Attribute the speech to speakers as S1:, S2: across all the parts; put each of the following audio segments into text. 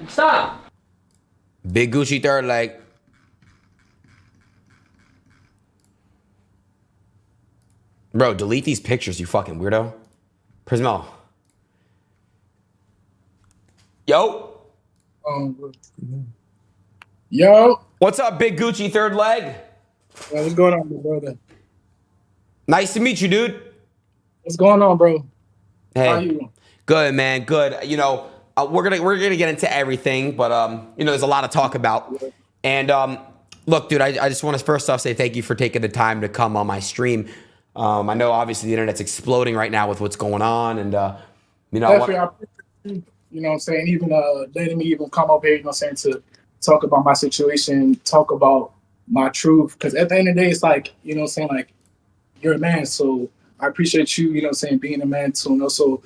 S1: Stop.
S2: Big Guccithirdleg. Bro, delete these pictures, you fucking weirdo. Prismo. Yo.
S3: Yo,
S2: What's up, Big Guccithirdleg?
S3: what's going on, my brother?
S2: Nice to meet you, dude.
S3: What's going on, bro? How
S2: Hey.
S3: you?
S2: Good, man. Good. We're gonna get into everything, but there's a lot to talk about. And look, dude, I just want to first off say thank you for taking the time to come on my stream. I know obviously the internet's exploding right now with what's going on, and
S3: Definitely, I appreciate you. You know what I'm saying? Even letting me even come up here, you know what I'm saying, to talk about my situation, talk about my truth. Because at the end of the day, it's like, you know what I'm saying, like, you're a man. So I appreciate you, you know what I'm saying, being a man too. And also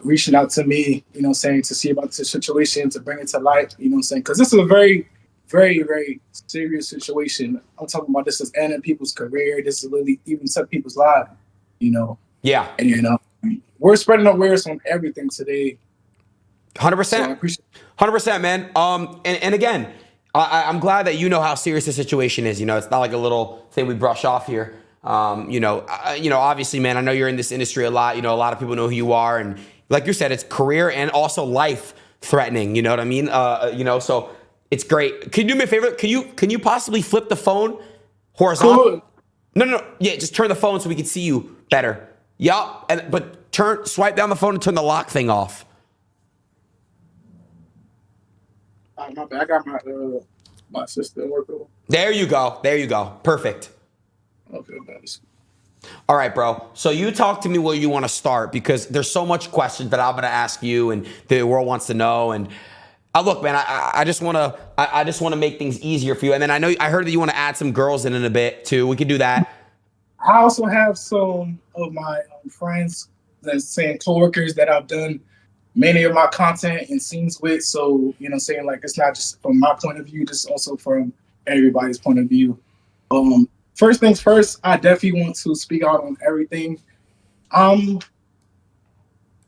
S3: reaching out to me, you know what I'm saying, to see about the situation, to bring it to light, you know what I'm saying? Because this is a very, very, very serious situation. I'm talking about this is ending people's career. This is literally even set people's lives, you know.
S2: yeah,
S3: And, you know, we're spreading awareness on everything today.
S2: hundred
S3: So I
S2: percent,
S3: appreciate
S2: 100%, man. And again, I'm glad that you know how serious the situation is. It's not like a little thing we brush off here. Obviously, man, I know you're in this industry a lot. A lot of people know who you are, and like you said, it's career and also life threatening. You know what I mean? So it's great. Can you do me a favor? Can you possibly flip the phone horizontal?
S3: Cool.
S2: No. Yeah, just turn the phone so we can see you better. Yup. But swipe down the phone and turn the lock thing off.
S3: My bad. I got my sister working.
S2: There you go. Perfect.
S3: Okay, guys.
S2: All right, bro. So you talk to me where you want to start, because there's so much questions that I'm going to ask you and the world wants to know. And look, man, I just want to make things easier for you. And then I heard that you want to add some girls in a bit too. We can do that.
S3: I also have some of my friends, that's saying coworkers that I've done many of my content and scenes with. So, you know what I'm saying, like, it's not just from my point of view, this is also from everybody's point of view. First things first, I definitely want to speak out on everything. Um,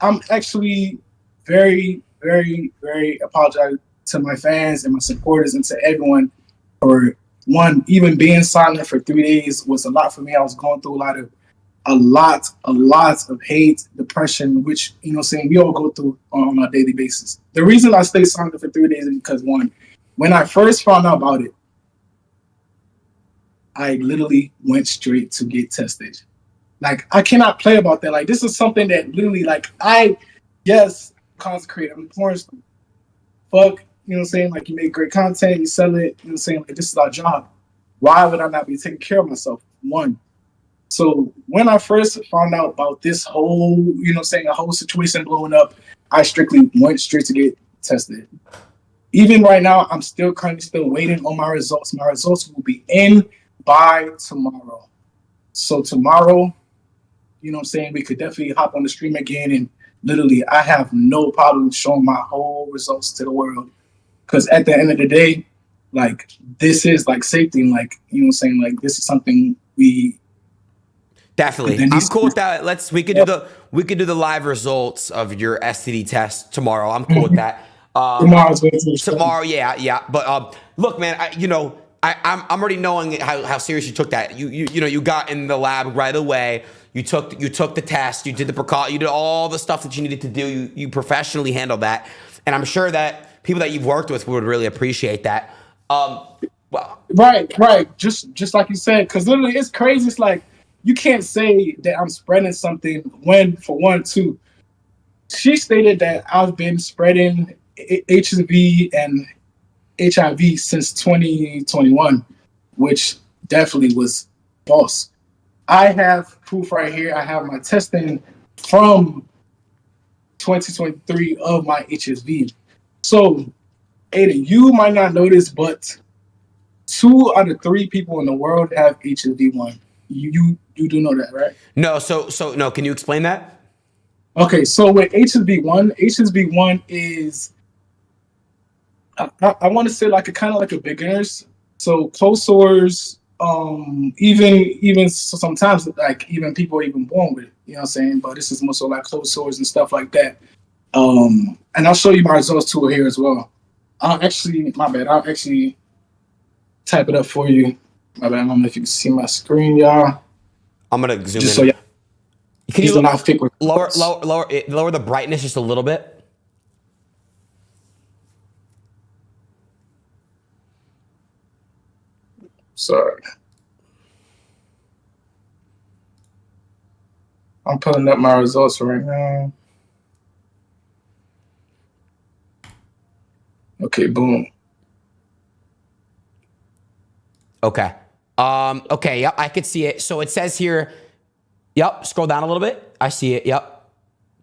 S3: I'm actually very, very, very apologetic to my fans and my supporters and to everyone for one, even being silent for 3 days was a lot for me. I was going through a lot of hate, depression, which, you know what I'm saying, we all go through on a daily basis. The reason I stayed silent for 3 days is because, one, when I first found out about it, I literally went straight to get tested. Like, I cannot play about that. Like, this is something that literally, like, yes, consecrate. I'm porn star. Fuck, you know what I'm saying? Like, you make great content, you sell it, you know what I'm saying? Like, this is our job. Why would I not be taking care of myself? One. So when I first found out about this whole, you know what I'm saying, a whole situation blowing up, I strictly went straight to get tested. Even right now, I'm still currently still waiting on my results. My results will be in by tomorrow. So tomorrow, you know what I'm saying, we could definitely hop on the stream again, and literally I have no problem showing my whole results to the world. Because at the end of the day, like, this is like safety, and like, you know what I'm saying, like, this is something we
S2: Definitely. I'm cool with that. We could do the live results of your STD test tomorrow. I'm cool with that.
S3: tomorrow's way too short.
S2: Tomorrow, yeah. But look, man, I'm already knowing how serious you took that. You got in the lab right away. You took the test. You did the precaution. You did all the stuff that you needed to do. You professionally handled that, and I'm sure that people that you've worked with would really appreciate that. Well,
S3: Right. Just like you said, because literally it's crazy. It's like, you can't say that I'm spreading something when, for one, two, she stated that I've been spreading HSV and HIV since 2021, which definitely was false. I have proof right here. I have my testing from 2023 of my HSV. So, Aiden, you might not know this, but 2 out of 3 people in the world have HSV1. You do know that, right?
S2: no. So no. Can you explain that?
S3: Okay, so with HSV1 is, I want to say, like, a kind of like a beginners. So close sores, even sometimes, like, even people are even born with it. You know what I'm saying? But this is more so like close sores and stuff like that. And I'll show you my results too here as well. My bad. I'll actually type it up for you. My bad. I don't know if you can see my screen, y'all.
S2: I'm gonna zoom
S3: Just
S2: in.
S3: so y'all.
S2: Can
S3: These
S2: you
S3: are my fake
S2: lower,
S3: results.
S2: lower the brightness just a little bit?
S3: Sorry. I'm pulling up my results right now. Okay, boom.
S2: Okay. Okay, yep, I could see it. So it says here, yep, scroll down a little bit. I see it, yep.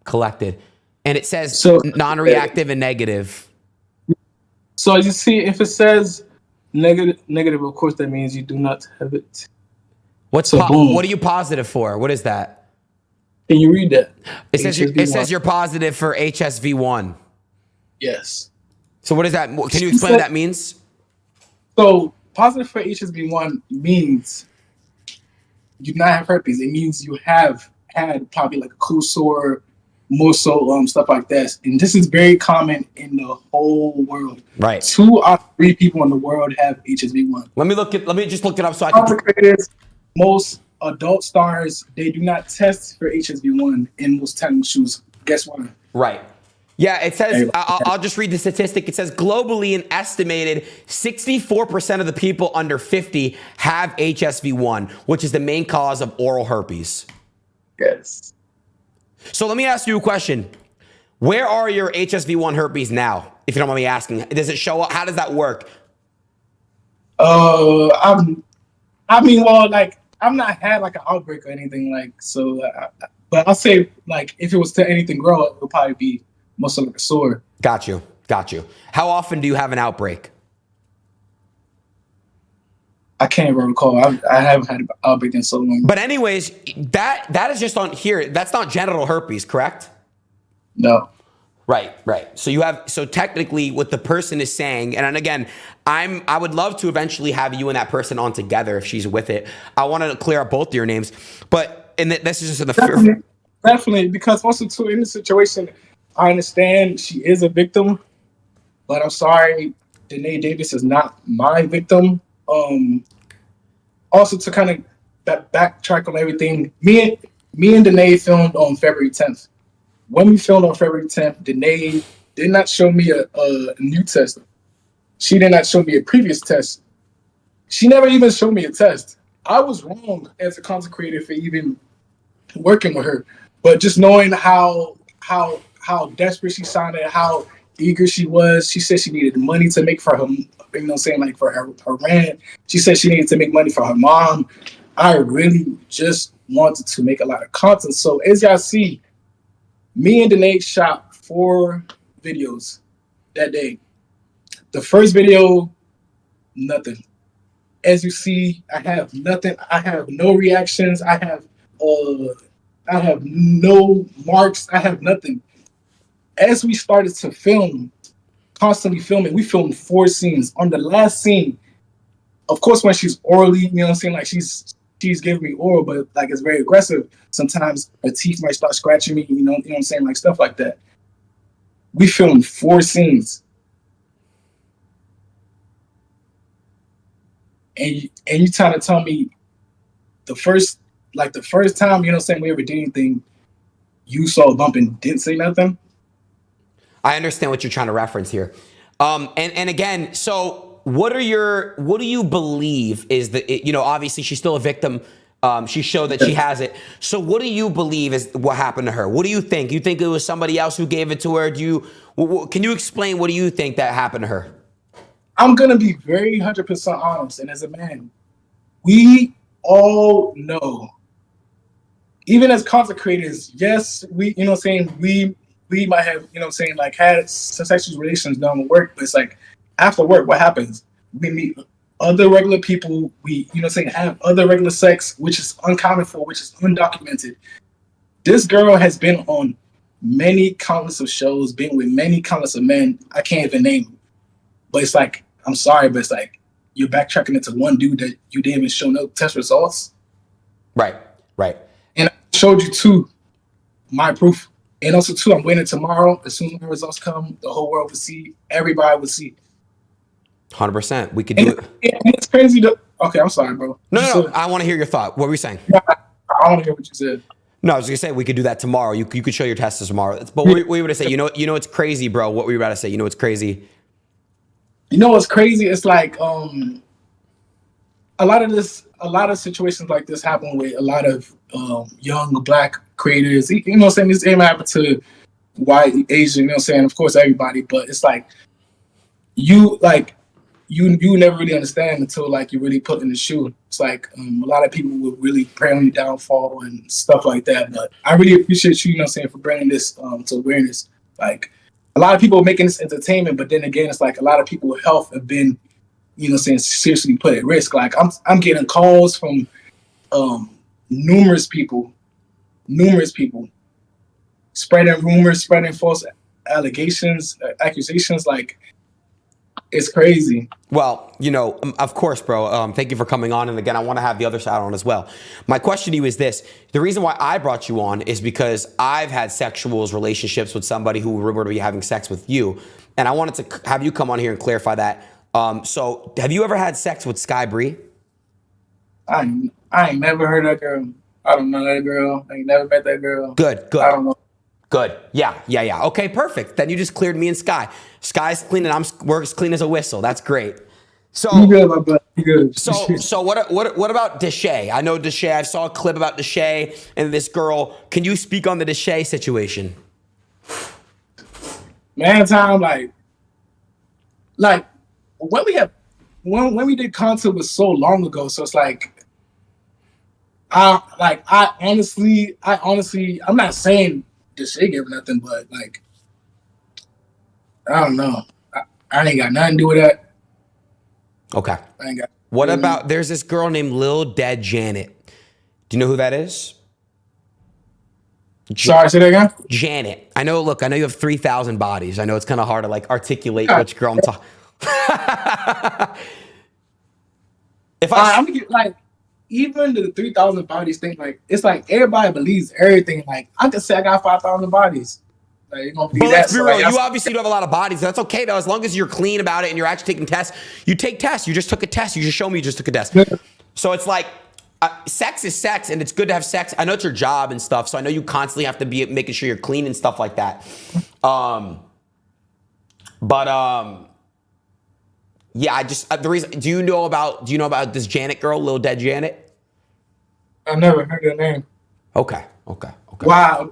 S2: Collected. And it says
S3: So
S2: non-reactive and negative.
S3: So you see, if it says negative, of course that means you do not have it. So boom.
S2: What are you positive for? What is that?
S3: Can you read that?
S2: It says you're positive for HSV1.
S3: Yes.
S2: So what is that? Can you explain what that means?
S3: So positive for HSV1 means you do not have herpes. It means you have had probably like a cool sore, more so stuff like that. And this is very common in the whole world.
S2: Right.
S3: 2 out of 3 people in the world have HSV1.
S2: Let me just look it up so I can.
S3: Most adult stars, they do not test for HSV1 in most tennis shoes. Guess why?
S2: Right. Yeah, it says, I'll just read the statistic. It says globally, an estimated 64% of the people under 50 have HSV1, which is the main cause of oral herpes.
S3: Yes.
S2: So let me ask you a question. Where are your HSV1 herpes now, if you don't mind me asking? Does it show up? How does that work?
S3: I've not had like an outbreak or anything but I'll say like if it was to anything grow, it would probably be mostly like a sore.
S2: Got you. How often do you have an outbreak?
S3: I can't even recall. I haven't had an outbreak in so long.
S2: But anyways, that is just on here. That's not genital herpes, correct?
S3: No.
S2: Right. So technically what the person is saying, and again, I would love to eventually have you and that person on together if she's with it. I want to clear up both of your names, but this is just in the
S3: definitely, because also too in the situation, I understand she is a victim, but I'm sorry, Danae Davis is not my victim. Also to kind of backtrack on everything, me and Danae filmed on February 10th. When we filmed on February 10th, Danae did not show me a new test. She did not show me a previous test. She never even showed me a test. I was wrong as a content creator for even working with her, but just knowing how desperate she sounded, how eager she was. She said she needed money to make for her, for her rent. She said she needed to make money for her mom. I really just wanted to make a lot of content. So as y'all see, me and Danae shot 4 videos that day. The first video, nothing. As you see, I have nothing. I have no reactions. I have no marks. I have nothing. As we started to film, constantly filming, we filmed 4 scenes. On the last scene, of course, when she's orally, like she's giving me oral, but like it's very aggressive. Sometimes her teeth might start scratching me, like stuff like that. We filmed 4 scenes. And you trying to tell me the first time, we ever did anything, you saw a bump and didn't say nothing?
S2: I understand what you're trying to reference here. And again, so what do you believe is obviously she's still a victim. She showed that she has it. So what do you believe is what happened to her? What do you think? You think it was somebody else who gave it to her? Can you explain what do you think that happened to her?
S3: I'm going to be very 100% honest. And as a man, we all know, even as content creators, yes, we might have, had sexual relations done with work, but it's like after work, what happens? We meet other regular people, we, have other regular sex, which is uncommon for, which is undocumented. This girl has been on many countless of shows, been with many countless of men. I can't even name them. But it's like, I'm sorry, but it's like you're backtracking into one dude that you didn't even show no test results.
S2: Right.
S3: And I showed you 2, my proof. And also too, I'm waiting tomorrow. As soon as the results come, the whole world will see. Everybody will see.
S2: 100%. We could
S3: And,
S2: do it.
S3: and it's crazy. Okay, I'm sorry, bro.
S2: No,
S3: You
S2: no, no.
S3: said,
S2: I want to hear your thought. What were you saying?
S3: I want to hear what you said.
S2: No, I was gonna say we could do that tomorrow. You could show your tests tomorrow. But what were you gonna say? You know, it's crazy, bro. What were you about to say? You know, it's crazy.
S3: You know what's crazy? It's like a lot of situations like this happen with a lot of young black creators. You know what I'm saying? This ain't happen to white, Asian, you know what I'm saying? Of course, everybody, but it's you like you never really understand until like you really put in the shoe. It's like a lot of people will really pray on your downfall and stuff like that. But I really appreciate you, you know what I'm saying, for bringing this to awareness. Like a lot of people are making this entertainment, but then again, it's like a lot of people's health have been, you know what I'm saying, seriously put at risk. Like I'm getting calls from numerous people spreading rumors, spreading false allegations, accusations. Like it's crazy.
S2: Well, you know, of course, bro. Thank you for coming on. And again, I want to have the other side on as well. My question to you is this. The reason why I brought you on is because I've had sexual relationships with somebody who were to be having sex with you. And I wanted to have you come on here and clarify that. So have you ever had sex with Sky Bree?
S3: I ain't never heard that girl. I don't know that girl. I ain't never met that girl.
S2: Good,
S3: I
S2: good.
S3: don't know.
S2: Good. Yeah, yeah, yeah. Okay, perfect. Then you just cleared me and Sky. Sky's clean and we're as clean as a whistle. That's great. So
S3: You good, my brother. You good.
S2: So what about Deshae? I know Deshae. I saw a clip about Deshae and this girl. Can you speak on the Deshae situation?
S3: Man, time like when we have when we did content was so long ago. So it's like I honestly, I'm not saying this shit give nothing, but like I don't know. I ain't got nothing to do with that.
S2: Okay.
S3: I ain't got.
S2: What about there's this girl named Lil Dead Janet. Do you know who that is?
S3: Sorry, say that again.
S2: Janet. I know. Look, I know you have 3,000 bodies. I know it's kind of hard to like articulate which girl I'm talking. If
S3: I'm gonna get like even the 3,000 bodies thing. Like it's like everybody believes everything. Like I could say I got 5,000 bodies. Like you gonna believe
S2: but
S3: that?
S2: let's be
S3: So,
S2: real.
S3: like,
S2: You obviously don't have a lot of bodies. That's okay though, as long as you're clean about it and you're actually taking tests. You take tests. You just took a test. You just show me you just took a test. So it's like sex is sex, and it's good to have sex. I know it's your job and stuff, so I know you constantly have to be making sure you're clean and stuff like that. Yeah, I just the reason. Do you know about this Janet girl, Lil Dead Janet?
S3: I never heard her name.
S2: Okay.
S3: Wow.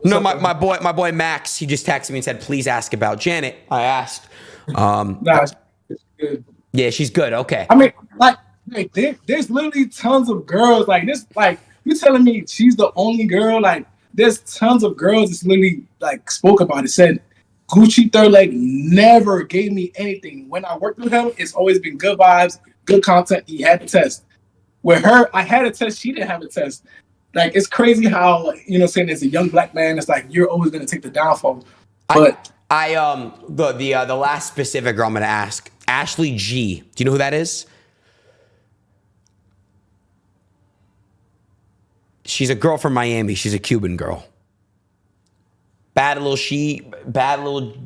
S2: No, my boy Max, he just texted me and said, please ask about Janet. I asked.
S3: Nah, it's good.
S2: Yeah, she's good. Okay.
S3: I mean, like there's literally tons of girls like this. Like you telling me she's the only girl? Like there's tons of girls that's literally like spoke about it. Said Guccithirdleg never gave me anything. When I worked with him, it's always been good vibes, good content. He had a test. With her, I had a test. She didn't have a test. Like it's crazy how you know, saying as a young black man, it's like you're always gonna take the downfall. But
S2: the last specific girl I'm gonna ask, Ashley G. Do you know who that is? She's a girl from Miami. She's a Cuban girl. Bad little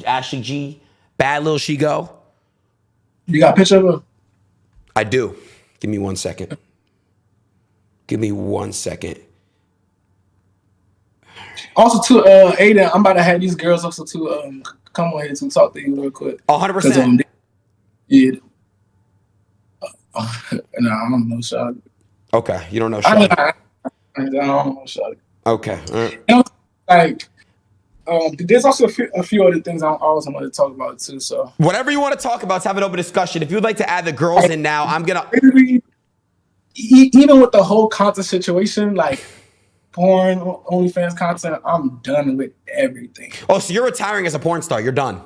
S2: Ashley G. Bad little she go.
S3: you got a picture of her?
S2: I do. Give me 1 second.
S3: Also, too, Adin, I'm about to have these girls also to come on here to talk to you real quick.
S2: 100%.
S3: Yeah. No, I don't know, Shawty.
S2: Okay, you don't know Shawty.
S3: I don't know, Shawty.
S2: Okay. Right.
S3: You know, like, there's also a few other things I also want to talk about too. So
S2: whatever you want to talk about, let's have an open discussion. If you'd like to add the girls in now, I'm gonna.
S3: Even with the whole content situation, like porn, OnlyFans content, I'm done with everything.
S2: Oh, so you're retiring as a porn star? You're done.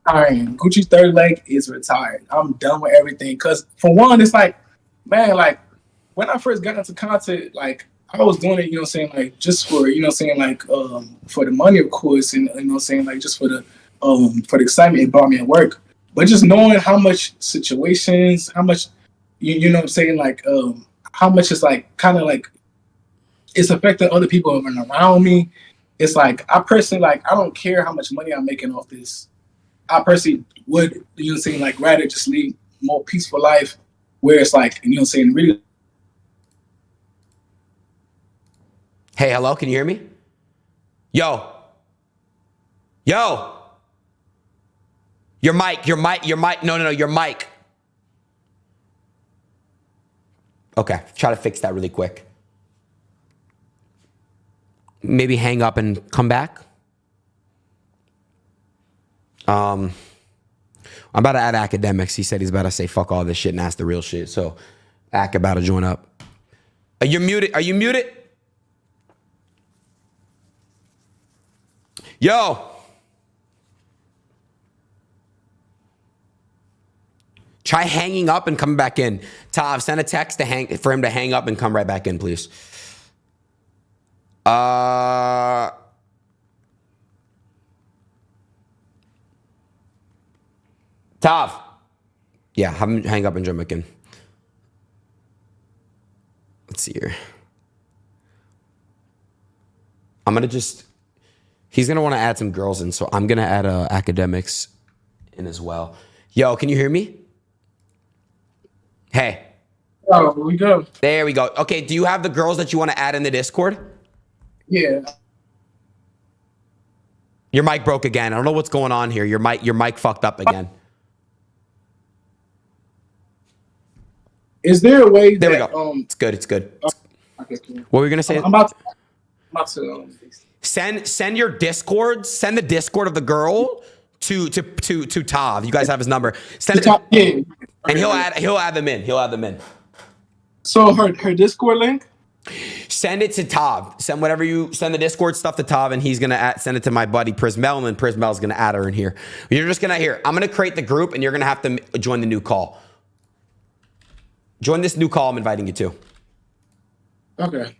S3: Guccithirdleg is retired. I'm done with everything. Cause for one, it's like, man, like when I first got into content, like I was doing it, you know what I'm saying, like just for, you know what I'm saying, like for the money, of course, and you know what I'm saying, like just for the excitement it brought me at work. But just knowing how much situations, how much you know what I'm saying, like how much it's like kind of like it's affecting other people around me. it's like I personally like I don't care how much money I'm making off this. I personally would, you know what I'm saying, like rather just lead a more peaceful life where it's like, you know what I'm saying, really.
S2: Hey, hello, can you hear me? Yo. Your mic. No, your mic. Okay, try to fix that really quick. Maybe hang up and come back. I'm about to add Akademiks. He said he's about to say fuck all this shit and ask the real shit. So, Ak about to join up. Are you muted? Yo. Try hanging up and coming back in. Tav, send a text for him to hang up and come right back in, please. Tav. Yeah, have him hang up and join back in. Let's see here. He's going to want to add some girls in, so I'm going to add Akademiks in as well. Yo, can you hear me? Hey.
S3: Oh, we go.
S2: There we go. Okay, do you have the girls that you want to add in the Discord?
S3: Yeah.
S2: Your mic broke again. I don't know what's going on here. Your mic fucked up again.
S3: Is there a way
S2: there
S3: that,
S2: we go. It's good.
S3: Okay, cool.
S2: What were you gonna say?
S3: I'm about to
S2: send your Discord. Send the Discord of the girl to Tav. You guys have his number. Send it to,
S3: yeah.
S2: And he'll add them in.
S3: So her Discord link?
S2: Send it to Tav. Send the Discord stuff to Tav, and he's gonna send it to my buddy Prismel, and then Prismel's gonna add her in here. You're just gonna I'm gonna create the group, and you're gonna have to join the new call. Join this new call I'm inviting you to.
S3: Okay.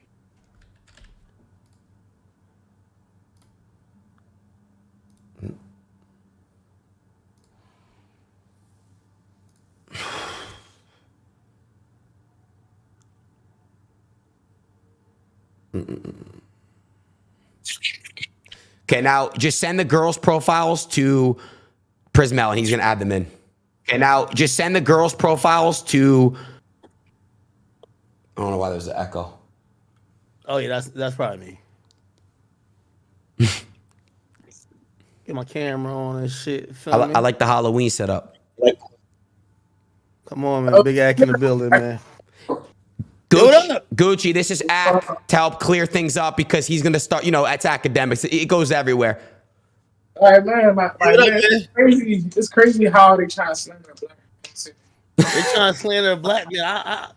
S2: Okay, now just send the girls' profiles to Prismel, and he's gonna add them in. Okay, now just send the girls' profiles to. I don't know why there's an echo.
S1: Oh yeah, that's probably me. Get my camera on and shit.
S2: I like the Halloween setup.
S1: Come on, man. Big Ak in the building, man.
S2: Gucci, this is Ak to help clear things up because he's gonna start. It's Akademiks. It goes everywhere.
S3: All right, man. Man, it's crazy. It's crazy how they try to slander black.
S1: They trying to slander a black man.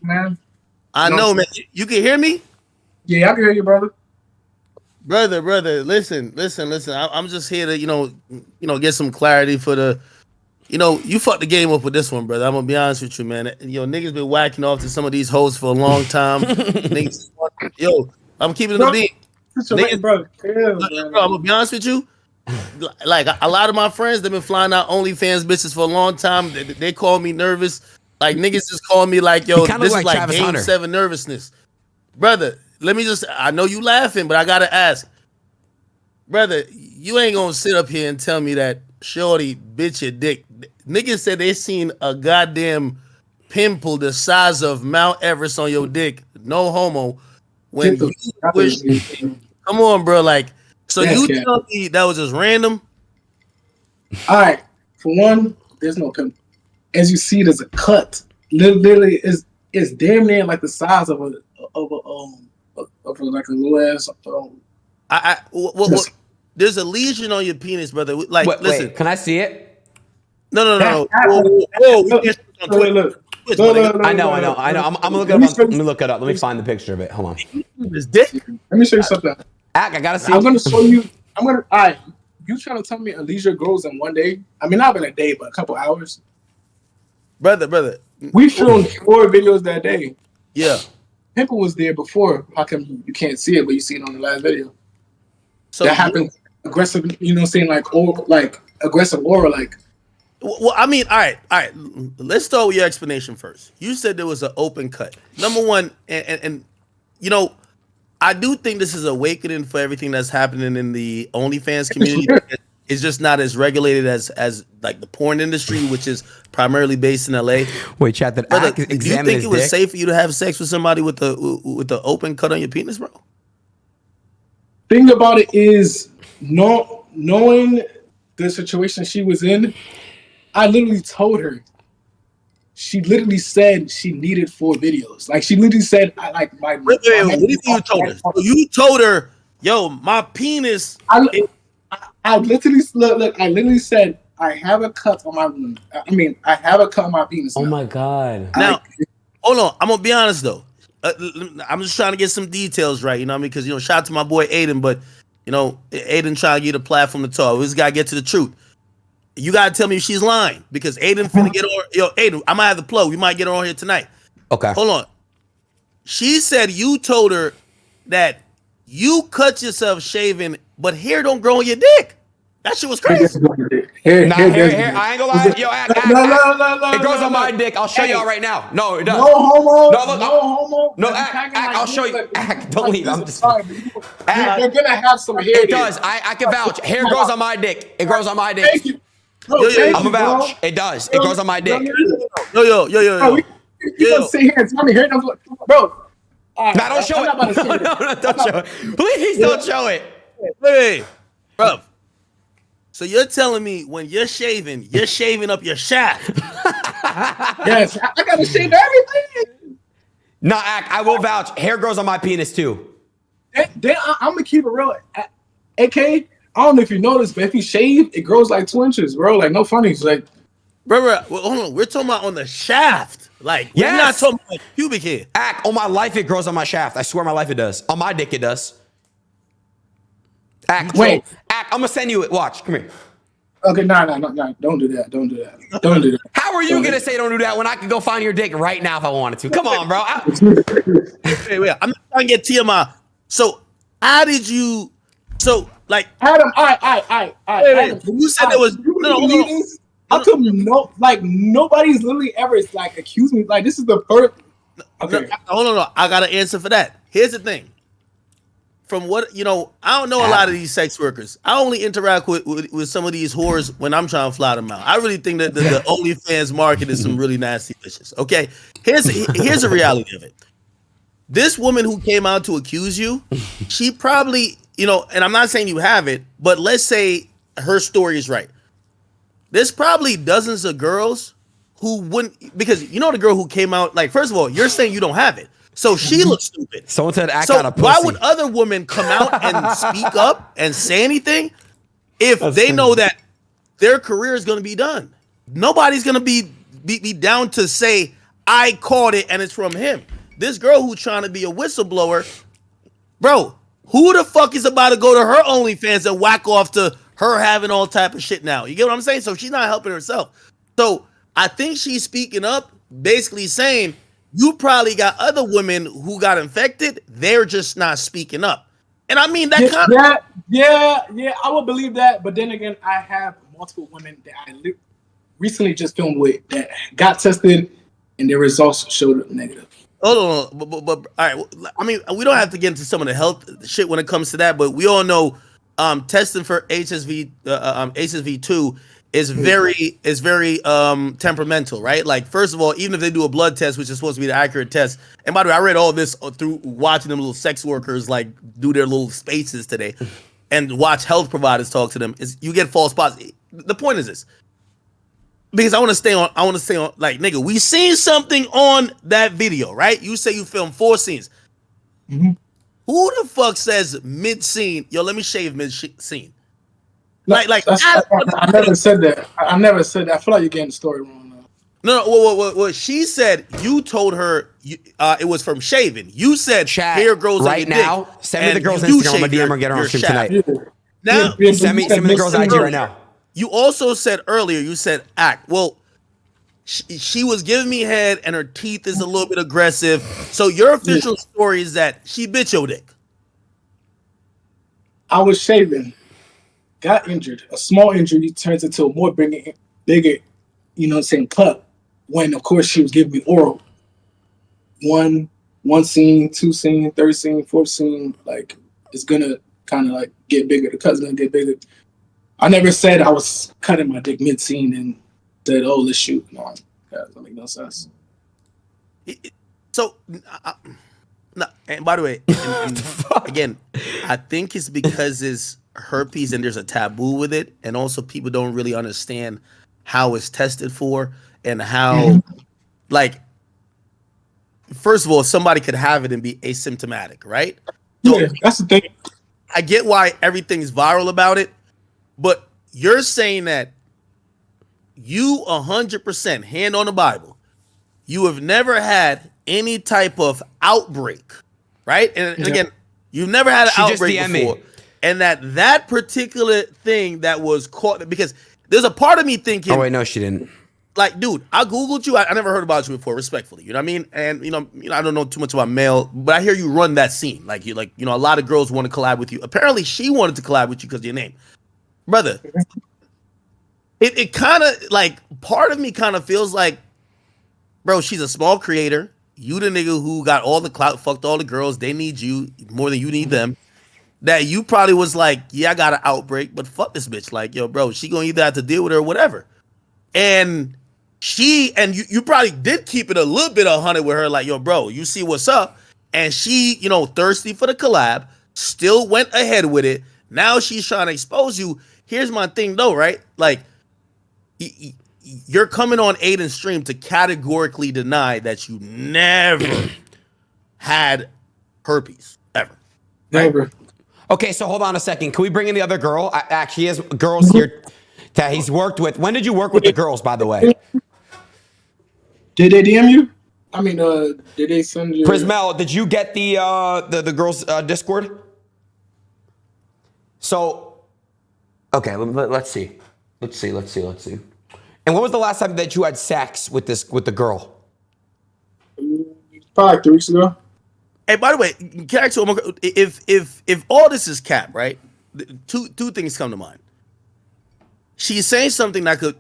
S3: Man.
S1: I know, man. You can hear me?
S3: Yeah, I can hear you, brother.
S1: Brother, listen. I'm just here to, get some clarity for the, you fucked the game up with this one, brother. I'm gonna be honest with you, man. Niggas been whacking off to some of these hoes for a long time. Niggas, I'm keeping it a beat. Niggas, bro. I'm gonna be honest with you. Like a lot of my friends, they've been flying out OnlyFans bitches for a long time. They call me nervous. Like niggas just call me like, yo, this is like Game 7 nervousness. Brother, I know you laughing, but I gotta ask. Brother, you ain't gonna sit up here and tell me that shorty bitch your dick. Niggas said they seen a goddamn pimple the size of Mount Everest on your dick. No homo. When you wish, come on, bro. Like, so you tell me that was just random?
S3: All right. For one, there's no pimple. As you see, there's a cut. Literally, it's damn near like the size of a like a little ass.
S1: There's a lesion on your penis, brother. Like, listen.
S2: Wait, can I see it?
S1: No.
S3: Look.
S2: I know. I'm gonna look it up. Let me look it up. Let me find the picture of it. Hold on.
S1: His dick.
S3: Let me show you something.
S2: Ak, I gotta see.
S3: I'm gonna show you. All right. You trying to tell me a leisure grows in one day? I mean, not in a day, but a couple hours.
S1: Brother.
S3: We filmed 4 videos that day.
S1: Yeah.
S3: Pimple was there before. How come you can't see it, but you see it on the last video? So that happened aggressive, like aggressive aura, like.
S1: Well, I mean, all right. Let's start with your explanation first. You said there was an open cut. Number one, and I do think this is awakening for everything that's happening in the OnlyFans community. It's just not as regulated as like the porn industry, which is primarily based in LA.
S2: Wait, chat that
S1: Brother,
S2: Ak is
S1: do you
S2: examining
S1: think
S2: his
S1: it was
S2: dick.
S1: safe for you to have sex with somebody with the open cut on your penis, bro?
S3: Thing about it is, knowing the situation she was in, I literally told her. She literally said she needed 4 videos. Like she literally said, "I like my
S1: Wait,
S3: my
S1: what
S3: man."
S1: do you think you told her? So you told her, yo, my penis.
S3: I literally look. I literally said, "I have a cut on my wound. I mean, I have a cut on my penis
S2: Oh
S3: now."
S2: my god.
S1: Now, hold on. I'm gonna be honest though. I'm just trying to get some details right. You know what I mean? Because shout out to my boy Adin, but Adin trying to get a platform to talk. We just gotta get to the truth. You gotta tell me if she's lying because Adin finna get on. Yo, Adin, I might have the plug. We might get her on here tonight.
S2: Okay.
S1: Hold on. She said you told her that you cut yourself shaving, but hair don't grow on your dick. That shit was crazy.
S2: Nah, here, I ain't gonna lie. Yo, it grows on my dick. I'll show y'all right now. No, it does.
S3: No homo.
S2: No, look,
S3: no homo.
S2: No,
S3: You're
S2: Ak,
S3: tagging
S2: Ak,
S3: my
S2: I'll show
S3: dick
S2: you.
S3: like-
S2: Ak, don't leave. I'm just.
S3: Sorry,
S2: Ak,
S3: you're gonna have some hair.
S2: it does. I can vouch. Hair grows on my dick. It grows on my
S3: Thank
S2: dick.
S3: you. Bro,
S1: Yo,
S3: thank
S2: I'm
S3: you,
S2: a vouch.
S3: bro.
S2: It does. It grows on my dick.
S1: Yo.
S3: You gonna sit here and tell me hair don't, bro?
S2: Nah, don't show it.
S3: I'm not about to say
S2: No,
S3: that.
S2: don't show it. Please don't show it.
S1: Hey, bro. So you're telling me when you're shaving up your shaft?
S3: Yes, I gotta shave everything.
S2: Nah, Ak, I will vouch. Hair grows on my penis too.
S3: Then I'm gonna keep it real. AK, I don't know if you noticed, but if you shave, it grows like 2 inches, bro. Like no funnies. Like,
S1: Bro, hold on. We're talking about on the shaft. Like, we're not
S2: Yes.
S1: talking about pubic hair.
S2: Ak, on my life, it grows on my shaft. I swear my life it does. On my dick, it does. Ak,
S3: Wait.
S2: Ak, I'm gonna send you it. Watch. Come here.
S3: okay, no, don't do that. Don't do that. Don't do that.
S2: How are you gonna say don't do that when I could go find your dick right now if I wanted to? Come on, bro.
S1: Wait. I'm not trying to get TMI. So, how did you? So, like,
S3: Adam, I.
S1: wait. You said there was no. Hold on.
S3: How come nobody's literally ever like accused me? Like this is the first. Okay.
S1: No, hold on. I got an answer for that. Here's the thing. From what I don't know a lot of these sex workers. I only interact with some of these whores when I'm trying to fly them out. I really think that the OnlyFans market is some really nasty vicious. Okay, here's the reality of it. This woman who came out to accuse you, she probably and I'm not saying you have it, but let's say her story is right. There's probably dozens of girls who wouldn't, because the girl who came out, like, first of all, you're saying you don't have it. So she looks stupid.
S2: Someone said Ak
S1: So
S2: got a pussy.
S1: why would other women come out and speak up and say anything if they know that their career is going to be done? Nobody's going to be down to say, I caught it and it's from him. This girl who's trying to be a whistleblower, bro, who the fuck is about to go to her OnlyFans and whack off to her having all type of shit now? You get what I'm saying? So she's not helping herself. So I think she's speaking up, basically saying, you probably got other women who got infected. They're just not speaking up. And I mean, that kind of...
S3: Yeah, I would believe that. But then again, I have multiple women that I recently just filmed with that got tested and their results showed up negative.
S1: Hold on, but all right. I mean, we don't have to get into some of the health shit when it comes to that, but we all know testing for HSV2 is very temperamental, right? Like, first of all, even if they do a blood test, which is supposed to be the accurate test, and by the way, I read all this through watching them little sex workers like do their little spaces today, and watch health providers talk to them. Is you get false positives. The point is this. Because I want to stay on, like, nigga, we seen something on that video, right? You say you filmed 4 scenes.
S3: Mm-hmm.
S1: Who the fuck says mid-scene, yo, let me shave mid-scene?
S3: I never said that. I never said that. I feel like you're getting the story wrong now.
S1: No, what she said, you told her it was from shaving. You said hair grows
S2: right
S1: on your
S2: now.
S1: dick,
S2: Send me the girl's Instagram. I'm gonna DM her and get her on stream tonight.
S1: Now,
S2: send me the girl's IG right now.
S1: You also said earlier, you said act. Well, she was giving me head and her teeth is a little bit aggressive. So your official story is that she bit your dick.
S3: I was shaving, got injured. A small injury turns into a more bigger, cut. When, of course, she was giving me oral. One one scene, two scene, third scene, fourth scene, like it's gonna kind of like get bigger. The cut's gonna get bigger. I never said I was cutting my dick mid scene and said, "Oh, let's shoot." No, that doesn't make no sense.
S1: So, no, and by the way, and again, I think it's because it's herpes and there's a taboo with it, and also people don't really understand how it's tested for and how, like, first of all, somebody could have it and be asymptomatic, right? So
S3: Yeah, that's the thing.
S1: I get why everything's viral about it, but you're saying that you 100% hand on the Bible, you have never had any type of outbreak, right? And again, you've never had an
S2: She just
S1: outbreak
S2: DM'd
S1: before,
S2: me.
S1: and that particular thing that was caught, because there's a part of me thinking,
S2: Oh wait, no, she didn't.
S1: like, dude, I googled you. I never heard about you before, respectfully. You know what I mean? And I don't know too much about male, but I hear you run that scene. Like a lot of girls want to collab with you. Apparently, she wanted to collab with you because of your name, brother. It kind of like, part of me kind of feels like, bro, she's a small creator. You the nigga who got all the clout, fucked all the girls. They need you more than you need them. That you probably was like, yeah, I got an outbreak, but fuck this bitch. Like, yo, bro, she gonna either have to deal with her or whatever. And you probably did keep it a little bit 100 with her, like, yo, bro, you see what's up. And she, thirsty for the collab, still went ahead with it. Now she's trying to expose you. Here's my thing though, right? Like, you're coming on Adin's stream to categorically deny that you never had herpes, ever.
S3: Never.
S2: Okay, so hold on a second. Can we bring in the other girl? Actually, he has girls here that he's worked with. When did you work with the girls, by the way?
S3: Did they DM you? I mean, did they send you?
S2: Prismel, did you get the girls' Discord? So, okay, let's see. Let's see. And when was the last time that you had sex with the girl?
S3: Probably like 3 weeks ago.
S1: Hey, by the way, can I ask you one more? If all this is cap, right? Two things come to mind. She's saying something that could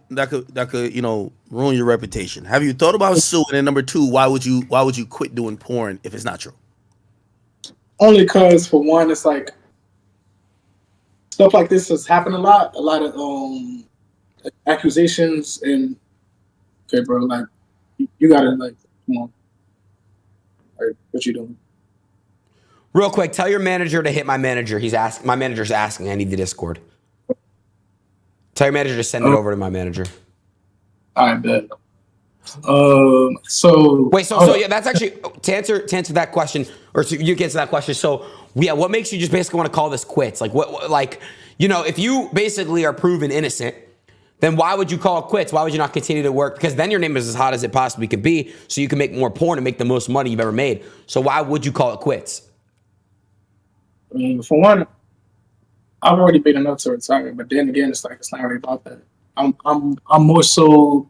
S1: ruin your reputation. Have you thought about suing? And number two, why would you quit doing porn if it's not true?
S3: Only because, for one, it's like stuff like this has happened a lot. A lot of accusations, and okay, bro, like you gotta, like, come on, like, what you doing?
S2: Real quick, tell your manager to hit my manager. My manager's asking. I need the Discord. Tell your manager to send it over to my manager.
S3: I bet. So
S2: wait, so yeah, that's actually to answer that question, or you can answer that question. So yeah, what makes you just basically want to call this quits? Like if you basically are proven innocent, then why would you call it quits? Why would you not continue to work? Because then your name is as hot as it possibly could be, so you can make more porn and make the most money you've ever made. So why would you call it quits?
S3: I mean, for one, I've already been enough to retire, but then again, it's like, it's not really about that. I'm more so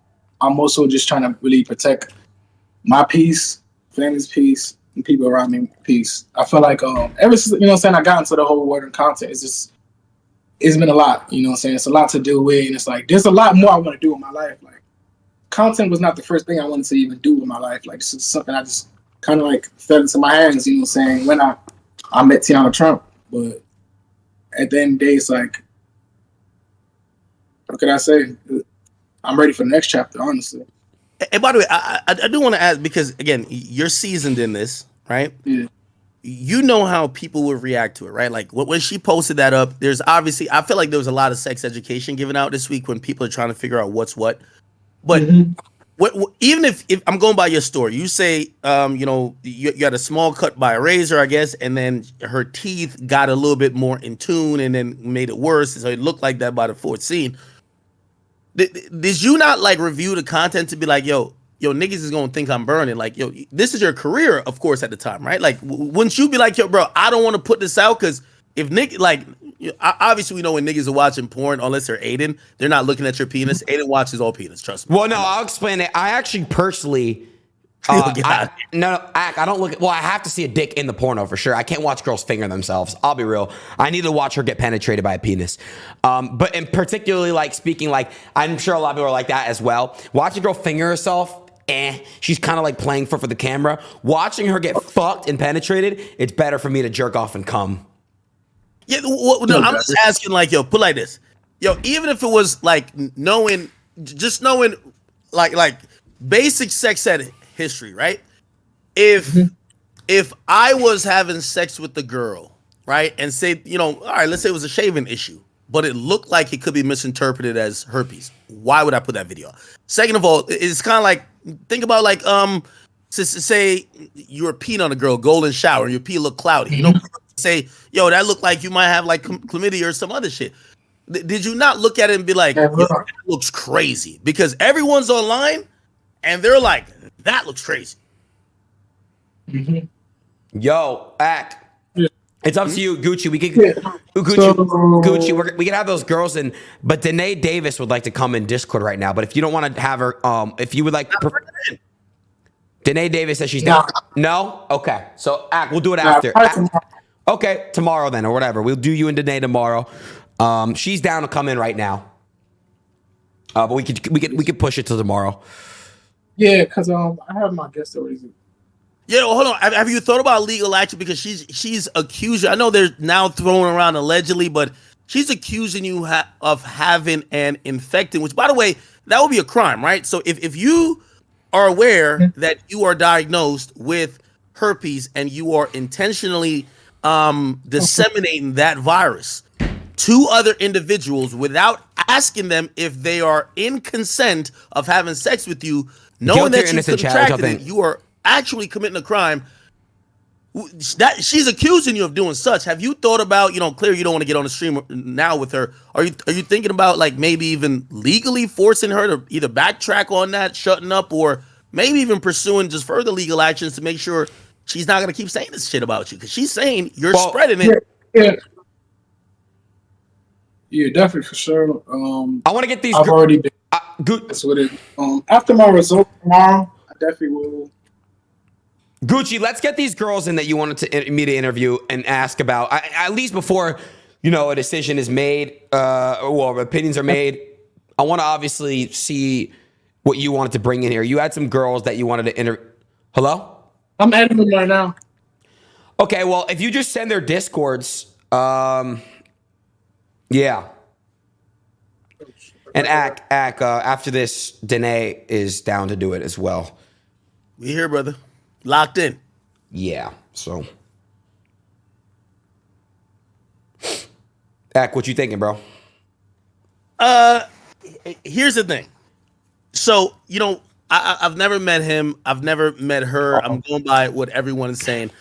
S3: just trying to really protect my peace, family's peace, and people around me peace. I feel like ever since I got into the whole world of content, it's been a lot. It's a lot to do with, and it's like there's a lot more I want to do in my life. Like, content was not the first thing I wanted to even do in my life. Like, it's just something I just kind of like fell into my hands. When I met Tiana Trump, but at the end of the day, it's like, what could I say? I'm ready for the next chapter, honestly.
S1: And by the way, I do want to ask, because again, you're seasoned in this, right?
S3: Yeah.
S1: You know how people would react to it, right? Like when she posted that up, there's obviously, I feel like there was a lot of sex education given out this week when people are trying to figure out what's what. But even if I'm going by your story, you say, you had a small cut by a razor, I guess, and then her teeth got a little bit more in tune and then made it worse. So it looked like that by the fourth scene. Did you not like review the content to be like, yo, niggas is gonna think I'm burning? Like, yo, this is your career, of course, at the time, right? Like, wouldn't you be like, yo, bro, I don't want to put this out because if obviously we know when niggas are watching porn, unless they're Adin, they're not looking at your penis. Adin watches all penis, trust me.
S2: Well, no, I'll explain it. I actually personally, I don't look at, well, I have to see a dick in the porno for sure. I can't watch girls finger themselves. I'll be real. I need to watch her get penetrated by a penis. But in particularly, like, speaking, like, I'm sure a lot of people are like that as well. Watching a girl finger herself she's kind of like playing for the camera. Watching her get fucked and penetrated, it's better for me to jerk off and come.
S1: Yeah, no, I'm just asking, like, yo, put like this, yo, even if it was like knowing, like basic sex ed history, right? If I was having sex with the girl, right, and say, all right, let's say it was a shaving issue, but it looked like it could be misinterpreted as herpes, why would I put that video? Second of all, it's kind of like, think about like, say you were peeing on a girl, golden shower, your pee looked cloudy. Say, yo, that looked like you might have like chlamydia or some other shit. Did you not look at it and be like, yo, that looks crazy? Because everyone's online and they're like, that looks crazy.
S2: Yo, Act.
S3: Yeah.
S2: It's up to you, Gucci. We could, we can have those girls in, but Danae Davis would like to come in Discord right now. But if you don't want to have her, if you would like, Danae Davis says she's down. No, okay. So Act, we'll do it after. Okay, tomorrow then, or whatever. We'll do you and Danae tomorrow. She's down to come in right now. But we could push it till tomorrow.
S3: Yeah, because I have my guest already.
S1: Yeah, well, hold on. Have you thought about legal action? Because she's accused. I know they're now throwing around allegedly, but she's accusing you of having an infecting, which, by the way, that would be a crime, right? So if you are aware that you are diagnosed with herpes and you are intentionally disseminating that virus to other individuals without asking them if they are in consent of having sex with you, knowing that you contracted it, you are actually committing a crime. That she's accusing you of doing such. Have you thought about, clear you don't want to get on the stream now with her. Are you thinking about like maybe even legally forcing her to either backtrack on that, shutting up, or maybe even pursuing just further legal actions to make sure she's not going to keep saying this shit about you? Because she's saying you're spreading it.
S3: Yeah, definitely, for sure.
S2: I want to get these.
S3: I've already been
S2: good
S3: with it. After my result tomorrow, I definitely will.
S2: Gucci, let's get these girls in that you wanted me to interview and ask about, at least before, a decision is made, or opinions are made. I want to obviously see what you wanted to bring in here. You had some girls that you wanted to interview. Hello?
S3: I'm adding them right now.
S2: Okay, well, if you just send their Discords, yeah. And after this, Danae is down to do it as well.
S1: We here, brother. Locked in.
S2: Yeah, so. What you thinking, bro?
S1: Here's the thing. So, I've never met him. I've never met her. I'm going by what everyone is saying.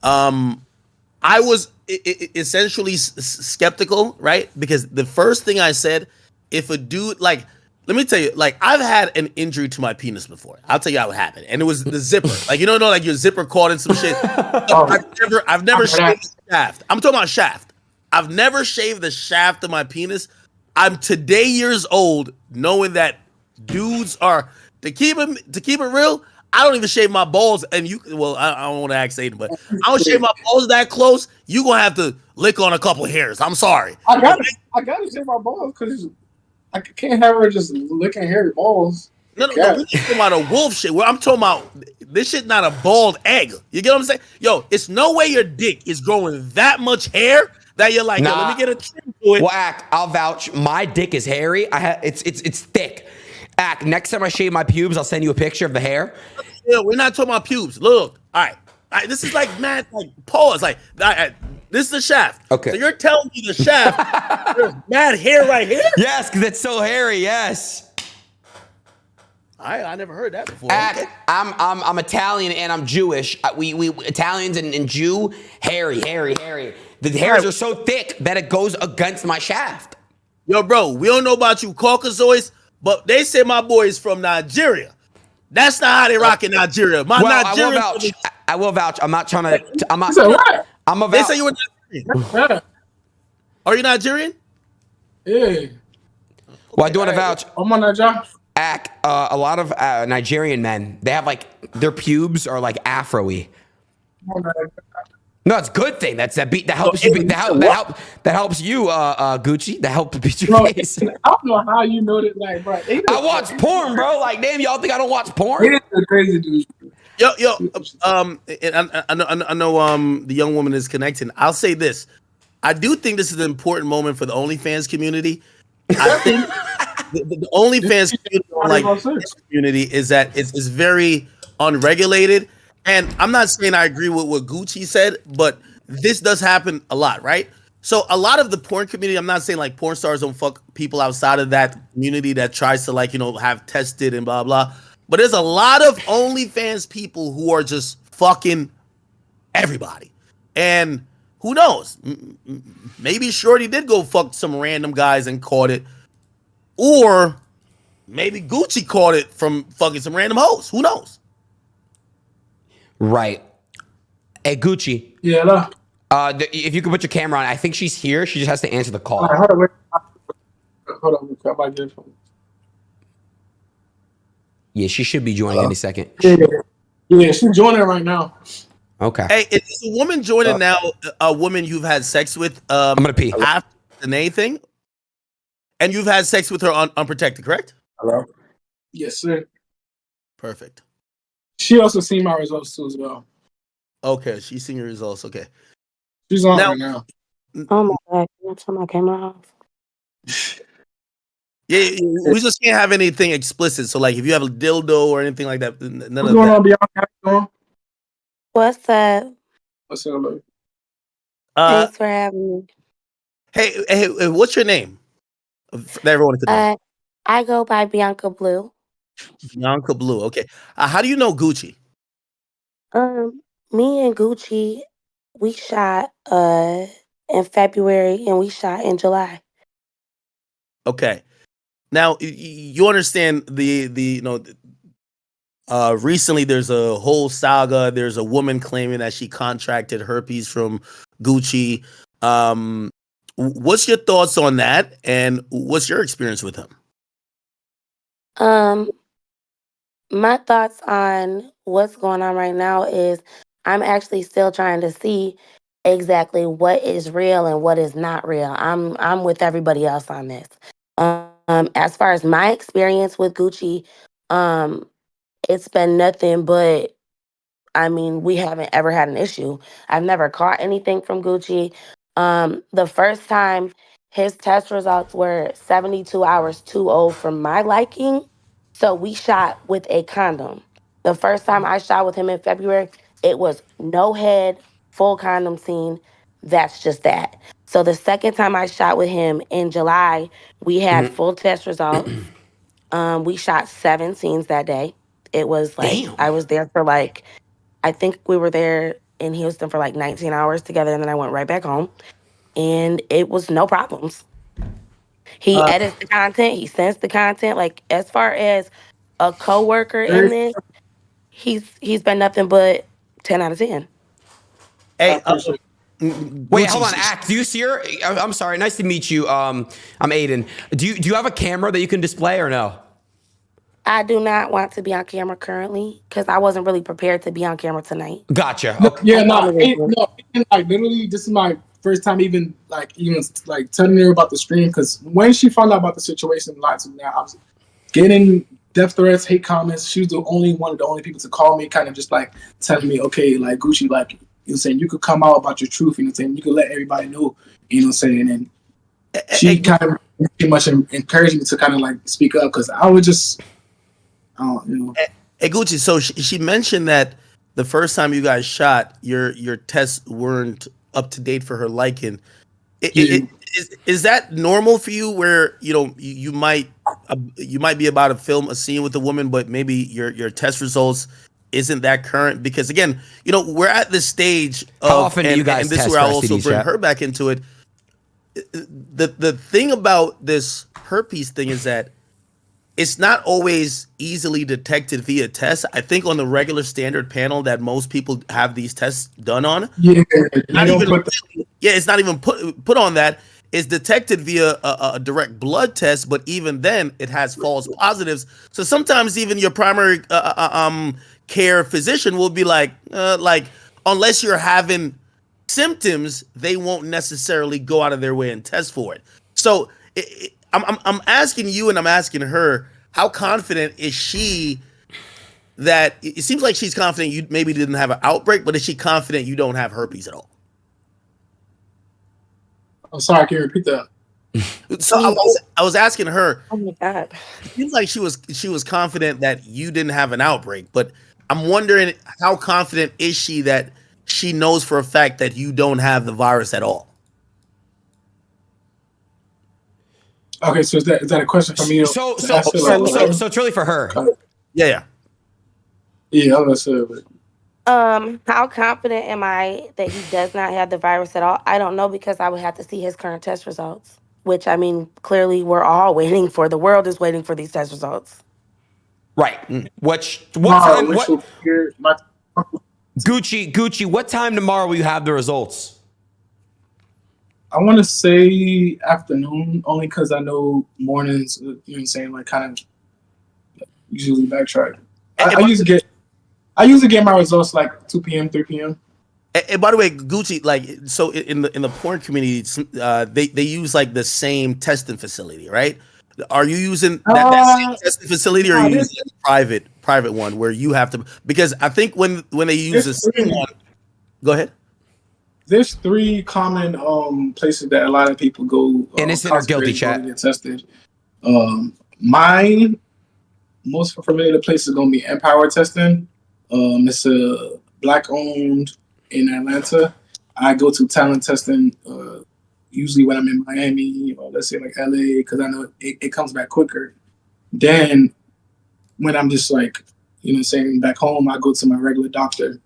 S1: I was essentially skeptical, right? Because the first thing I said, if a dude, like, let me tell you, like, I've had an injury to my penis before. I'll tell you how it happened. And it was the zipper. Like, like your zipper caught in some shit. I've never shaved the shaft. I'm talking about shaft. I've never shaved the shaft of my penis. I'm today years old knowing that dudes are, to keep it real, I don't even shave my balls. And I don't want to ask Aiden, but I don't shave my balls that close. You going to have to lick on a couple of hairs. I'm sorry.
S3: I got to shave my balls because I can't have her just licking hairy balls.
S1: No, we're talking about a wolf shit. I'm talking about this shit, not a bald egg. You get what I'm saying? Yo, it's no way your dick is growing that much hair that you're like, yo, let me get a trim to it.
S2: Well, I'll vouch. My dick is hairy. It's thick. Next time I shave my pubes, I'll send you a picture of the hair.
S1: Yeah, we're not talking about pubes. Look, all right. This is like mad, like pause. Like, this is the shaft.
S2: Okay. So
S1: you're telling me the shaft, there's mad hair right here?
S2: Yes, because it's so hairy. Yes.
S1: I never heard that before.
S2: Okay. I'm Italian and I'm Jewish. We Italians and Jew, hairy. The hairs are so thick that it goes against my shaft.
S1: Yo, bro, we don't know about you Caucasoids, but they say my boy is from Nigeria. That's not how they rock in Nigeria.
S2: I will vouch. I'm not trying to. I'm not. I'm a vouch.
S1: They say you were Nigerian. Are you Nigerian?
S3: Yeah.
S2: Well, I do want to vouch.
S3: I'm on that job.
S2: A lot of Nigerian men, they have like their pubes are like afro-y. No, it's a good thing. That
S1: So,
S2: helps you. That helps you, Gucci. That helps beat your
S3: Bro,
S2: face.
S3: I don't know how you know that. Like, bro,
S2: I watch porn, bro. Like, damn, y'all think I don't watch porn?
S3: It is a crazy dude.
S1: yo, and I know, the young woman is connecting. I'll say this: I do think this is an important moment for the OnlyFans community. I think the OnlyFans community, like this community, is that it's very unregulated. And I'm not saying I agree with what Gucci said, but this does happen a lot, right? So a lot of the porn community, I'm not saying like porn stars don't fuck people outside of that community that tries to like, have tested and blah blah. But there's a lot of OnlyFans people who are just fucking everybody. And who knows? Maybe Shorty did go fuck some random guys and caught it. Or maybe Gucci caught it from fucking some random hoes. Who knows?
S2: Right. Hey, Gucci.
S3: Yeah, no.
S2: If you could put your camera on, I think she's here. She just has to answer the call.
S3: All right, hold on, wait. Hold on, I might get it from.
S2: Yeah, she should be joining any second.
S3: Yeah, she's joining right now.
S2: Okay.
S1: Hey, is a woman joining now a woman you've had sex with
S2: I'm gonna pee.
S1: after the Danae thing? And you've had sex with her unprotected, correct?
S3: Hello? Yes, sir.
S1: Perfect.
S3: She also seen my results too as well.
S1: Okay, she's seen your results. Okay.
S3: She's on
S1: Now-
S3: right now.
S4: Oh my god, can I turn my camera off?
S1: Yeah, we just can't have anything explicit. So, like, if you have a dildo or anything like that, none
S3: What's
S1: of
S3: going
S1: that.
S3: on, Bianca? How you doing?
S4: What's up?
S3: What's up, baby?
S4: Thanks for having me.
S1: Hey, what's your name? For everyone to know.
S4: I go by Bianca Blue.
S1: Bianca Blue. Okay. How do you know Gucci?
S4: Me and Gucci, we shot in February and we shot in July.
S1: Okay. Now you understand recently there's a whole saga. There's a woman claiming that she contracted herpes from Gucci. What's your thoughts on that, and what's your experience with him?
S4: My thoughts on what's going on right now is I'm actually still trying to see exactly what is real and what is not real. I'm with everybody else on this. As far as my experience with Gucci, it's been nothing but, I mean, we haven't ever had an issue. I've never caught anything from Gucci. The first time his test results were 72 hours too old for my liking. So we shot with a condom. The first time I shot with him in February, it was no head, full condom scene. That's just that. So the second time I shot with him in July, we had full test results. We shot 7 scenes that day. It was like,
S2: Damn.
S4: I was there for like, I think we were there in Houston for like 19 hours together, and then I went right back home. And it was no problems. He edits the content, he sends the content. Like, as far as a coworker in this, he's been nothing but 10 out of 10.
S1: Hey,
S2: Wait, hold on. Act, do you see her? I'm sorry. Nice to meet you. I'm Adin. Do you have a camera that you can display or no?
S4: I do not want to be on camera currently because I wasn't really prepared to be on camera tonight.
S2: Gotcha.
S3: No,
S2: Okay.
S3: yeah, no, like literally, this is my first time even telling her about the stream, because when she found out about the situation, lots of now I was getting death threats, hate comments. She was one of the only people to call me, kind of just like telling me, okay, like Gucci, like saying you could come out about your truth, saying you could let everybody know, saying, and she kind of pretty much encouraged me to kind of like speak up, because I was just,
S1: Hey Gucci, so she mentioned that the first time you guys shot, your tests weren't up to date for her liking. Is that normal for you, where you might be about to film a scene with a woman, but maybe your test results isn't that current? Because again, we're at this stage of,
S2: How often do you guys
S1: and this
S2: test
S1: is where
S2: for
S1: I'll also
S2: STDs,
S1: bring
S2: chat?
S1: her back into it. The thing about this herpes thing is that it's not always easily detected via tests. I think on the regular standard panel that most people have these tests done on, it's not even put on that. It's detected via a direct blood test, but even then, it has false positives. So sometimes even your primary care physician will be like, unless you're having symptoms, they won't necessarily go out of their way and test for it. So I'm asking you and I'm asking her, how confident is she that it seems like she's confident you maybe didn't have an outbreak, but is she confident you don't have herpes at all?
S3: I'm sorry, can you repeat that?
S1: So I was asking her.
S4: Oh my God.
S1: It seems like she was confident that you didn't have an outbreak, but I'm wondering how confident is she that she knows for a fact that you don't have the virus at all?
S3: Okay, so is that a question for me?
S2: So it's really for her.
S1: Yeah, yeah.
S3: Yeah, I'm gonna say it.
S4: How confident am I that he does not have the virus at all? I don't know because I would have to see his current test results, which I mean, clearly we're all waiting for. The world is waiting for these test results.
S2: Right. What
S3: Tomorrow,
S2: time?
S3: which
S2: What
S3: will hear my
S2: Gucci? What time tomorrow will you have the results?
S3: I want to say afternoon, only because I know mornings. You know what I'm saying? Like, kind of usually backtrack. I usually get my results like 2 p.m., 3 p.m.
S1: And by the way, Gucci, like, so in the porn community, they use like the same testing facility, right? Are you using that same testing facility, or are you using a private one where you have to? Because I think when they use the same one, go ahead.
S3: There's 3 common places that a lot of people go.
S2: Innocent or guilty, chat.
S3: To get tested. My most familiar place is gonna be Empower Testing. It's a black owned in Atlanta. I go to talent testing usually when I'm in Miami or let's say like LA because I know it comes back quicker. Then when I'm just like, you know what I'm saying, back home, I go to my regular doctor.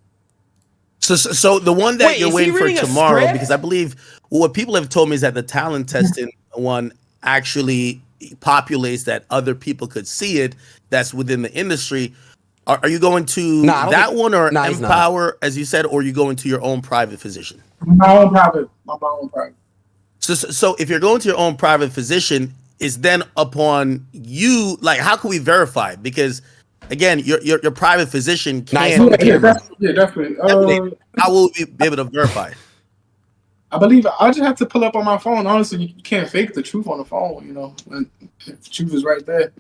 S1: So the one that
S2: Wait,
S1: you're
S2: is he
S1: waiting for
S2: reading a
S1: tomorrow,
S2: script?
S1: because I believe what people have told me is that the talent testing one actually populates that other people could see it that's within the industry. Are you going to
S2: Nah, I don't
S1: that
S2: think-
S1: one or
S2: nah, he's not.
S1: Empower, as you said, or are you going to your own private physician?
S3: My own private.
S1: So if you're going to your own private physician, is then upon you, like, how can we verify? Because again, your private physician
S2: Nice
S1: can't.
S2: on the camera.
S3: Definitely.
S1: How will we be able to verify?
S3: I believe I just have to pull up on my phone. Honestly, you can't fake the truth on the phone. You know, when the truth is right there.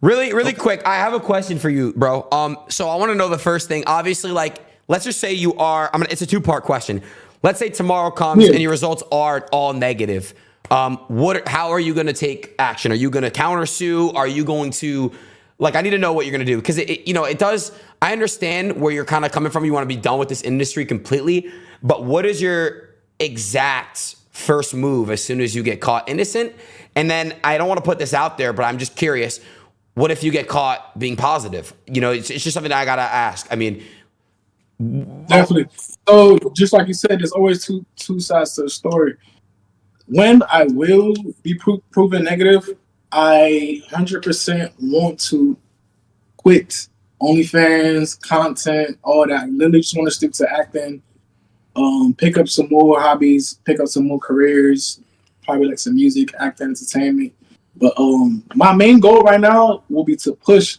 S2: Really quick. I have a question for you, bro. So I want to know the first thing. Obviously, like, let's just say you are. It's a 2-part question. Let's say tomorrow comes and your results are all negative. How are you going to take action? Are you going to countersue? Are you going to, like, I need to know what you're going to do because it does. I understand where you're kind of coming from. You want to be done with this industry completely, but what is your exact first move as soon as you get caught innocent? And then I don't want to put this out there, but I'm just curious. What if you get caught being positive? It's just something that I gotta ask. I mean,
S3: definitely. So just like you said, there's always two sides to the story. When I will be proven negative, I 100% want to quit OnlyFans, content, all that. I literally just want to stick to acting. Pick up some more hobbies, pick up some more careers, probably like some music, acting, entertainment. But my main goal right now will be to push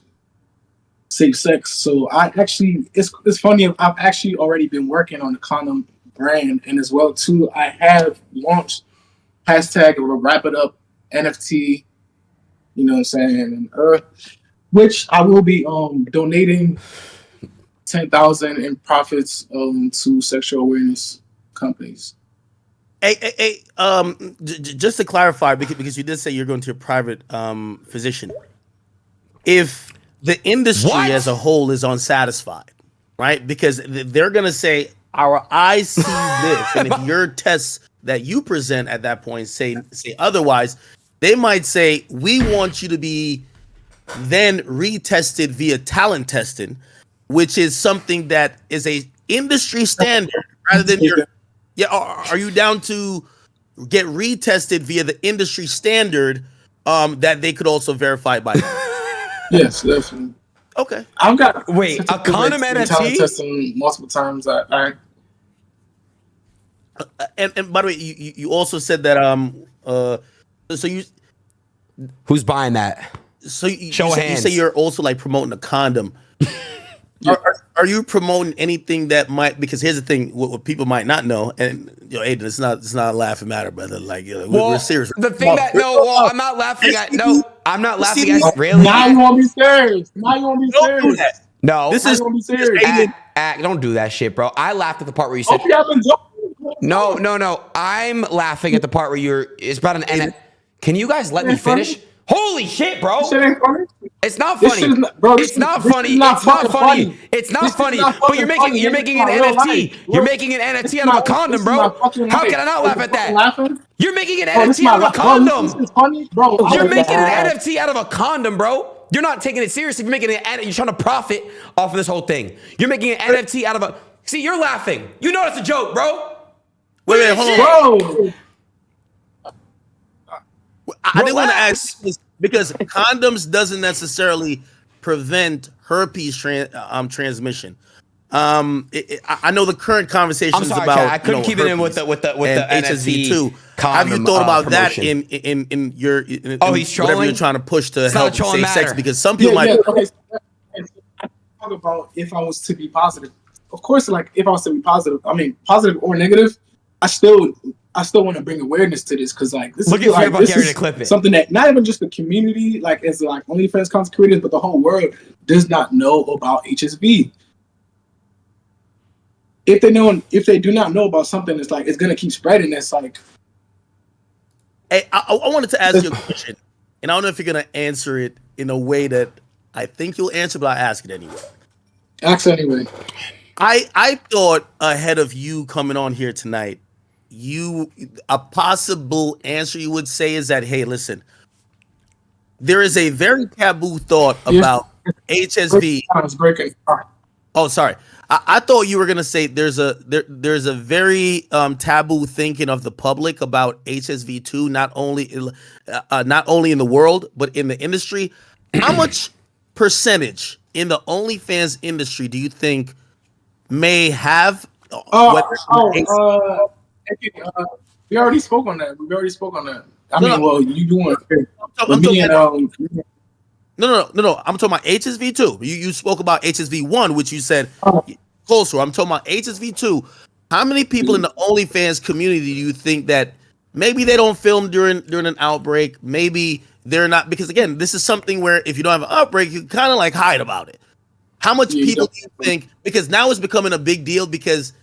S3: safe sex. So I actually, it's funny. I've actually already been working on the condom brand, and as well too, I have launched hashtag wrap it up NFT. You know what I'm saying? And which I will be donating 10,000 in profits to sexual awareness companies.
S1: Hey, just to clarify, because you did say you're going to your private physician. If the industry as a whole is unsatisfied, right? Because they're going to say, our eyes see this, and if your tests that you present at that point say otherwise, they might say, we want you to be then retested via talent testing, which is something that is a industry standard rather than your. Yeah, are you down to get retested via the industry standard that they could also verify by?
S3: Yes, definitely.
S1: Okay.
S3: I've got
S2: a condom
S3: talent
S2: NFT
S3: testing multiple times.
S1: And by the way, you also said that so you
S2: who's buying that?
S1: so you
S2: Show of
S1: say,
S2: hands.
S1: you say you're also like promoting a condom.
S3: Yeah.
S1: Are you promoting anything that might? Because here's the thing: what people might not know, and Aiden, it's not a laughing matter, brother. Like we're
S2: Well,
S1: serious.
S2: the thing that I'm not laughing at. No, I'm not laughing at. Really?
S3: Now you want to be serious. Now you want to be
S1: Don't do
S3: serious.
S1: that.
S2: No.
S1: This
S3: Now
S1: is
S3: you want to be serious.
S1: Aiden.
S2: Don't do that shit, bro. I laughed at the part where you said.
S3: Okay, I've been joking.
S2: No. I'm laughing at the part where it's about an N. Can you guys let me finish? Holy shit, bro!
S3: This shit ain't funny.
S2: It's not
S3: This
S2: funny.
S3: shit is not, bro.
S2: It's not
S3: this
S2: funny.
S3: is not
S2: It's not
S3: fucking
S2: funny. It's not
S3: This is
S2: funny.
S3: not
S2: But you're
S3: fucking funny.
S2: making
S3: This
S2: an
S3: is my real
S2: NFT.
S3: life, bro.
S2: You're making an
S3: This
S2: NFT
S3: is
S2: out of a
S3: my-
S2: condom,
S3: this is
S2: bro.
S3: my fucking
S2: How
S3: life.
S2: can I not
S3: Are
S2: laugh
S3: you
S2: at
S3: fucking
S2: that?
S3: laughing?
S2: You're making an
S3: Bro, this is
S2: NFT
S3: my
S2: out of a
S3: life. Bro, this
S2: condom.
S3: is funny, bro.
S2: You're
S4: Oh,
S2: making an
S4: God.
S2: NFT out of a condom, bro. You're not taking it seriously. You're making you're trying to profit off of this whole thing. You're making an NFT out of a. See, you're laughing. You know it's a joke, bro.
S1: Wait, hold on.
S3: Bro,
S1: I didn't want to
S2: Relax.
S1: ask this because condoms doesn't necessarily prevent herpes transmission. I know the current conversation
S2: I'm
S1: is
S2: sorry,
S1: about
S2: Chad. I couldn't keep it in with
S1: herpes
S2: the
S1: and
S2: NFT
S1: HSV too. Have you
S2: condom,
S1: thought about that
S2: promotion.
S1: in your in
S2: Oh, he's
S1: whatever
S2: trolling?
S1: you're trying to push to
S2: It's not
S1: help
S2: trolling
S1: safe sex?
S2: matter.
S1: Because some people
S3: yeah,
S1: might.
S3: okay. So, I talk about if I was to be positive. Of course, like if I was to be positive, I mean positive or negative, I still want to bring awareness to this because like this
S2: Look
S3: is
S2: at
S3: like
S2: Fear
S3: this
S2: Buck Gary
S3: is
S2: to clip it.
S3: something that not even just the community, like as like OnlyFans content creators, but the whole world does not know about HSV. If they do not know about something, it's like it's gonna keep spreading. That's like
S1: Hey, I wanted to ask you a question, and I don't know if you're gonna answer it in a way that I think you'll answer, but I'll ask it anyway.
S3: ask anyway.
S1: I thought ahead of you coming on here tonight, a possible answer you would say is that, hey, listen, there is a very taboo thought about HSV.
S3: It's breaking.
S1: Oh, sorry. I thought you were gonna say there's a very taboo thinking of the public about HSV2, not only in the world but in the industry. How much percentage in the OnlyFans industry do you think may have?
S3: We already spoke on that. I
S1: No,
S3: mean,
S1: no.
S3: well, you doing with
S1: I'm
S3: me and
S1: No. I'm talking about HSV2. You spoke about HSV1, which you said closer. I'm talking about HSV2. How many people in the OnlyFans community do you think that maybe they don't film during an outbreak? Maybe they're not, because again, this is something where if you don't have an outbreak, you kind of like hide about it. How much people do you think? Because now it's becoming a big deal because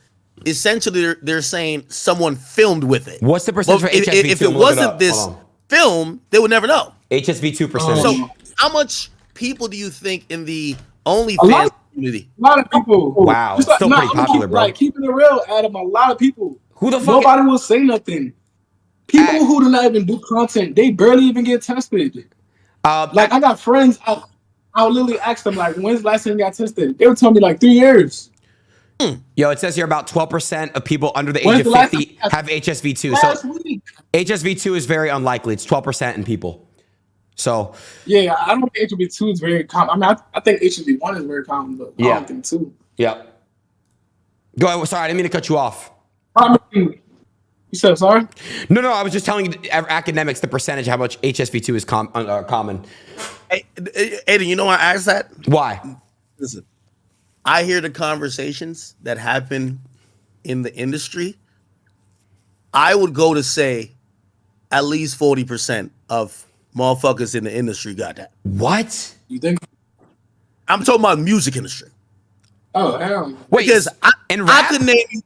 S1: essentially they're saying someone filmed with it.
S2: What's the percentage for HSV2?
S1: If it wasn't this film, they would never know.
S2: HSV2 percentage.
S1: So how much people do you think in the OnlyFans community?
S3: a lot of people.
S2: Wow, it's still pretty popular, bro.
S3: Like keeping it real, Adam. A lot of people.
S2: Who the fuck?
S3: Nobody will say nothing. People who do not even do content, they barely even get tested. Like I got friends. I'll literally ask them like, "When's the last time you got tested?" They would tell me like 3 years.
S2: Yo, it says here about 12% of people under the age
S3: When's
S2: of
S3: the last
S2: 50
S3: time-
S2: have HSV2.
S3: Last
S2: So
S3: week.
S2: HSV2 is very unlikely. It's 12% in people. So
S3: Yeah, I don't think HSV2 is very common. I mean, I think HSV1 is very common, but I don't think 2.
S2: yeah. Go ahead. Sorry, I didn't mean to cut you off.
S3: I mean, you said sorry?
S2: No, I was just telling you academics the percentage how much HSV2 is common.
S1: Hey, Aiden, you know why I asked that?
S2: Why?
S1: Listen, I hear the conversations that happen in the industry. I would go to say at least 40% of motherfuckers in the industry got that.
S2: What?
S3: You think?
S1: I'm talking about music industry.
S3: Oh, hell.
S2: Wait,
S1: Because
S2: in
S1: I
S2: rap?
S1: could name you.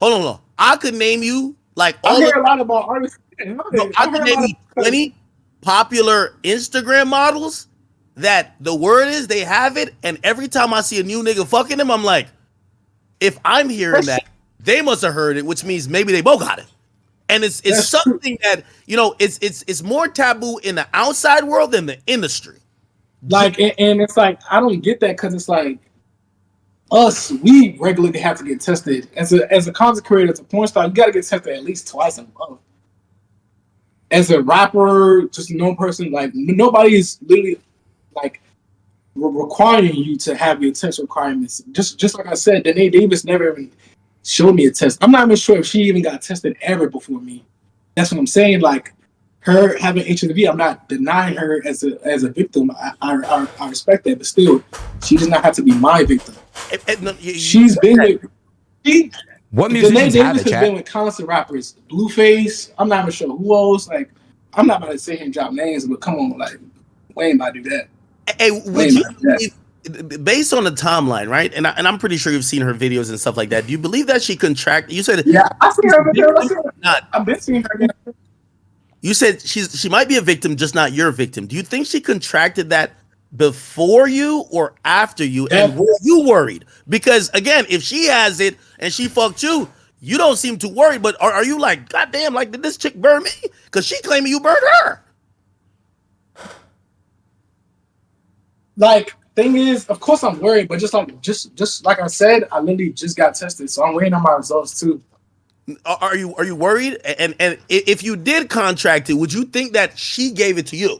S1: Hold on. I could name you like
S3: I
S1: all
S3: hear
S1: of.
S3: a lot about artists.
S1: I could name you 20 popular Instagram models that the word is they have it, and every time I see a new nigga fucking them, I'm like, if I'm hearing that, they must have heard it, which means maybe they both got it. And it's something that, you know, it's more taboo in the outside world than the industry.
S3: Like, and it's like I don't get that because it's like us, we regularly have to get tested as a content creator, as a porn star. You got to get tested at least twice a month. As a rapper, just a known person, like nobody is literally like requiring you to have your test requirements. Just like I said, Danae Davis never even showed me a test. I'm not even sure if she even got tested ever before me. That's what I'm saying. Like her having HIV, I'm not denying her as a victim. I respect that, but still, she does not have to be my victim.
S1: No, you
S3: She's
S1: said
S3: been
S1: that.
S3: with she.
S2: What
S3: Danae
S2: musicians have
S3: Davis
S2: it,
S3: has been
S2: chat?
S3: with constant rappers. Blueface. I'm not even sure who else. Like, I'm not about to sit here and drop names, but come on, like, we ain't about to do that.
S1: Hey,
S3: We
S1: would
S3: ain't
S1: you
S3: about to do that.
S1: believe, based on the timeline, right? And I'm pretty sure you've seen her videos and stuff like that. Do you believe that she contracted? You said
S3: Yeah, I seen
S1: she's
S3: her
S1: a
S3: videos.
S1: victim, not.
S3: I've been seeing her.
S1: You said she might be a victim, just not your victim. Do you think she contracted that before you or after you? And
S3: Def-
S1: were you worried? Because again, if she has it and she fucked you, you don't seem too worried. But are you like, God damn, like did this chick burn me? Because she claiming you burned her.
S3: Like, thing is, of course I'm worried, but just like I said, I literally just got tested, so I'm waiting on my results too.
S1: Are you worried? And if you did contract it, would you think that she gave it to you?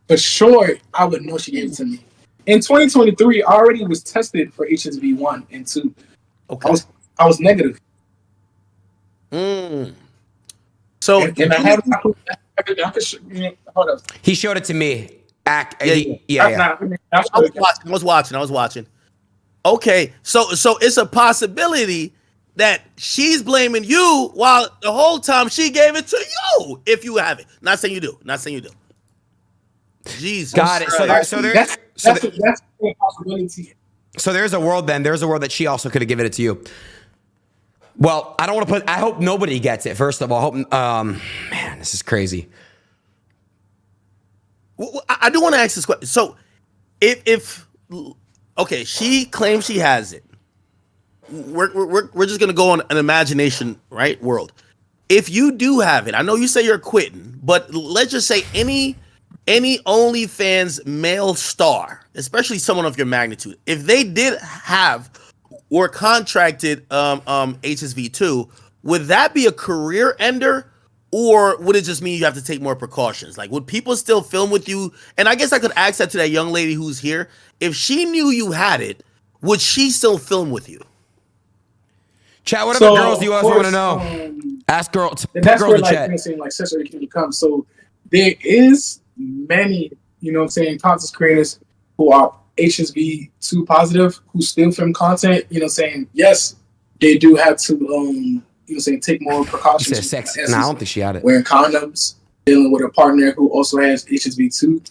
S3: For sure, I would know she gave it to me. In 2023, I already was tested for HSV 1 and 2. I
S1: Okay.
S3: was I was negative,
S1: Mm. So
S3: and I
S1: do
S3: have
S1: you,
S3: I could hold up.
S2: He showed it to me.
S1: yeah, yeah.
S2: Yeah, yeah.
S3: I'll
S1: I
S3: show
S1: was
S3: you.
S1: watching. I was watching. I was watching. Okay, so it's a possibility that she's blaming you while the whole time she gave it to you. If you have it, not saying you do, not saying you do. Jesus
S2: Got it. So there,
S1: Christ.
S2: so there,
S3: That's
S2: so
S3: that's
S2: there,
S3: that's a possibility.
S2: so there's a world. Then there's a world that she also could have given it to you. Well, I don't want to put. I hope nobody gets it. First of all, I hope. Man, this is crazy.
S1: I do want to ask this question. So, if okay, she claims she has it. We're just gonna go on an imagination, right? World. If you do have it, I know you say you're quitting, but let's just say any OnlyFans male star, especially someone of your magnitude, if they did have or contracted HSV 2, would that be a career ender? Or would it just mean you have to take more precautions? Like, would people still film with you? And I guess I could ask that to that young lady who's here. If she knew you had it, would she still film with you?
S2: Chat. What other
S3: So
S2: girls do
S3: of
S2: you also want to
S3: course,
S2: know? Ask girls.
S3: and
S2: Put
S3: that's
S2: girls
S3: where
S2: in
S3: like
S2: chat.
S3: saying like sexual can become. So there is many, content creators who are HSV 2 positive who still film content. Saying yes, they do have to take more
S2: You said
S3: precautions.
S2: sex.
S3: In
S2: No, I
S3: essence,
S2: don't think she had it.
S3: wearing condoms, dealing with a partner who also has HSV 2.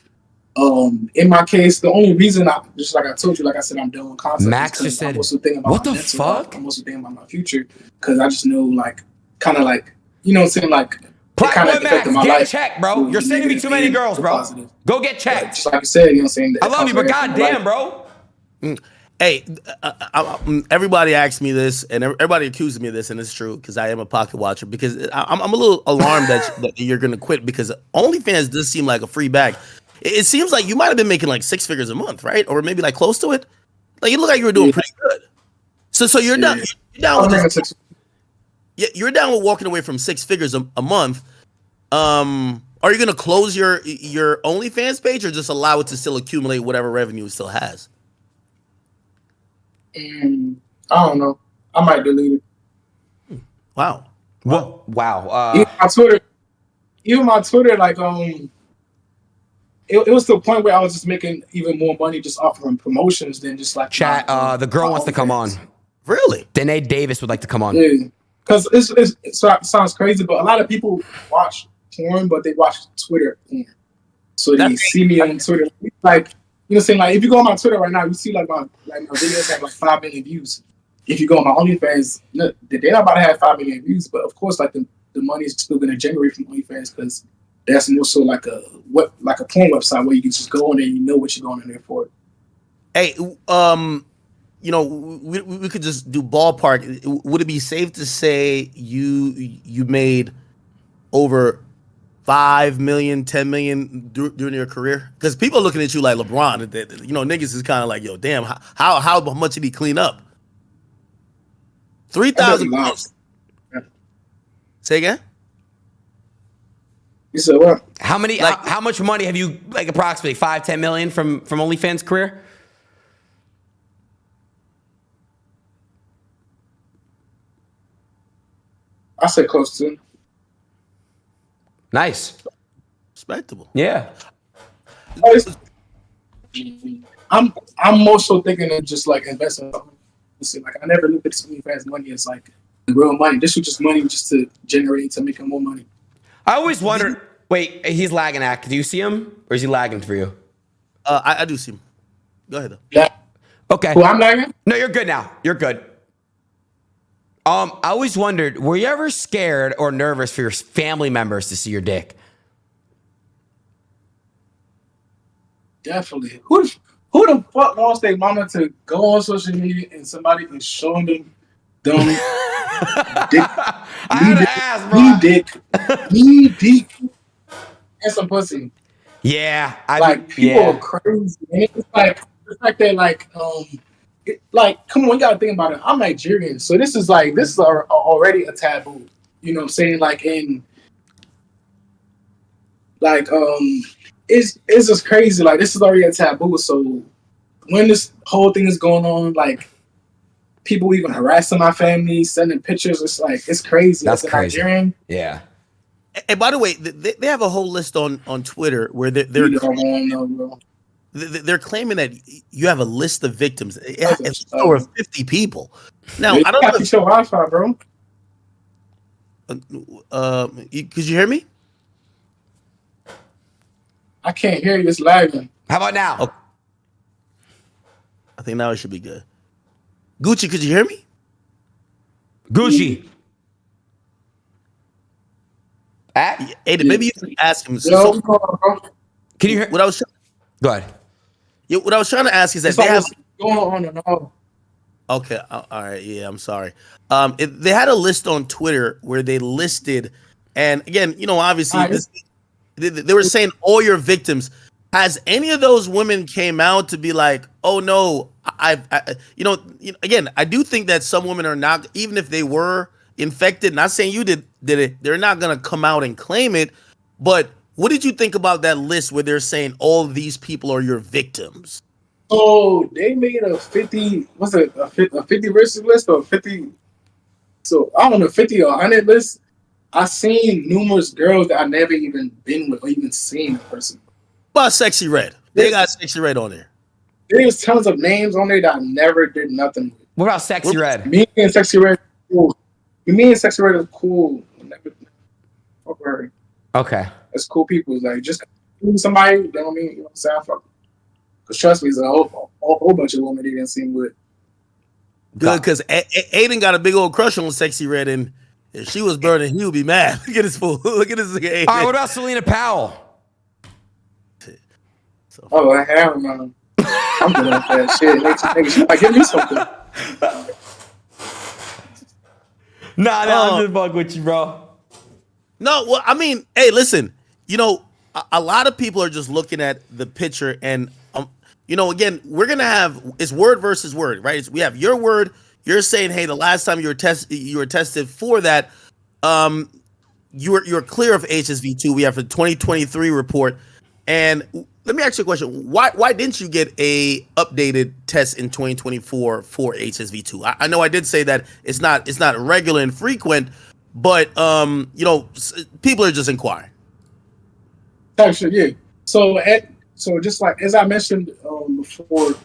S3: In my case, the only reason just like I told you, like I said, I'm done with content is
S2: Max just
S3: because I'm
S2: said,
S3: also thinking about
S2: "What
S3: my
S2: the
S3: mental health.
S2: fuck?"
S3: I'm also thinking about my future because I just know, like, kind of like, like it
S2: Black
S3: kind
S2: boy
S3: of affected
S2: Max,
S3: my
S2: get
S3: life,
S2: checked, bro. You're
S3: the
S2: sending me
S3: negative
S2: too many
S3: and
S2: girls,
S3: the
S2: bro.
S3: positive.
S2: Go get
S3: But
S2: checked.
S3: just like you said, saying
S2: I
S3: it
S2: love
S3: accounts
S2: you,
S3: for
S2: but
S3: everything in my
S2: goddamn,
S3: life.
S2: bro.
S1: Hey, everybody asks me this, and everybody accuses me of this, and it's true because I am a pocket watcher. Because I'm a little alarmed that you're going to quit because OnlyFans does seem like a free bag. It seems like you might have been making like 6 figures a month, right? Or maybe like close to it. Like you look like you were doing
S3: Yeah,
S1: pretty good. So you're down
S3: yeah.
S1: you're down
S3: I'm
S1: with
S3: making
S1: just
S3: six.
S1: you're down with walking away from 6 figures a month. Are you going to close your OnlyFans page or just allow it to still accumulate whatever revenue it still has?
S3: I don't know. I might delete it.
S1: Wow, wow.
S2: What? Wow.
S3: Even my Twitter, like it was to a point where I was just making even more money just offering promotions than just like
S2: Chat. The girl
S3: my
S2: wants to come
S3: OnlyFans.
S2: on.
S1: Really?
S2: Danae Davis would like to come on.
S3: Yeah, because it sounds crazy, but a lot of people watch porn, but they watch Twitter porn. So
S1: That
S3: they see me on Twitter, like saying like if you go on my Twitter right now, you see like my videos have like 5 million views. If you go on my OnlyFans, look, they're not about to have 5 million views, but of course, like the money is still going to generate from OnlyFans because that's also like a porn website where you can just go on there and you know what you're going in there for.
S1: Hey, we could just do ballpark. Would it be safe to say you made over 5 million, 10 million during your career? Because people are looking at you like LeBron. Niggas is kind of like, yo, damn, how much did he clean up? three
S3: I did a
S1: thousand.
S3: lot.
S1: Say again.
S3: You said what?
S2: How many?
S1: Like,
S2: How much money have you like approximately 5-10 million from OnlyFans career?
S3: I said close to.
S2: Nice.
S1: respectable.
S2: Yeah.
S3: Oh, I'm more so thinking of just like investing. Like I never looked at OnlyFans money as like the real money. This was just money just to generate to making more money.
S2: I always wondered. Wait, he's lagging. Act. Do you see him, or is he lagging for you?
S1: I do see him. Go ahead though.
S3: Yeah.
S2: Okay.
S3: Who I'm lagging?
S2: No, you're good now. You're good. I always wondered, were you ever scared or nervous for your family members to see your dick?
S3: Definitely. Who the fuck wants their mama to go on social media and somebody is showing them dick,
S2: I had to ask, bro.
S3: knee deep, and some pussy.
S2: Yeah,
S3: People are crazy. And it's like the fact that come on, you gotta think about it. I'm Nigerian, so this is already a taboo. You know what I'm saying? It's just crazy. Like this is already a taboo. So when this whole thing is going on, like people even harassing my family, sending pictures, it's crazy.
S2: That's
S3: as a
S2: crazy.
S3: Nigerian.
S2: Yeah.
S1: And by the way, they have a whole list on Twitter where they're claiming that you have a list of victims. It's over 50 people. Now I don't know.
S3: If your Wi-Fi, bro.
S1: Could you hear me?
S3: I can't hear you. It's lagging.
S2: How about now?
S1: Okay. I think now it should be good. Gucci, could you hear me?
S2: Gucci.
S1: Adin, maybe you can ask him.
S2: Can you hear?
S1: What I was?
S2: Go ahead.
S1: Yeah, what I was trying to ask is that
S3: they have going on and on.
S1: Okay, all right. Yeah, I'm sorry. They had a list on Twitter where they listed, and again, obviously, they were saying all your victims. Has any of those women came out to be like, oh no, again, I do think that some women are not, even if they were infected. Not saying you did it. They're not gonna come out and claim it. But what did you think about that list where they're saying all these people are your victims?
S3: Oh, they made a 50. What's it? A 50 versus list or 50? So I don't know, 50 or 100 list. I've seen numerous girls that I've never even been with or even seen in person.
S1: About Sexy Red. They got Sexy Red on there.
S3: There's tons of names on there that I never did nothing with.
S2: What about Sexy Red?
S3: Me and Sexy Red cool. Me and Sexy Red is cool. Fuck her.
S2: Okay.
S3: It's cool people. Like just somebody, you know what I mean? You know what I'm saying? Fuck. Because trust me, there's a whole bunch of women they didn't seem with.
S1: Good, because Adin got a big old crush on Sexy Red, and if she was burning, he would be mad. Look at this fool. Look at this nigga.
S2: All right, what about Selena Powell?
S3: I have man. I'm doing that shit. Niggas, give me something.
S2: Nah, I'm just bugging with you, bro.
S1: No, well, I mean, hey, listen, a lot of people are just looking at the picture and, again, we're going to have, it's word versus word, right? We have your word. You're saying, hey, the last time you were tested for that, you're clear of HSV2. We have a 2023 report. And let me ask you a question. Why didn't you get a updated test in 2024 for HSV2? I know I did say that it's not regular and frequent, but people are just inquiring.
S3: Actually, yeah. So just like as I mentioned before,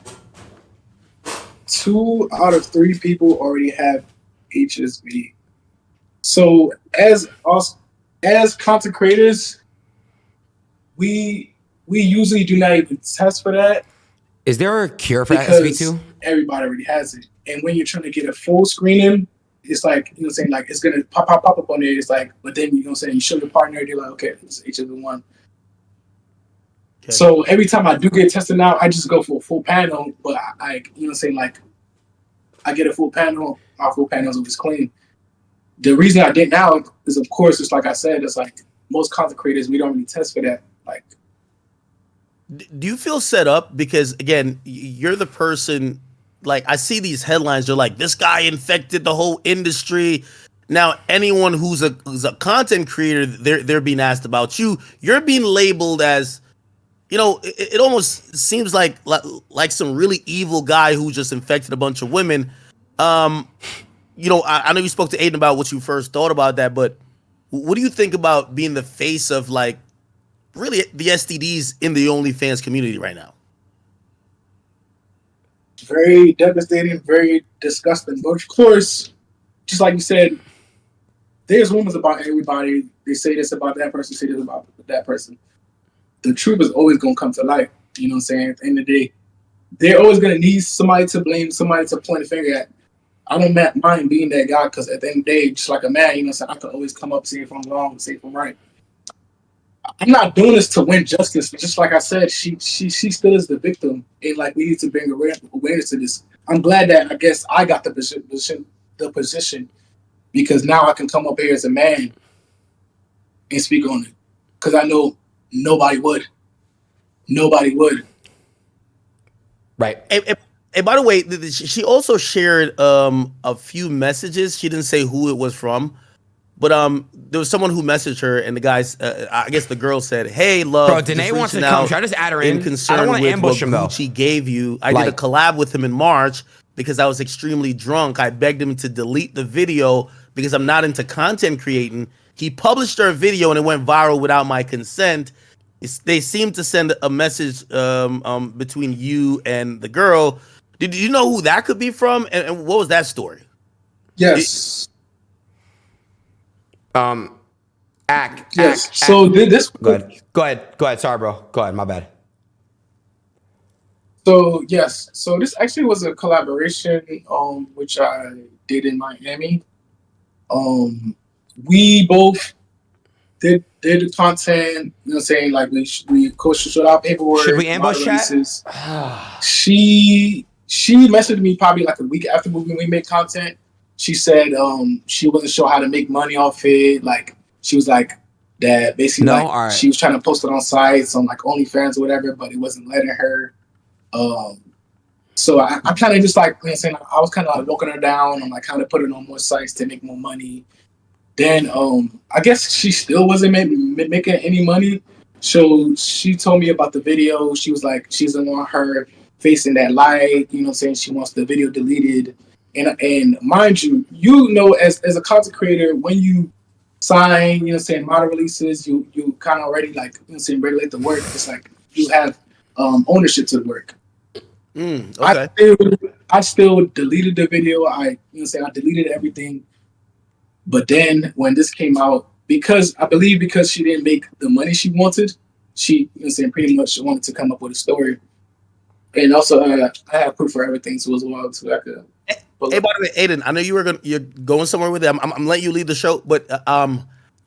S3: 2 out of 3 people already have HSV. So as content creators, we usually do not even test for that.
S2: Is there a cure for HSV2?
S3: Everybody already has it. And when you're trying to get a full screening, it's like, like it's gonna pop up on there. It's like, but then you show your partner, they're like, okay, it's HSV1. Okay. So every time I do get tested now, I just go for a full panel, but I get a full panel, my full panel is always clean. The reason I did now is, of course, it's like I said, it's like most content creators, we don't really test for that. Like,
S1: do you feel set up? Because again, you're the person, like I see these headlines, they're like, this guy infected the whole industry. Now, anyone who's a content creator, they're being asked about you. You're being labeled as, it almost seems like some really evil guy who just infected a bunch of women. I know you spoke to Adin about what you first thought about that, but what do you think about being the face of like really the STDs in the OnlyFans community right now?
S3: very devastating, very disgusting. But of course, just like you said, there's rumors about everybody. They say this about that person, say this about that person. The truth is always gonna come to light. You know what I'm saying? At the end of the day, they're always gonna need somebody to blame, somebody to point a finger at. I don't mind being that guy because at the end of the day, just like a man, you know what I'm saying, I could always come up, say if I'm wrong, say if I'm right. I'm not doing this to win justice. Just like I said, she still is the victim, and like we need to bring awareness to this. I'm glad that I guess I got the position because now I can come up here as a man and speak on it because I know nobody would. Nobody would.
S2: Right.
S1: And by the way, she also shared a few messages. She didn't say who it was from, but there was someone who messaged her, and the guys, I guess the girl said, "Hey, love,
S2: Bro, Danae wants to come. Should I just add her in? I
S1: concern
S2: don't want to
S1: with
S2: ambush
S1: what
S2: him though.
S1: Gucci gave you. I did a collab with him in March because I was extremely drunk. I begged him to delete the video because I'm not into content creating. He published her video and it went viral without my consent. They seem to send a message between you and the girl. Did you know who that could be from? And what was that story?
S3: Yes.
S2: Yes.
S3: So this.
S2: Go ahead. Sorry, bro. Go ahead. My bad.
S3: So yes. So this actually was a collaboration, which I did in Miami. We both did the content. You know, what I'm saying like we showed our paperwork.
S2: Should we ambush chat?
S3: She messaged me probably like a week after when we made content. She said she wasn't sure how to make money off it. Like she was like that basically she was trying to post it on sites on like OnlyFans or whatever, but it wasn't letting her. So I kind of just like, you know, saying I was kind of like walking her down. I'm like kind of put it on more sites to make more money. Then I guess she still wasn't making any money. So she told me about the video. She was like, she doesn't want her facing that light. You know what I'm saying? She wants the video deleted. And mind you, as a content creator, when you sign, you know what I'm saying, model releases, you kind of already like, you know what I'm saying, regulate the work. It's like you have ownership to the work.
S1: Okay.
S3: I still deleted the video. I deleted everything. But then when this came out, because she didn't make the money she wanted, she pretty much wanted to come up with a story. And also I have proof for everything too as well too. I could.
S1: Hey, by the way, Adin, I know you're going somewhere with it. I'm letting you lead the show, but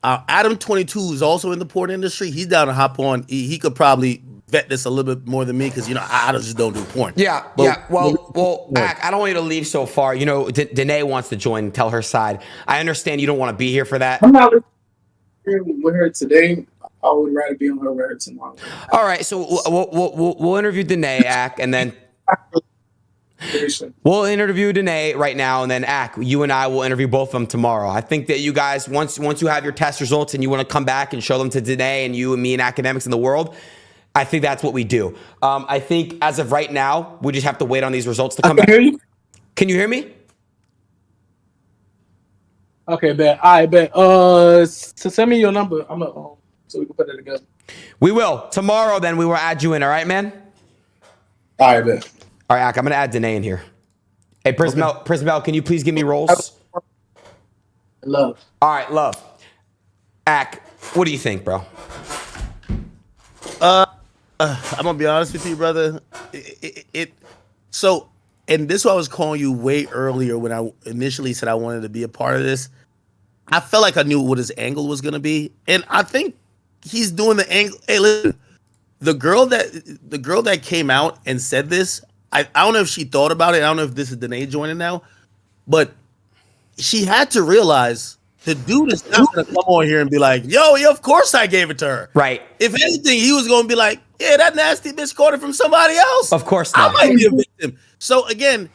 S1: Adam 22 is also in the porn industry. He's down to hop on. He could probably vet this a little bit more than me because I just don't do porn.
S2: Yeah. Well, I don't want you to leave so far. You know, Danae wants to join and tell her side. I understand you don't want to be here for that.
S3: I'm not here with her today. I would rather be on her with her tomorrow.
S2: All right, so we'll interview Danae, and then we'll interview Danae right now, and then you and I will interview both of them tomorrow. I think that you guys, once you have your test results and you want to come back and show them to Danae and you and me and Akademiks in the world, I think that's what we do. I think as of right now, we just have to wait on these results to come back.
S3: Hear you?
S2: Can you hear me?
S3: Okay, bet. I bet. So send me your number. I'm gonna so we can put it together.
S2: We will tomorrow. Then we will add you in. All right, man.
S3: All right, bet.
S2: All right, I'm gonna add Danae in here. Hey, Prismel, can you please give me roles?
S3: Love.
S2: All right, love. What do you think, bro?
S1: I'm gonna be honest with you, brother. So, and this is why I was calling you way earlier when I initially said I wanted to be a part of this. I felt like I knew what his angle was gonna be, and I think he's doing the angle. Hey, listen, the girl that came out and said this, I don't know if she thought about it. I don't know if this is Danae joining now, but she had to realize the dude is not gonna come on here and be like, yo, of course I gave it to her.
S2: Right.
S1: If anything, he was gonna be like, yeah, that nasty bitch caught it from somebody else.
S2: Of course not.
S1: I might be a victim. So again,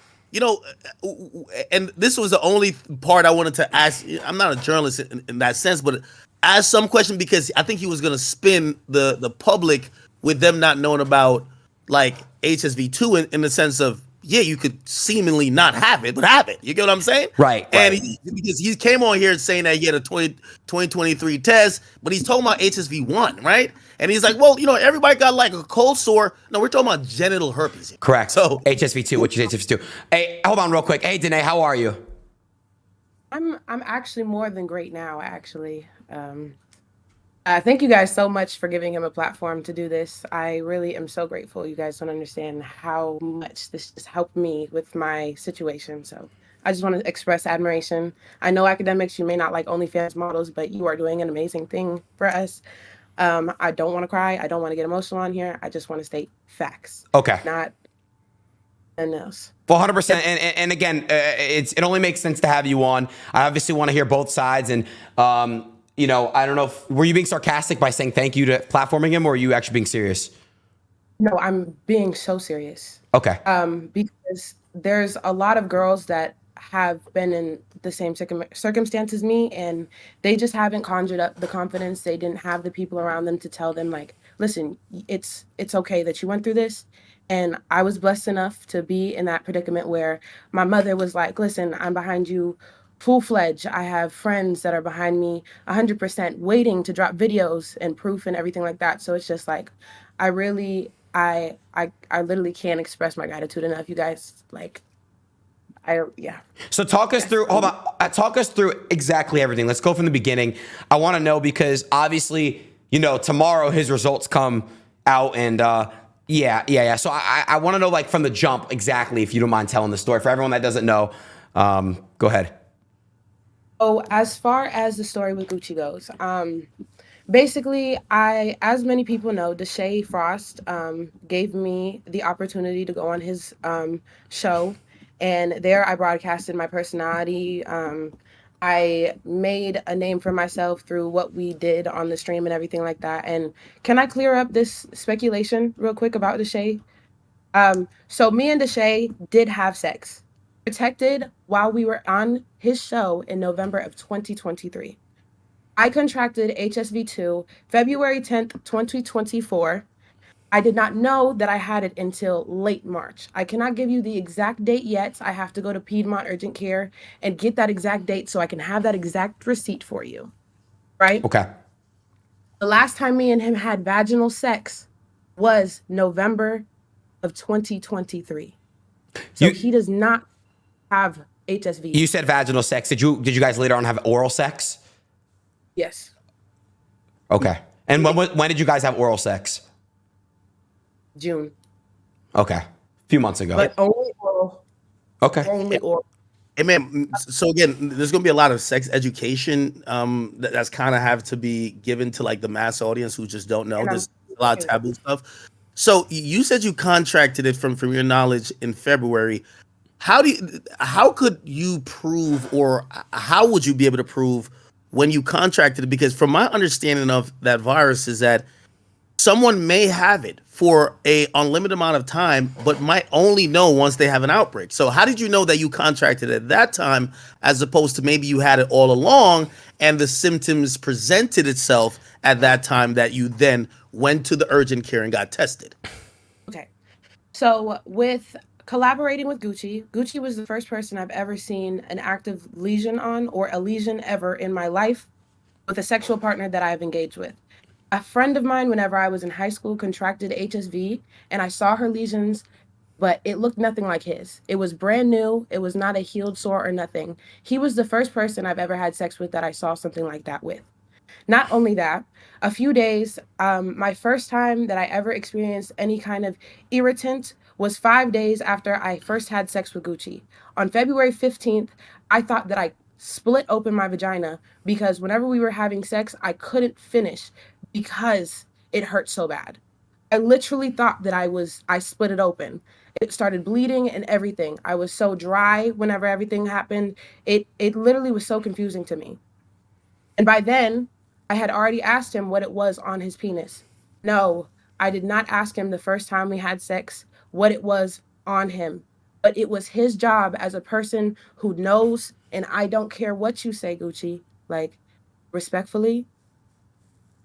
S1: and this was the only part I wanted to ask. I'm not a journalist in that sense, but ask some question because I think he was gonna spin the public with them not knowing about like HSV2 in the sense of, yeah, you could seemingly not have it, but have it. You get what I'm saying?
S2: Right.
S1: And because he came on here saying that he had a 2023 test, but he's talking about HSV1, right? And he's like, well, everybody got like a cold sore. No, we're talking about genital herpes here.
S2: Correct.
S1: So
S2: HSV2, which is HSV2. Hey, hold on real quick. Hey, Danae, how are you?
S5: I'm actually more than great now, actually. Thank you guys so much for giving him a platform to do this. I really am so grateful. You guys don't understand how much this just helped me with my situation. So I just want to express admiration. I know academics, you may not like OnlyFans models, but you are doing an amazing thing for us. I don't want to cry. I don't want to get emotional on here. I just want to state facts.
S2: Okay.
S5: Not anything else.
S2: 100%. And again, it only makes sense to have you on. I obviously want to hear both sides. And, I don't know were you being sarcastic by saying thank you to platforming him, or are you actually being serious?
S5: No, I'm being so serious.
S2: Okay.
S5: Because there's a lot of girls that have been in the same circumstance as me, and they just haven't conjured up the confidence. They didn't have the people around them to tell them, like, listen, it's okay that you went through this. And I was blessed enough to be in that predicament where my mother was like, listen, I'm behind you full-fledged. I have friends that are behind me 100% waiting to drop videos and proof and everything like that. So it's just like, I really, I literally can't express my gratitude enough. You guys, like, yeah.
S2: So talk us through, hold on, talk us through exactly everything. Let's go from the beginning. I want to know because obviously, tomorrow his results come out and yeah. So I want to know like from the jump exactly, if you don't mind telling the story for everyone that doesn't know. Go ahead.
S5: So as far as the story with Gucci goes, basically, as many people know, Deshae Frost gave me the opportunity to go on his show, and there I broadcasted my personality. I made a name for myself through what we did on the stream and everything like that. And can I clear up this speculation real quick about Deshae? So me and Deshae did have sex, protected while we were on his show in November of 2023. I contracted HSV2 February 10th, 2024. I did not know that I had it until late March. I cannot give you the exact date yet. I have to go to Piedmont Urgent Care and get that exact date so I can have that exact receipt for you. Right?
S2: Okay.
S5: The last time me and him had vaginal sex was November of 2023. So he does not have HSV.
S2: You said vaginal sex. Did you guys later on have oral sex?
S5: Yes.
S2: Okay. And when did you guys have oral sex?
S5: June.
S2: Okay. A few months ago.
S5: But only oral.
S2: Okay.
S5: Only oral.
S1: Hey man, so again, there's gonna be a lot of sex education that's kind of have to be given to like the mass audience who just don't know. There's a lot of taboo stuff. So you said you contracted it from your knowledge in February. How could you prove, or how would you be able to prove when you contracted it? Because from my understanding of that virus is that someone may have it for a unlimited amount of time, but might only know once they have an outbreak. So how did you know that you contracted at that time, as opposed to maybe you had it all along and the symptoms presented itself at that time that you then went to the urgent care and got tested?
S5: Okay. So with collaborating with Gucci, Gucci was the first person I've ever seen an active lesion on, or a lesion ever in my life, with a sexual partner that I've engaged with. A friend of mine, whenever I was in high school, contracted HSV, and I saw her lesions, but it looked nothing like his. It was brand new. It was not a healed sore or nothing. He was the first person I've ever had sex with that I saw something like that with. Not only that, a few days, my first time that I ever experienced any kind of irritant was 5 days after I first had sex with Gucci. On February 15th, I thought that I split open my vagina because whenever we were having sex, I couldn't finish because it hurt so bad. I literally thought that I split it open. It started bleeding and everything. I was so dry whenever everything happened. It literally was so confusing to me. And by then, I had already asked him what it was on his penis. No, I did not ask him the first time we had sex what it was on him. But it was his job as a person who knows, and I don't care what you say, Gucci, like, respectfully,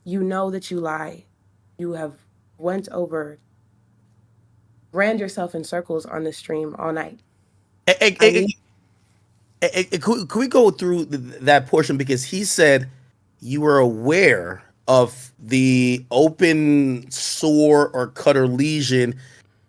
S5: you know that you lie. You have ran yourself in circles on the stream all night.
S1: Could we go through that portion? Because he said you were aware of the open sore or cut or lesion.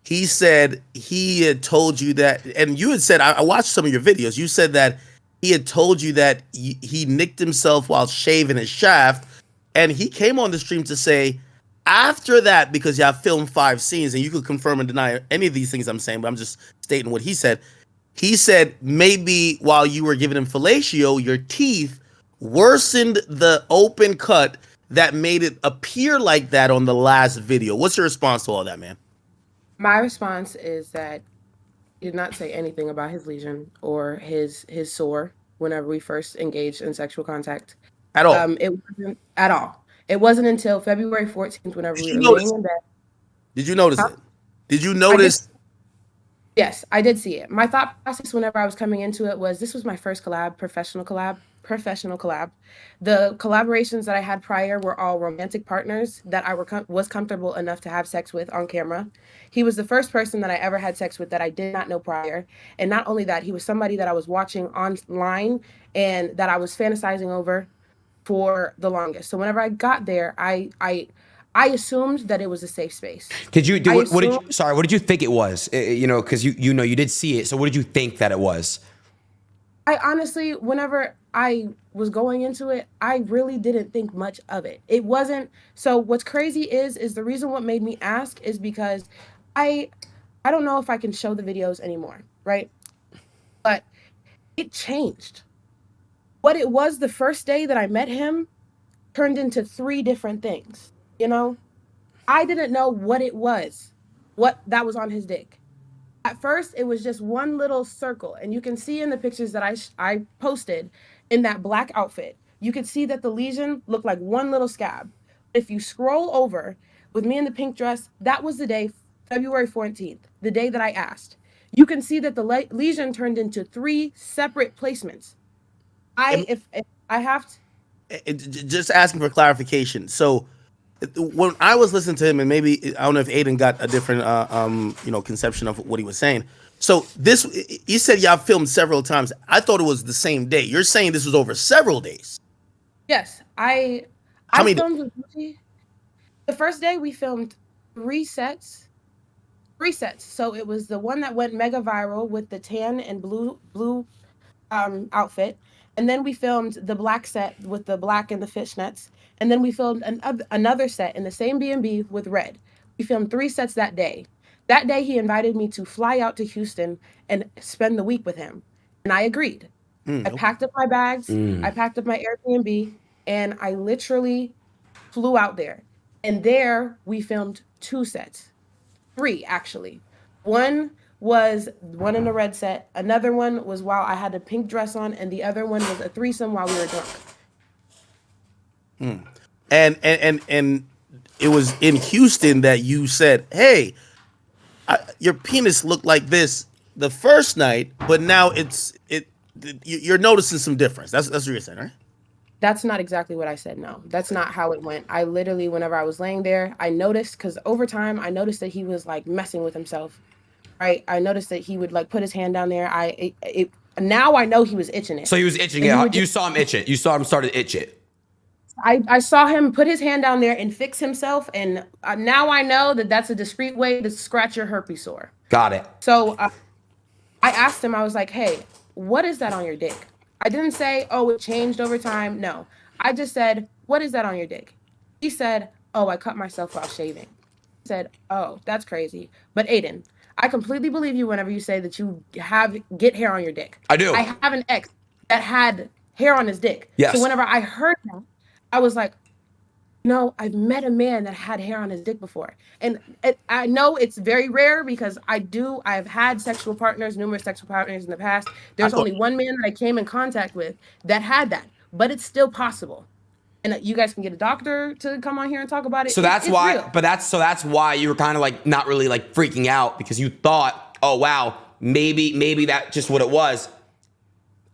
S1: He said he had told you that, and you had said, I watched some of your videos. You said that he had told you that he nicked himself while shaving his shaft, and he came on the stream to say after that, because y'all filmed 5 scenes, and you could confirm and deny any of these things I'm saying, but I'm just stating what he said. He said maybe while you were giving him fellatio, your teeth worsened the open cut that made it appear like that on the last video. What's your response to all that, man?
S5: My response is that he did not say anything about his lesion or his sore whenever we first engaged in sexual contact.
S1: At all?
S5: It wasn't at all. It wasn't until February 14th, whenever
S1: Did
S5: we
S1: you
S5: were
S1: notice
S5: laying
S1: it?
S5: in bed.
S1: Did you notice
S5: Huh?
S1: it? Did you
S5: I did.
S1: notice?
S5: Yes, I did see it. My thought process whenever I was coming into it was this was my first collab, professional collab. The collaborations that I had prior were all romantic partners that I was comfortable enough to have sex with on camera. He was the first person that I ever had sex with that I did not know prior. And not only that, he was somebody that I was watching online and that I was fantasizing over for the longest. So whenever I got there, I assumed that it was a safe space.
S2: Did you do
S5: I
S2: what did
S5: assumed
S2: you, sorry, what did you think it was? You know, because you know you did see it. So what did you think that it was?
S5: I honestly, whenever I was going into it, I really didn't think much of it. It wasn't. So what's crazy is the reason what made me ask is because I I don't know if I can show the videos anymore, right? But it changed. What it was the first day that I met him turned into three different things. You know, I didn't know what it was, what that was on his dick. At first, it was just one little circle, and you can see in the pictures that I posted in that black outfit, you could see that the lesion looked like one little scab. If you scroll over with me in the pink dress, that was the day, February 14th, the day that I asked. You can see that the lesion turned into three separate placements. If I have to,
S1: Just asking for clarification. So when I was listening to him, and maybe I don't know if Aiden got a different, conception of what he was saying. So this, he said y'all filmed several times. I thought it was the same day. You're saying this was over several days.
S5: yes,
S1: How
S5: I
S1: many?
S5: filmed with Gucci. The first day we filmed three sets. Three sets. So it was the one that went mega viral with the tan and blue outfit, and then we filmed the black set with the black and the fishnets, and then we filmed another set in the same B&B with red. We filmed three sets that day. That day he invited me to fly out to Houston and spend the week with him, and I agreed. I
S1: Okay.
S5: packed up my bags, I packed up my Airbnb, and I literally flew out there. And there we filmed two sets. Three, actually. One was one in the red set. Another one was while I had a pink dress on, and the other one was a threesome while we were drunk.
S1: And it was in Houston that you said, "Hey, your penis looked like this the first night, but now you're noticing some difference." That's what you're saying, right?
S5: That's not exactly what I said. No, that's not how it went. I literally, whenever I was laying there, I noticed, because over time, I noticed that he was like messing with himself. Right? I noticed that he would like put his hand down there. Now I know he was itching it.
S2: So he was itching
S5: And he would
S2: it. You
S5: just,
S2: saw him itch it. You saw him start to itch it.
S5: I saw him put his hand down there and fix himself, and now I know that that's a discreet way to scratch your herpes sore.
S2: Got it.
S5: So I asked him, I was like, hey, what is that on your dick? I didn't say, oh, it changed over time. No, I just said, what is that on your dick? He said, oh, I cut myself while shaving. I said, oh, that's crazy. But Aiden, I completely believe you whenever you say that you get hair on your dick.
S2: I do.
S5: I have an ex that had hair on his dick.
S2: Yes.
S5: So whenever I heard that, I was like, no, I've met a man that had hair on his dick before. And I know it's very rare because I've had numerous sexual partners in the past.
S1: I
S5: There's
S1: thought
S5: only one man that I came in contact with that had that, but it's still possible. And you guys can get a doctor to come on here and talk about it.
S2: So that's
S5: it's
S2: why,
S5: real.
S2: but that's why you were kind of like not really like freaking out because you thought, oh wow, maybe that's just what it was.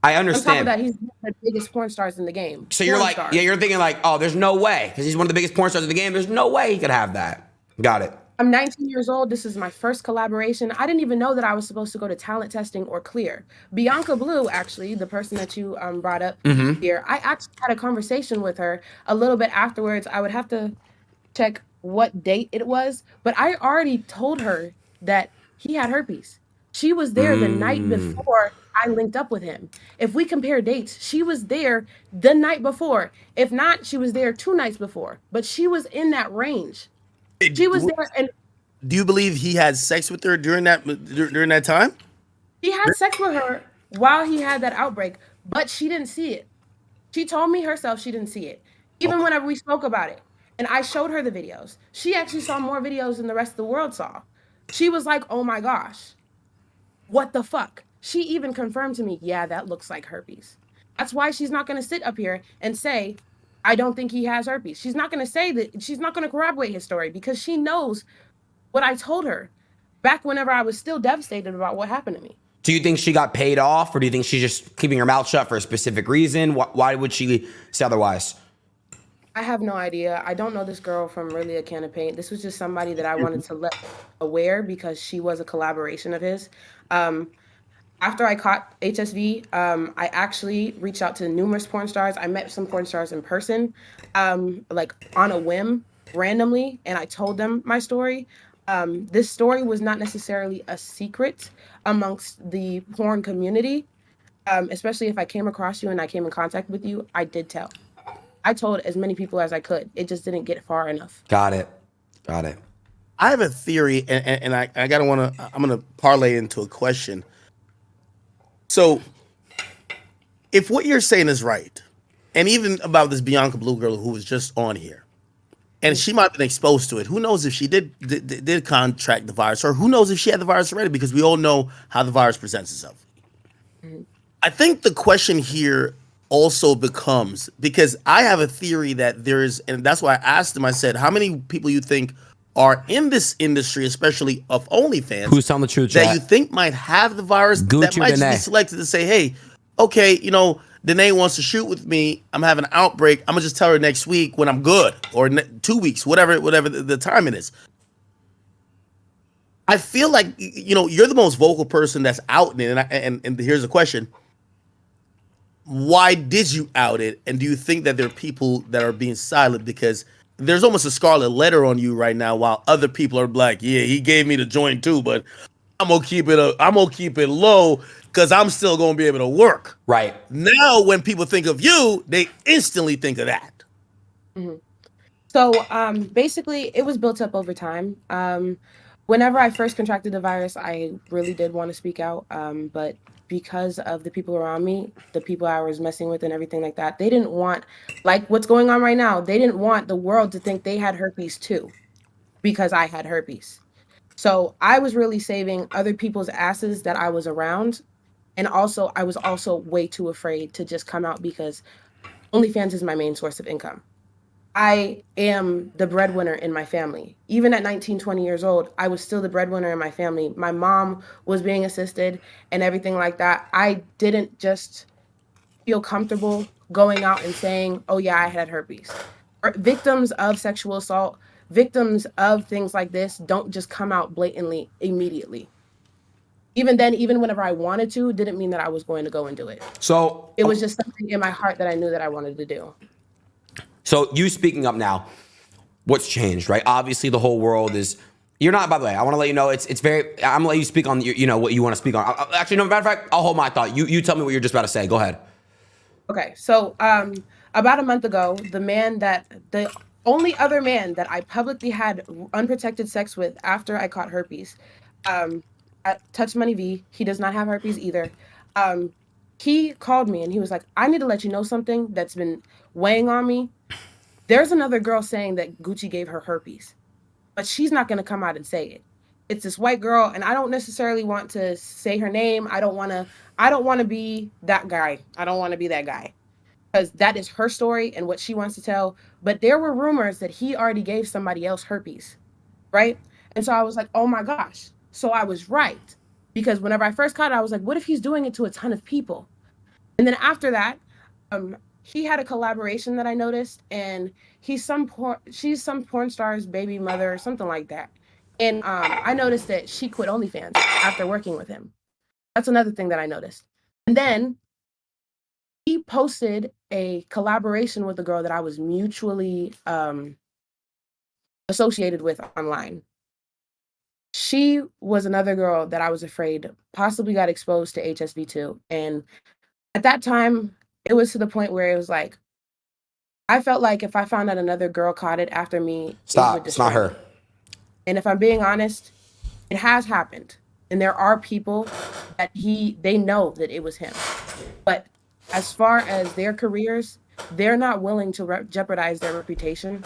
S2: I
S5: On top of
S2: understand.
S5: that, he's one of the biggest porn stars in the game.
S2: So you're
S5: Porn
S2: like,
S5: star.
S2: yeah, you're thinking like, oh, there's no way because he's one of the biggest porn stars in the game. There's no way he could have that. Got it.
S5: I'm 19 years old. This is my first collaboration. I didn't even know that I was supposed to go to talent testing or clear. Bianca Blue, actually, the person that you brought up
S2: Mm-hmm.
S5: here, I actually had a conversation with her a little bit afterwards. I would have to check what date it was, but I already told her that he had herpes. She was there the night before I linked up with him. If we compare dates, she was there the night before. If not, she was there 2 nights before, but she was in that range. She was there, and
S1: Do you believe he had sex with her during that time?
S5: he had sex with her while he had that outbreak, but she didn't see it. She told me herself she didn't see it, even whenever we spoke about it. And I showed her the videos. She actually saw more videos than the rest of the world saw. She was like, oh my gosh, what the fuck? She even confirmed to me, yeah, that looks like herpes. That's why she's not going to sit up here and say, I don't think he has herpes. She's not going to say that. She's not going to corroborate his story because she knows what I told her back whenever I was still devastated about what happened to me.
S2: Do you think she got paid off, or do you think she's just keeping her mouth shut for a specific reason? Why would she say otherwise?
S5: I have no idea. I don't know this girl from really a can of paint. This was just somebody that I wanted to let aware because she was a collaboration of his. Um, After I caught HSV, I actually reached out to numerous porn stars. I met some porn stars in person, like on a whim, randomly, and I told them my story. This story was not necessarily a secret amongst the porn community, especially if I came across you and I came in contact with you. I did tell. I told as many people as I could. It just didn't get far enough.
S2: Got it. Got it.
S1: I have a theory, and I gotta want to. I'm gonna parlay into a question. So, if what you're saying is right, and even about this Bianca Blue girl who was just on here, and she might have been exposed to it. Who knows if she did contract the virus, or who knows if she had the virus already? Because we all know how the virus presents itself.
S5: Mhm.
S1: I think the question here also becomes, because I have a theory that there's, and that's why I asked him. I said, "How many people you think are in this industry, especially of OnlyFans,
S2: Who's telling the truth,
S1: that you
S2: chat?
S1: think might have the virus that
S2: Gucci or
S1: might just be
S2: Danae?
S1: selected to say, hey, okay, Danae wants to shoot with me. I'm having an outbreak. I'm gonna just tell her next week when I'm good, or 2 weeks, whatever the time it is." I feel like you're the most vocal person that's out in it, and here's the question: why did you out it? And do you think that there are people that are being silent because there's almost a scarlet letter on you right now, while other people are like, yeah, he gave me the joint too, but I'm gonna keep it low because I'm still gonna be able to work.
S2: Right.
S1: Now, when people think of you, they instantly think of that.
S5: Mhm. So basically, it was built up over time. Whenever I first contracted the virus, I really did want to speak out. But because of the people around me, the people I was messing with and everything like that, they didn't want, like what's going on right now, they didn't want the world to think they had herpes too because I had herpes. So I was really saving other people's asses that I was around. And also, I was also way too afraid to just come out because OnlyFans is my main source of income. I am the breadwinner in my family. Even at 19, 20 years old, I was still the breadwinner in my family. My mom was being assisted and everything like that. I didn't just feel comfortable going out and saying, oh, yeah, I had herpes. Victims of sexual assault, victims of things like this don't just come out blatantly immediately. Even then, even whenever I wanted to, didn't mean that I was going to go and do it.
S2: So,
S5: It was just something in my heart that I knew that I wanted to do.
S2: so you speaking up now, what's changed, right? Obviously, the whole world is. You're not. By the way, I want to let you know it's very. I'm gonna let you speak on what you want to speak on. Actually, no. Matter of fact, I'll hold my thought. You tell me what you're just about to say. Go ahead.
S5: Okay, so about a month ago, the only other man that I publicly had unprotected sex with after I caught herpes, um, Touch Money V, he does not have herpes either. Um, he called me and he was like, "I need to let you know something that's been weighing on me. There's another girl saying that Gucci gave her herpes, but she's not going to come out and say it. It's this white girl, and I don't necessarily want to say her name. I don't want to. I don't want to be that guy. I don't want to be that guy." Because that is her story and what she wants to tell. But there were rumors that he already gave somebody else herpes, right? And so I was like, oh my gosh. So I was right. Because whenever I first caught it, I was like, what if he's doing it to a ton of people? And then after that, he had a collaboration that I noticed, and she's some porn star's baby mother or something like that. And I noticed that she quit OnlyFans after working with him. That's another thing that I noticed. And then he posted a collaboration with a girl that I was mutually associated with online. She was another girl that I was afraid possibly got exposed to HSV2. And at that time, it was to the point where it was like, I felt like if I found out another girl caught it after me, it would
S2: Stop. It's not
S5: destroy
S2: her.
S5: me. And if I'm being honest, it has happened. And there are people that they know that it was him. But as far as their careers, they're not willing to jeopardize their reputation.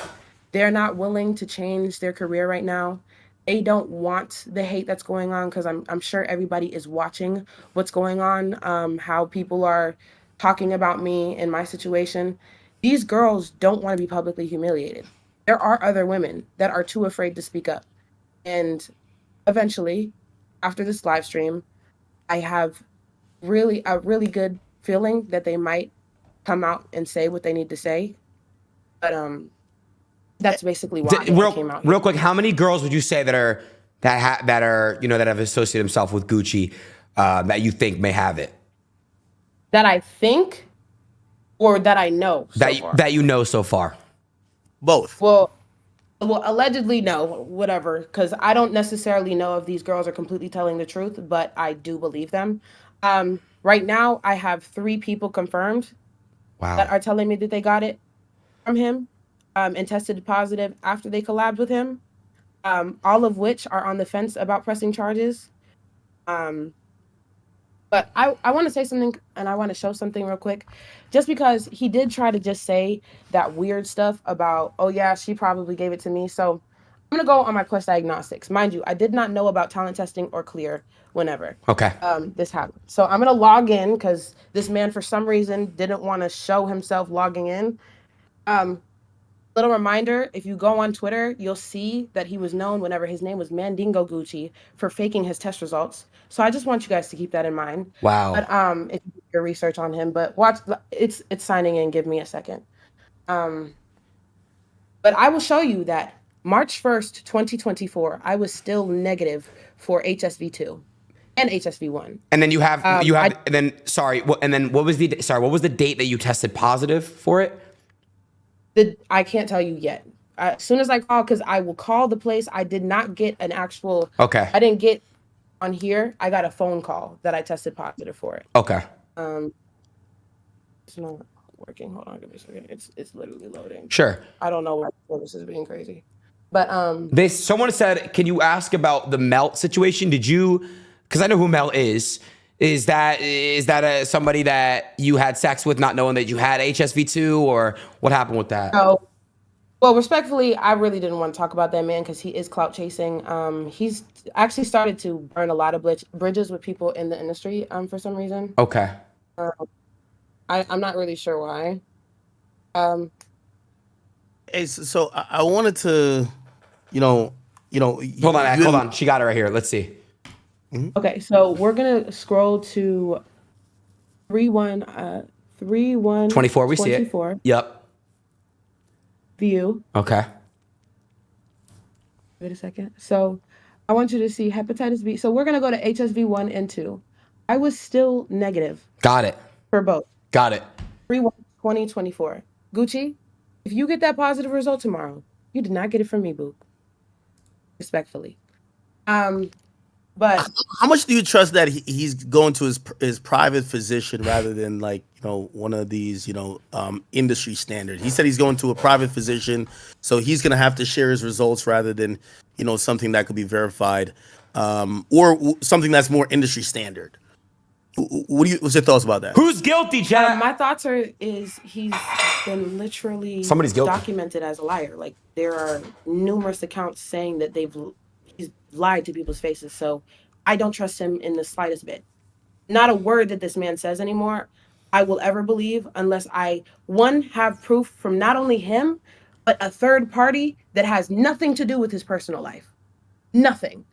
S5: They're not willing to change their career right now. They don't want the hate that's going on, because I'm sure everybody is watching what's going on, how people are talking about me and my situation. These girls don't want to be publicly humiliated. There are other women that are too afraid to speak up. And eventually, after this live stream, I have a really good feeling that they might come out and say what they need to say. But that's basically why I came out here.
S2: Real quick, how many girls would you say that are that have associated themselves with Gucci that you think may have it?
S5: That I think, or that I know so far?
S2: That you know so far.
S1: Both.
S5: Well, allegedly, no, whatever, because I don't necessarily know if these girls are completely telling the truth, but I do believe them. Right now, I have 3 people confirmed that are telling me that they got it from him and tested positive after they collabed with him, all of which are on the fence about pressing charges. But I want to say something, and I want to show something real quick. Just because he did try to just say that weird stuff about, oh yeah, she probably gave it to me. So I'm going to go on my Quest Diagnostics. Mind you, I did not know about talent testing or Clear whenever this happened. So I'm going to log in, because this man, for some reason, didn't want to show himself logging in. Little reminder, if you go on Twitter, you'll see that he was known whenever his name was Mandingo Gucci for faking his test results. So I just want you guys to keep that in mind.
S2: Wow.
S5: But if you do your research on him, but watch, it's signing in. Give me a second. But I will show you that March 1st, 2024, I was still negative for HSV2 and HSV1.
S2: And then what was the date that you tested positive for it?
S5: I can't tell you yet. As soon as I call, because I will call the place. I did not get an actual.
S2: Okay.
S5: I didn't get on here. I got a phone call that I tested positive for it.
S2: Okay.
S5: It's not working. Hold on, give me a second. It's literally loading.
S2: Sure.
S5: I don't know why this is being crazy, but
S2: someone said, can you ask about the Melt situation? Did you? Because I know who Melt is. Is that somebody that you had sex with, not knowing that you had HSV2, or what happened with that?
S5: No. Well, respectfully, I really didn't want to talk about that man, because he is clout chasing. He's actually started to burn a lot of bridges with people in the industry for some reason.
S2: Okay.
S5: I'm not really sure why.
S1: Hey, so I wanted to, hold
S2: Hold on. She got it right here. Let's see.
S5: Okay, so we're gonna scroll to 3/1
S2: 24. We see it. Yep.
S5: View.
S2: Okay.
S5: Wait a second. So I want you to see hepatitis B. So we're gonna go to HSV1 and 2. I was still negative.
S2: Got it.
S5: For both.
S2: Got it.
S5: 3/1/2024. Gucci, if you get that positive result tomorrow, you did not get it from me, boo. Respectfully. But
S1: how much do you trust that he's going to his private physician rather than one of these industry standard? He said he's going to a private physician, so he's going to have to share his results rather than something that could be verified, or something that's more industry standard. What's your thoughts about that?
S2: Who's guilty, Chad?
S5: my thoughts is he's been literally
S2: Somebody's guilty.
S5: Documented as a liar. Like, there are numerous accounts saying that he's lied to people's faces. So I don't trust him in the slightest bit. Not a word that this man says anymore I will ever believe, unless I, one, have proof from not only him, but a third party that has nothing to do with his personal life. Nothing.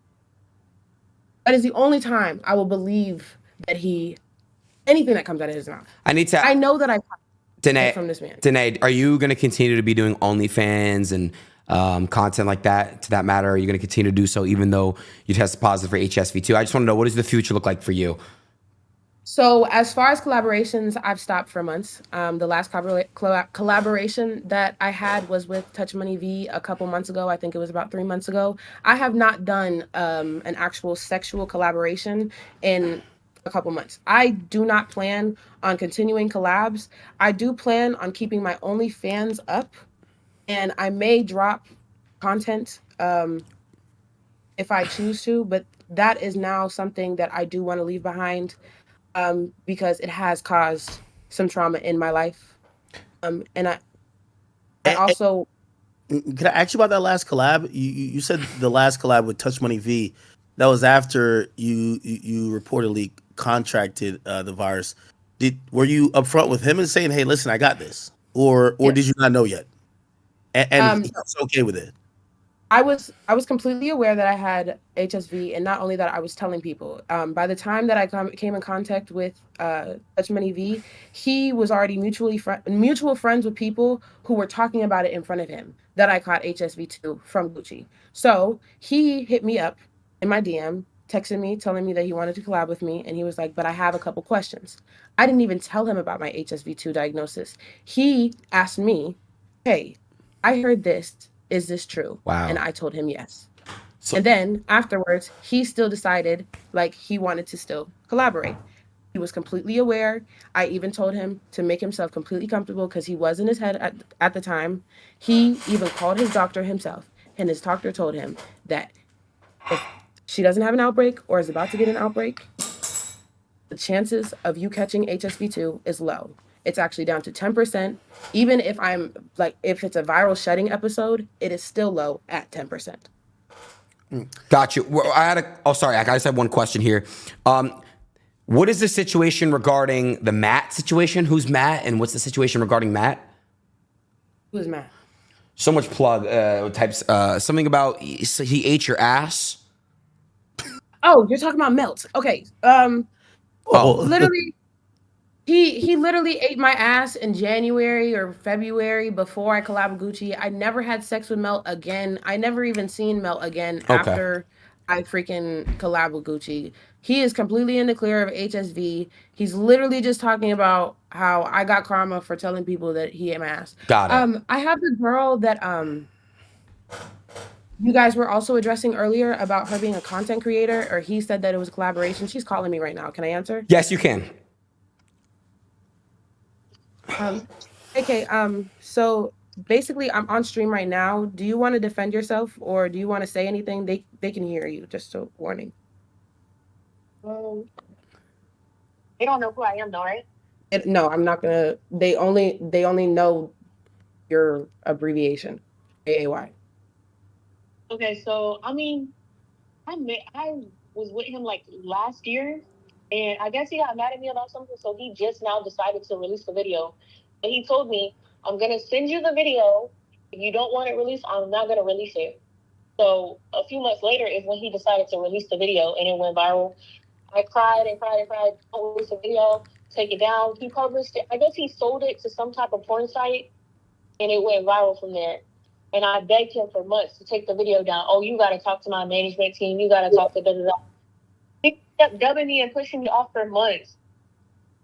S5: That is the only time I will believe that anything that comes out of his mouth.
S2: I know that
S5: from this man.
S2: Danae, are you going to continue to be doing OnlyFans and content like that, to that matter? Are you going to continue to do so even though you tested positive for HSV2? I just want to know, what does the future look like for you?
S5: So as far as collaborations, I've stopped for months. The last collaboration that I had was with Touch Money V a couple months ago. I think it was about 3 months ago. I have not done an actual sexual collaboration in a couple months. I do not plan on continuing collabs. I do plan on keeping my OnlyFans up, and I may drop content if I choose to, but that is now something that I do want to leave behind. Because it has caused some trauma in my life. And I also...
S1: Can I ask you about that last collab? You said the last collab with Touch Money V, that was after you reportedly contracted the virus. Were you upfront with him and saying, "Hey, listen, I got this," or
S5: Yes.
S1: did you not know yet? And he was okay with it.
S5: I was completely aware that I had HSV, and not only that, I was telling people. By the time that I came in contact with Touch Money V, he was already mutual friends with people who were talking about it in front of him that I caught HSV2 from Gucci. So he hit me up in my DM, texted me, telling me that he wanted to collab with me, and he was like, "But I have a couple questions." I didn't even tell him about my HSV2 diagnosis. He asked me, "Hey, I heard this. Is this true?"
S2: Wow.
S5: And I told him yes. And then afterwards, he still decided like he wanted to still collaborate. He was completely aware. I even told him to make himself completely comfortable because he was in his head at the time. He even called his doctor himself, and his doctor told him that if she doesn't have an outbreak or is about to get an outbreak, the chances of you catching HSV2 is low. It's actually down to 10%. Even if if it's a viral shedding episode, it is still low at 10%.
S2: Got you. Well, sorry, I just have one question here. What is the situation regarding the Matt situation? Who's Matt, and what's the situation regarding Matt?
S5: Who's Matt?
S2: So much plug types. Something about he ate your ass.
S5: Oh, you're talking about Melt. Okay. Literally, he literally ate my ass in January or February before I collabed with Gucci. I never had sex with Melt again. I never even seen Melt again after I freaking collabed with Gucci. He is completely in the clear of HSV. He's literally just talking about how I got karma for telling people that he ate my ass.
S2: Got it.
S5: I have the girl that you guys were also addressing earlier about her being a content creator, or he said that it was a collaboration. She's calling me right now. Can I answer?
S2: Yes, you can.
S5: Okay, so basically I'm on stream right now. Do you want to defend yourself, or do you want to say anything? They can hear you, just a warning.
S6: They don't know who I am though, right?
S5: No, I'm not gonna. They only know your abbreviation, AAY.
S6: Okay, so I mean, I was with him like last year, and I guess he got mad at me about something, so he just now decided to release the video. But he told me, "I'm gonna send you the video. If you don't want it released, I'm not gonna release it." So a few months later is when he decided to release the video, and it went viral. I cried and cried and cried. Don't release the video. Take it down. He published it. I guess he sold it to some type of porn site, and it went viral from there. And I begged him for months to take the video down. "Oh, you got to talk to my management team. You got to talk to da. He kept dubbing me and pushing me off for months.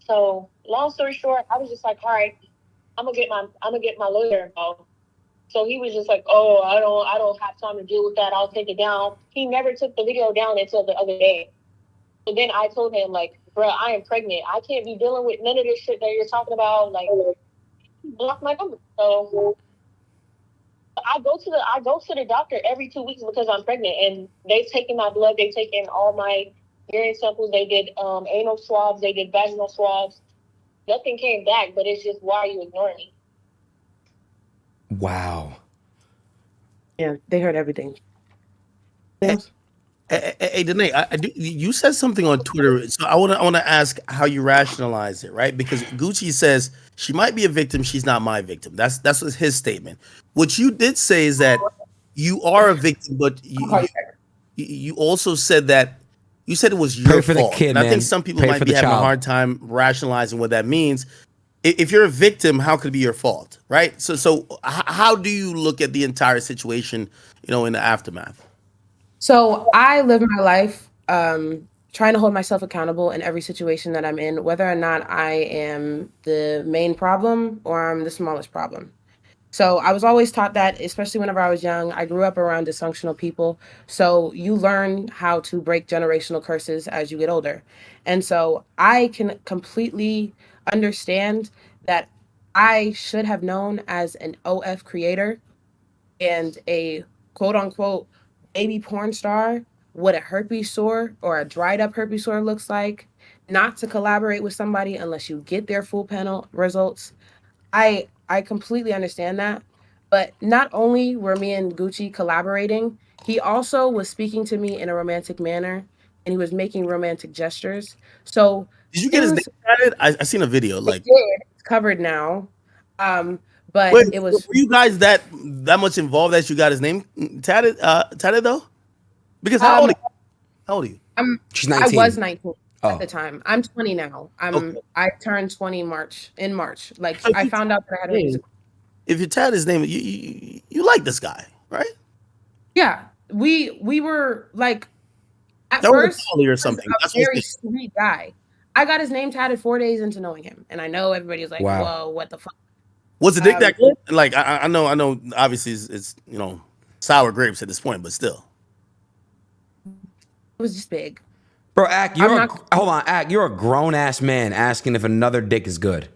S6: So long story short, I was just like, all right, I'm gonna get my lawyer involved. So he was just like, "Oh, I don't have time to deal with that. I'll take it down." He never took the video down until the other day. So then I told him, like, "Bro, I am pregnant. I can't be dealing with none of this shit that you're talking about." Like, block my number. So I go to the doctor every 2 weeks because I'm pregnant, and they've taken my blood, they've taken all my urine samples, they did anal swabs, they did vaginal swabs. Nothing came back, but it's just, why are you ignoring me?
S2: Wow.
S5: Yeah, they heard everything.
S1: Hey, Danae, you said something on Twitter, so I want to ask how you rationalize it, right? Because Gucci says she might be a victim, she's not my victim. That's what his statement. What you did say is that you are a victim, but you also said that you said it was your
S2: Pray for
S1: fault.
S2: the kid,
S1: and I
S2: man.
S1: think some people
S2: Pray
S1: might
S2: for
S1: be
S2: the
S1: having a
S2: child.
S1: hard time rationalizing what that means. if you're a victim, how could it be your fault, right? How do you look at the entire situation, in the aftermath?
S5: So I live my life trying to hold myself accountable in every situation that I'm in, whether or not I am the main problem or I'm the smallest problem. So I was always taught that, especially whenever I was young. I grew up around dysfunctional people. So you learn how to break generational curses as you get older. And so I can completely understand that I should have known as an OF creator and a quote unquote baby porn star what a herpes sore or a dried up herpes sore looks like, not to collaborate with somebody unless you get their full panel results. I completely understand that. But not only were me and Gucci collaborating, he also was speaking to me in a romantic manner and he was making romantic gestures. So
S1: Did you get his name
S5: things
S1: tatted? I seen a video.
S5: I
S1: Like,
S5: did, it's covered now. But
S1: wait,
S5: it
S1: were
S5: was
S1: you guys that much involved that you got his name tatted? Tatted though? Because
S5: um
S1: how old are you?
S2: She's
S5: I was
S2: 19.
S5: 19 at
S2: Oh,
S5: the time. I'm 20 now.
S1: Okay.
S5: I turned 20 in March. Like
S1: So if
S5: I
S1: you
S5: found
S1: tatted
S5: out that I had
S1: his
S5: herpes.
S1: name, if you tatted his name, you like this guy, right?
S5: Yeah, we were like at
S1: That was a
S5: first
S1: poly or
S5: he was
S1: something.
S5: a
S1: That's what I'm
S5: very
S1: saying.
S5: sweet guy. I got his name tatted 4 days into knowing him, and I know everybody's like,
S2: wow.
S5: "Whoa, what the fuck?"
S1: Was the dick
S5: Um,
S1: that good? Like, I know, obviously it's sour grapes at this point, but still.
S5: it was just big.
S2: Bro, Ak,
S5: I'm not.
S2: hold on, Ak, you're a grown ass man asking if another dick is good.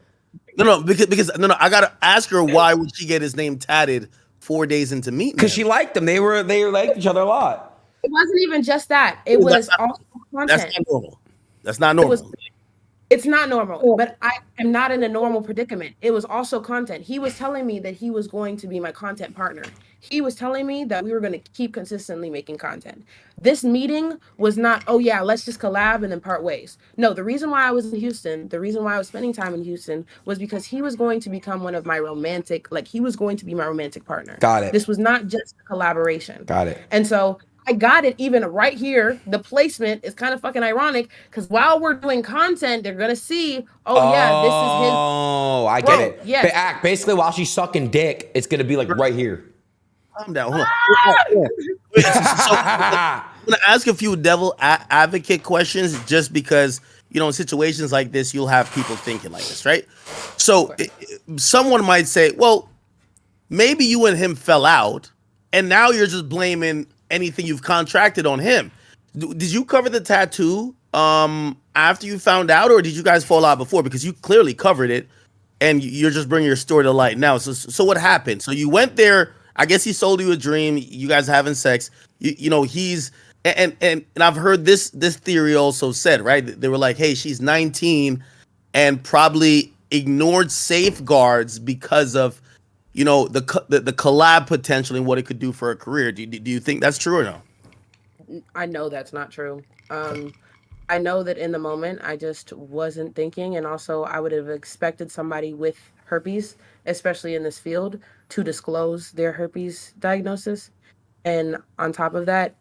S1: No, because no, I gotta ask her why would she get his name tatted 4 days into meeting
S2: Because
S1: him?
S2: she liked them. They liked each other a lot.
S5: It wasn't even just that. It
S1: Well,
S5: was also
S1: that's
S5: content.
S1: not normal. That's not
S5: It was
S1: normal.
S5: It's not normal, but I am not in a normal predicament. It was also content. He was telling me that he was going to be my content partner. He was telling me that we were going to keep consistently making content. This meeting was not, oh yeah, let's just collab and then part ways. No, the reason why I was in Houston, the reason why I was spending time in Houston was because he was going to become one of my he was going to be my romantic partner.
S2: Got it.
S5: This was not just a collaboration.
S2: Got it.
S5: And so I got it even right here. The placement is kind of fucking ironic because while we're doing content, they're gonna see, oh yeah, this is his.
S2: Oh, I get
S5: Bro,
S2: it.
S5: yes.
S2: Ak, basically, while she's sucking dick, it's gonna be like right here.
S1: Calm down. Hold on. Wait, so I'm gonna ask a few devil advocate questions, just because in situations like this you'll have people thinking like this, right? So someone might say, well, maybe you and him fell out, and now you're just blaming anything you've contracted on him. Did you cover the tattoo after you found out, or did you guys fall out before? Because you clearly covered it, and you're just bringing your story to light now. So what happened? So you went there. I guess he sold you a dream. You guys having sex. He's and I've heard this theory also said, right? They were like, hey, she's 19 and probably ignored safeguards because of the collab potential and what it could do for her career. Do you think that's true or no?
S5: I know that's not true. I know that in the moment I just wasn't thinking, and also I would have expected somebody with herpes, especially in this field, to disclose their herpes diagnosis. And on top of that,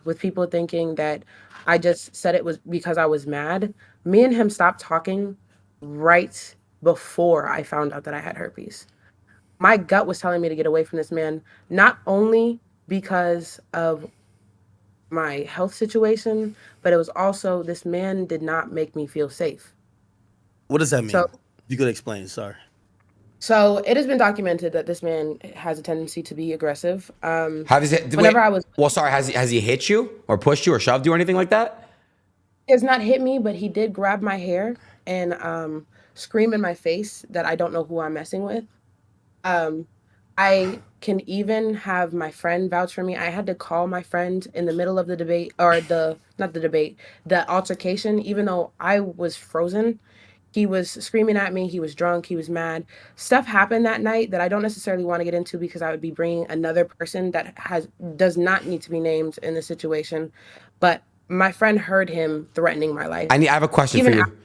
S5: with people thinking that I just said it was because I was mad, me and him stopped talking right before I found out that I had herpes. My gut was telling me to get away from this man, not only because of my health situation, but it was also this man did not make me feel safe.
S1: What does that mean?
S5: So,
S1: If you could explain. Sorry.
S5: so it has been documented that this man has a tendency to be aggressive.
S2: Whenever
S5: I was,
S2: well, sorry, has he hit you or pushed you or shoved you or anything like that?
S5: he has not hit me, but he did grab my hair and scream in my face that I don't know who I'm messing with. Um, I can even have my friend vouch for me. I had to call my friend in the middle of the debate, or not the debate, the altercation, even though I was frozen. He was screaming at me. He was drunk. He was mad. Stuff happened that night that I don't necessarily want to get into because I would be bringing another person that does not need to be named in the situation. But my friend heard him threatening my life.
S2: I have a question
S5: Even
S2: for you.
S5: after,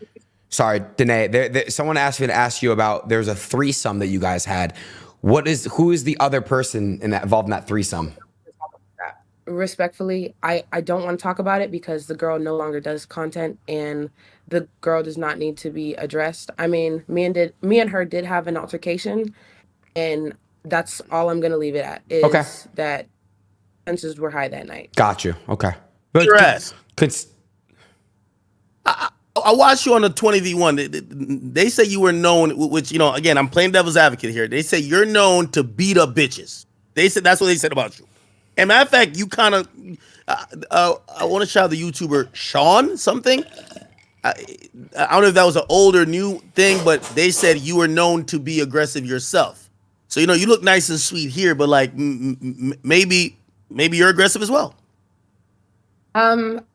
S2: Sorry, Danae. Someone asked me to ask you about. There's a threesome that you guys had. Who is the other person involved in that threesome?
S5: respectfully, I don't want to talk about it because the girl no longer does content and the girl does not need to be addressed. I mean, me and her did have an altercation, and that's all I'm gonna leave it at
S2: Okay.
S5: is that tensions were high that night.
S2: Got you. Okay. But
S1: Your ass.
S2: cons-
S1: I watched you on the 20v1. They say you were known, which, you know, again, I'm playing devil's advocate here. They say you're known to beat up bitches. They said that's what they said about you. And matter of fact, you kind of, I want to shout out the YouTuber Sean something. I, I don't know if that was an old or new thing, but they said you were known to be aggressive yourself. So, you know, you look nice and sweet here, but like maybe you're aggressive as well.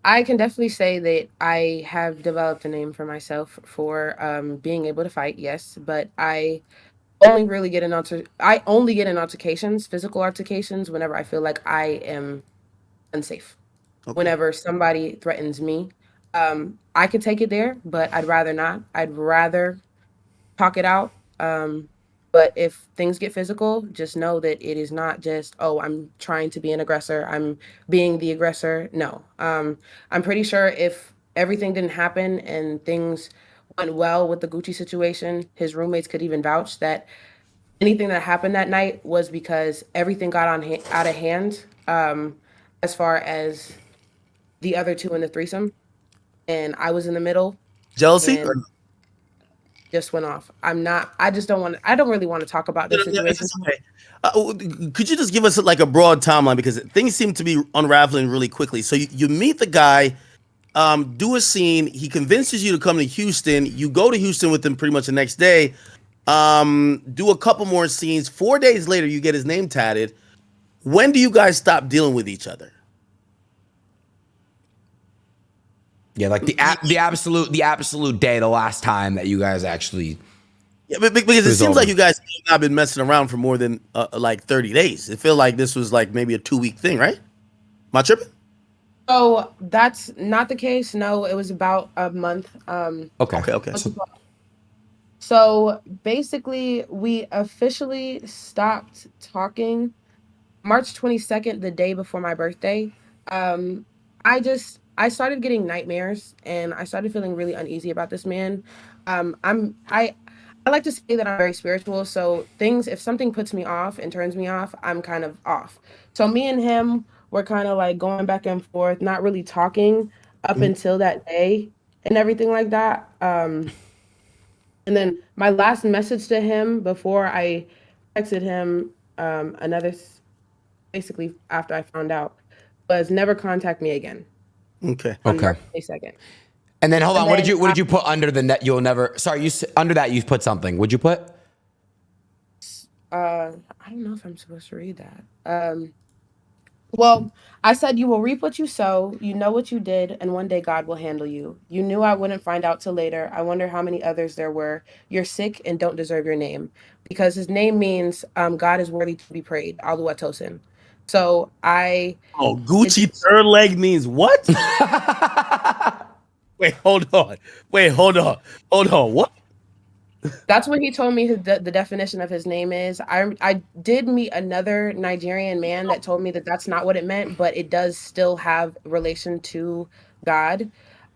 S5: I can definitely say that I have developed a name for myself for being able to fight, yes, but I only get in altercations, physical altercations, whenever I feel like I am unsafe.
S1: Okay.
S5: Whenever somebody threatens me, I could take it there, but I'd rather not. I'd rather talk it out. But if things get physical, just know that it is not just, oh, I'm trying to be an aggressor. I'm being the aggressor. No. I'm pretty sure if everything didn't happen and things went well with the Gucci situation, his roommates could even vouch that anything that happened that night was because everything got out of hand, as far as the other two in the threesome. And I was in the middle
S1: Jealousy?
S5: and just went off. I just don't want I don't really want to talk about
S1: No,
S5: their
S1: no, no,
S5: situation.
S1: it's okay. Could you just give us like a broad timeline because things seem to be unraveling really quickly. So you meet the guy, do a scene. He convinces you to come to Houston. You go to Houston with him pretty much the next day. Do a couple more scenes. 4 days later, you get his name tatted. When do you guys stop dealing with each other?
S2: yeah, like the absolute day, the last time that you guys actually
S1: Yeah, because
S2: it
S1: it
S2: was
S1: seems like
S2: over.
S1: you guys have not been messing around for more than like 30 days. It feel like this was like maybe a 2 week thing, right? Am I tripping?
S5: So that's not the case. No, it was about a month.
S2: Okay.
S1: Okay, okay.
S5: What's it called? So basically, we officially stopped talking March 22nd, the day before my birthday. Um, I started getting nightmares and I started feeling really uneasy about this man. I like to say that I'm very spiritual, so things if something puts me off and turns me off, I'm kind of off. So me and him were kind of like going back and forth, not really talking up
S1: Mhm.
S5: until that day and everything like that. And then my last message to him before I texted him basically after I found out was never contact me again
S1: Okay.
S5: on
S2: Okay.
S5: March 22nd.
S2: And then hold
S5: And
S2: on. What did
S5: then
S2: you put under the net? You'll never. Sorry, under that you put something. Would you put?
S5: I don't know if I'm supposed to read that. Well, I said you will reap what you sow, you know what you did, and one day God will handle you. You knew I wouldn't find out till later. I wonder how many others there were. You're sick and don't deserve your name. Because his name means God is worthy to be prayed. Aluatosin. So I
S1: Oh,
S5: it's
S1: Gucci third leg means what? Wait, hold on. Wait, hold on. Hold on. What?
S5: That's what he told me the definition of his name is. I did meet another Nigerian man that told me that that's not what it meant, but it does still have relation to God.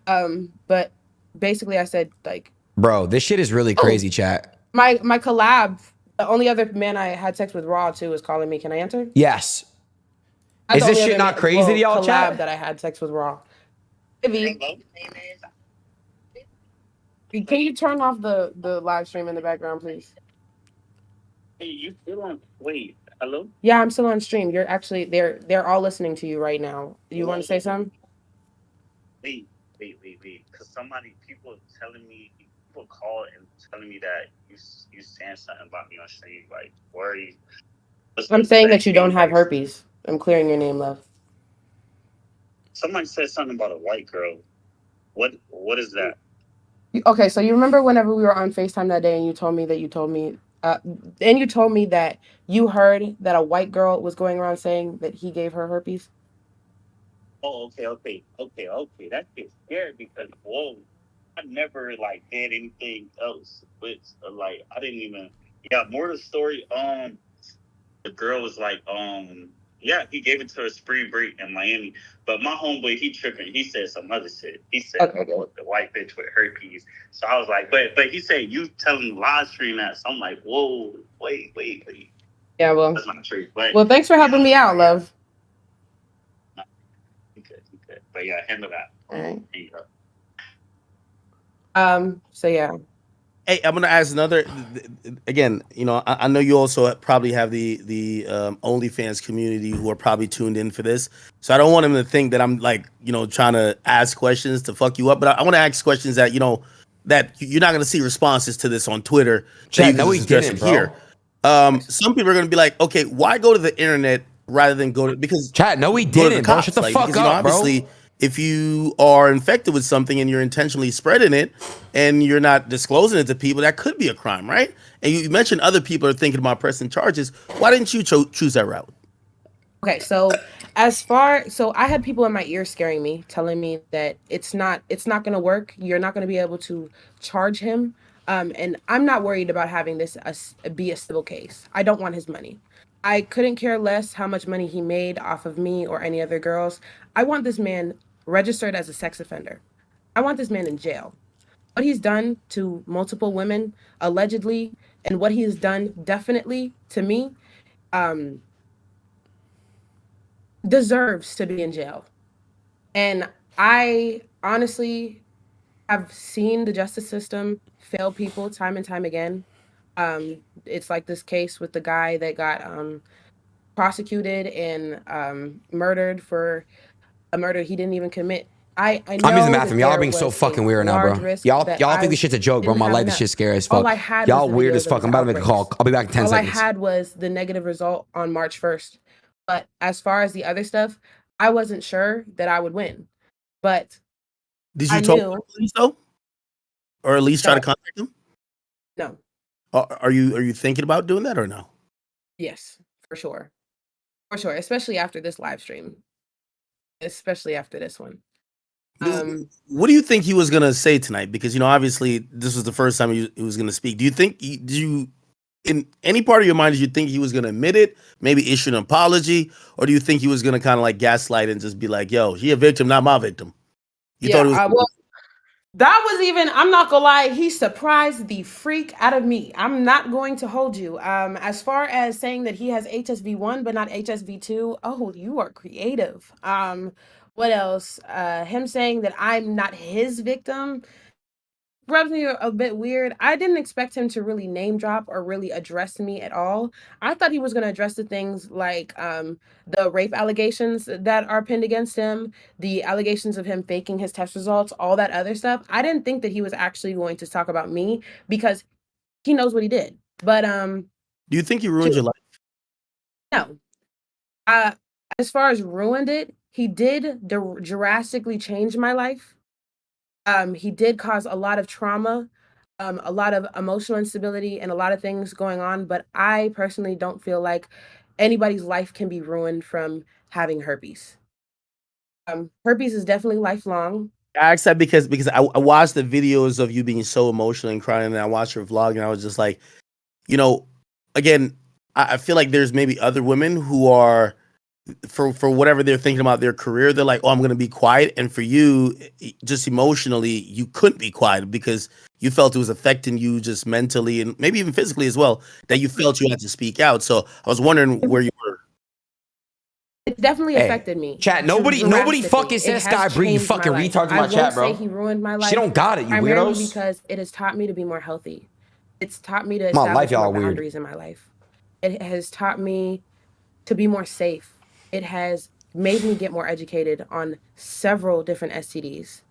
S5: But basically, I said like,
S2: Bro, this shit is really
S5: oh,
S2: crazy, chat.
S5: my collab. The only other man I had sex with Raw too is calling me. Can I answer?
S2: Yes.
S5: Not
S2: Is
S5: the
S2: this
S5: only
S2: shit
S5: other
S2: not
S5: man.
S2: crazy to
S5: Well,
S2: y'all,
S5: collab that
S2: chat?
S5: I had sex with Raw. Ivy, can you turn off the live stream in the background, please?
S6: Hey, you still on? Wait, hello?
S5: Yeah, I'm still on stream. You're actually they're all listening to you right now. You want to say something?
S6: Wait, wait. Because people telling me, people call and telling me that you saying something about me on stream. Like, worry. What's
S5: I'm
S6: the
S5: saying that
S6: exact
S5: you don't
S6: thing?
S5: have
S6: Like,
S5: herpes. I'm clearing your name, love.
S6: somebody said something about a white girl. What is that?
S5: Okay, so you remember whenever we were on FaceTime that day and you told me that you heard that a white girl was going around saying that he gave her herpes?
S6: Oh, okay. That gets scared because whoa, I never like did anything else. But like I didn't even. Yeah, more of the story. The girl was like Yeah, he gave it to a spring break in Miami. But my homeboy, he tripping. He said some other shit. He said, okay, the white bitch with herpes. So I was like, but he said you telling live stream that. So I'm like, whoa, wait.
S5: Yeah, well,
S6: that's not true. But
S5: well, thanks for helping me out, love.
S6: You could. But yeah, handle that.
S5: All right.
S6: There you go.
S5: So yeah.
S1: Hey, I'm gonna ask another. Again, I know you also probably have the OnlyFans community who are probably tuned in for this. So I don't want them to think that I'm like trying to ask questions to fuck you up. But I want to ask questions that that you're not gonna see responses to this on Twitter.
S2: Chat, no, he didn't, bro.
S1: Here. Some people are gonna be like, okay, why go to the internet rather than go to because
S2: Chat, no, he
S1: go to the
S2: didn't, bro.
S1: cops,
S2: Shut the
S1: like,
S2: fuck
S1: because,
S2: up, bro.
S1: obviously, if you are infected with something and you're intentionally spreading it and you're not disclosing it to people, that could be a crime, right? And you mentioned other people are thinking about pressing charges. Why didn't you choose that route?
S5: Okay, so I had people in my ear scaring me, telling me that it's not going to work. You're not going to be able to charge him. And I'm not worried about having this be a civil case. I don't want his money. I couldn't care less how much money he made off of me or any other girls. I want this man registered as a sex offender. I want this man in jail. What he's done to multiple women, allegedly, and what he has done definitely to me, deserves to be in jail. And I honestly have seen the justice system fail people time and time again. It's like this case with the guy that got prosecuted and murdered for a murder he didn't even commit. I know
S2: I'm using the
S5: that
S2: bathroom. Y'all are
S5: there
S2: being so
S5: was
S2: fucking
S5: a
S2: weird now, bro.
S5: large risk
S2: Y'all
S5: that
S2: think
S5: I
S2: this shit's a joke, bro.
S5: didn't
S2: My
S5: have
S2: life, this
S5: enough.
S2: shit's scary as
S5: All
S2: fuck.
S5: I had
S2: Y'all
S5: was the
S2: weird
S5: videos
S2: as
S5: of
S2: fuck.
S5: his
S2: I'm about to make a
S5: outbreaks.
S2: call. I'll be back in 10
S5: All
S2: seconds.
S5: I had was the negative result on March 1st. But as far as the other stuff, I wasn't sure that I would win. But
S1: Did
S5: I
S1: you talk to
S5: knew
S1: the police though, or at least try to
S5: no,
S1: contact them?
S5: no,
S1: Are you thinking about doing that or no?
S5: yes, for sure. For sure, especially after this live stream, especially after this one.
S1: What do you think he was gonna say tonight? Because obviously this was the first time he was gonna speak. Do you think did you in any part of your mind did you think he was gonna admit it, maybe issue an apology, or do you think he was gonna kind of like gaslight and just be like, "Yo, he a victim, not my victim"? You thought it was.
S5: Well, that was even, I'm not gonna lie, he surprised the freak out of me. I'm not going to hold you. As far as saying that he has HSV1 but not HSV2, oh, you are creative. What else? Him saying that I'm not his victim rubs me a bit weird. I didn't expect him to really name drop or really address me at all. I thought he was going to address the things like the rape allegations that are pinned against him, the allegations of him faking his test results, all that other stuff. I didn't think that he was actually going to talk about me because he knows what he did. But
S1: Do you think he ruined your life?
S5: no. As far as ruined it, he did drastically change my life. He did cause a lot of trauma, a lot of emotional instability, and a lot of things going on. But I personally don't feel like anybody's life can be ruined from having herpes. Herpes is definitely lifelong.
S1: I asked that because I watched the videos of you being so emotional and crying, and I watched your vlog, and I was just like, again, I feel like there's maybe other women who are for whatever they're thinking about their career, they're like, oh, I'm going to be quiet. And for you, just emotionally, you couldn't be quiet because you felt it was affecting you just mentally and maybe even physically as well, that you felt you had to speak out. So I was wondering where you were.
S5: It definitely affected me.
S2: Chat, nobody fucking says Sky Bree, you fucking retards in my chat, bro.
S5: I won't say he ruined my life.
S2: She don't got it, you
S5: primarily
S2: weirdos.
S5: because it has taught me to be more healthy. It's taught me to
S2: My life,
S5: establish
S2: y'all
S5: more
S2: weird.
S5: boundaries in my life. It has taught me to be more safe. It has made me get more educated on several different STDs.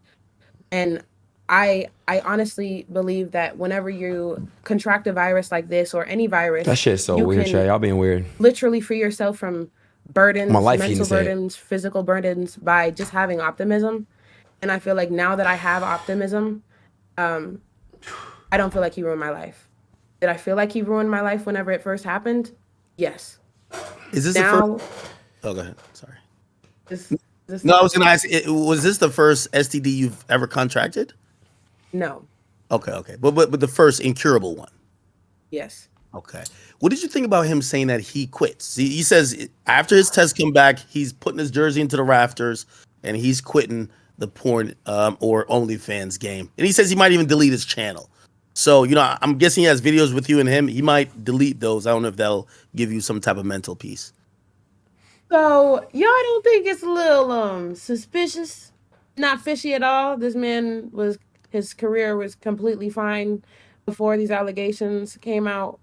S5: And I honestly believe that whenever you contract a virus like this or any virus,
S2: That shit's so weird, Shay. Y'all being weird.
S5: Literally free yourself from burdens,
S2: My life,
S5: mental burdens, physical burdens by just having optimism. And I feel like now that I have optimism, I don't feel like he ruined my life. Did I feel like he ruined my life whenever it first happened? Yes.
S1: Is this
S5: now,
S1: the first? Oh, go ahead. Sorry.
S5: No,
S1: I was going to ask, was this the first STD you've ever contracted?
S5: No.
S1: Okay. But the first incurable one?
S5: Yes.
S1: Okay. What did you think about him saying that he quits? He says after his test come back, he's putting his jersey into the rafters and he's quitting the porn or OnlyFans game. And he says he might even delete his channel. So, I'm guessing he has videos with you and him. He might delete those. I don't know if that'll give you some type of mental peace.
S5: So y'all don't think it's a little suspicious? Not fishy at all. This man was his career was completely fine before these allegations came out,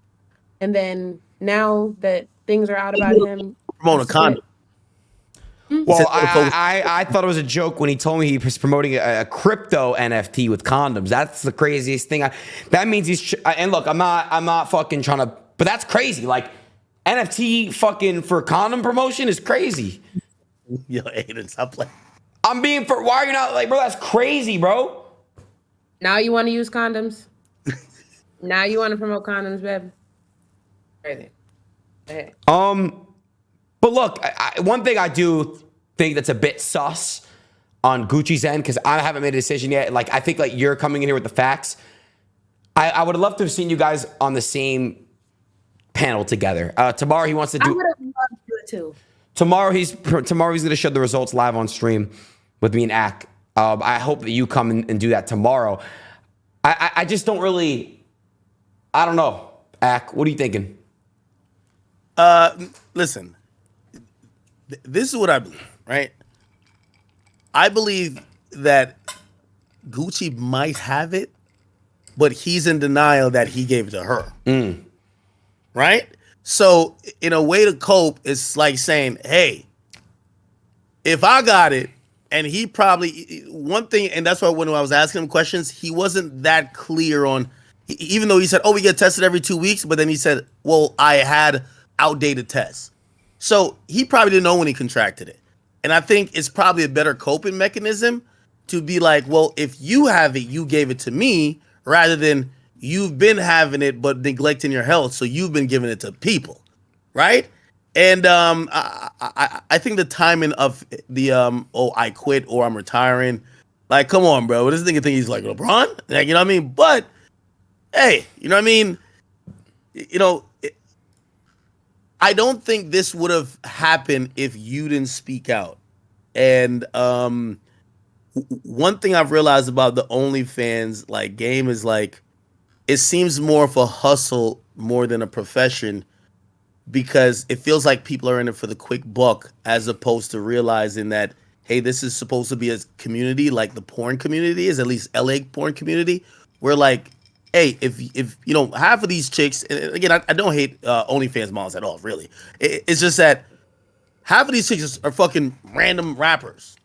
S5: and then now that things are out about him,
S1: Promoting a
S5: wants to quit.
S1: condom. He
S2: Well,
S1: said, "Oh, folks."
S2: I thought it was a joke when he told me he was promoting a crypto NFT with condoms. That's the craziest thing. That means and look, I'm not fucking trying to, but that's crazy. Like NFT fucking for condom promotion is crazy.
S1: Yo, Aiden, stop playing.
S2: Why are you not like, bro? That's crazy, bro.
S5: Now you want to use condoms? Now you want to promote condoms, babe? Crazy. Hey.
S2: But look, one thing I do think that's a bit sus on Gucci's end, because I haven't made a decision yet. Like, I think like you're coming in here with the facts. I would have loved to have seen you guys on the same panel together. Tomorrow he wants to
S5: I
S2: do.
S5: would have loved to do it too.
S2: Tomorrow he's going to show the results live on stream with me and Ak. I hope that you come and do that tomorrow. I just don't really. I don't know, Ak. What are you thinking?
S1: Listen, this is what I believe, right? I believe that Gucci might have it, but he's in denial that he gave it to her. Right? So, in a way to cope, it's like saying, hey, if I got it, and he probably, one thing, and that's why when I was asking him questions, he wasn't that clear on, even though he said, oh, we get tested every 2 weeks, but then he said, well, I had outdated tests. So he probably didn't know when he contracted it. And I think it's probably a better coping mechanism to be like, well, if you have it, you gave it to me, rather than you've been having it but neglecting your health, so you've been giving it to people, right? And I think the timing of the I quit or I'm retiring, like, come on, bro. This nigga think he's like LeBron, like, you know what I mean? But hey, you know what I mean? I don't think this would have happened if you didn't speak out. And one thing I've realized about the OnlyFans like game is like it seems more of a hustle more than a profession, because it feels like people are in it for the quick buck as opposed to realizing that, hey, this is supposed to be a community like the porn community is, at least LA porn community, where like, hey, if half of these chicks, and again, I don't hate OnlyFans models at all, really. It's just that half of these chicks are fucking random rappers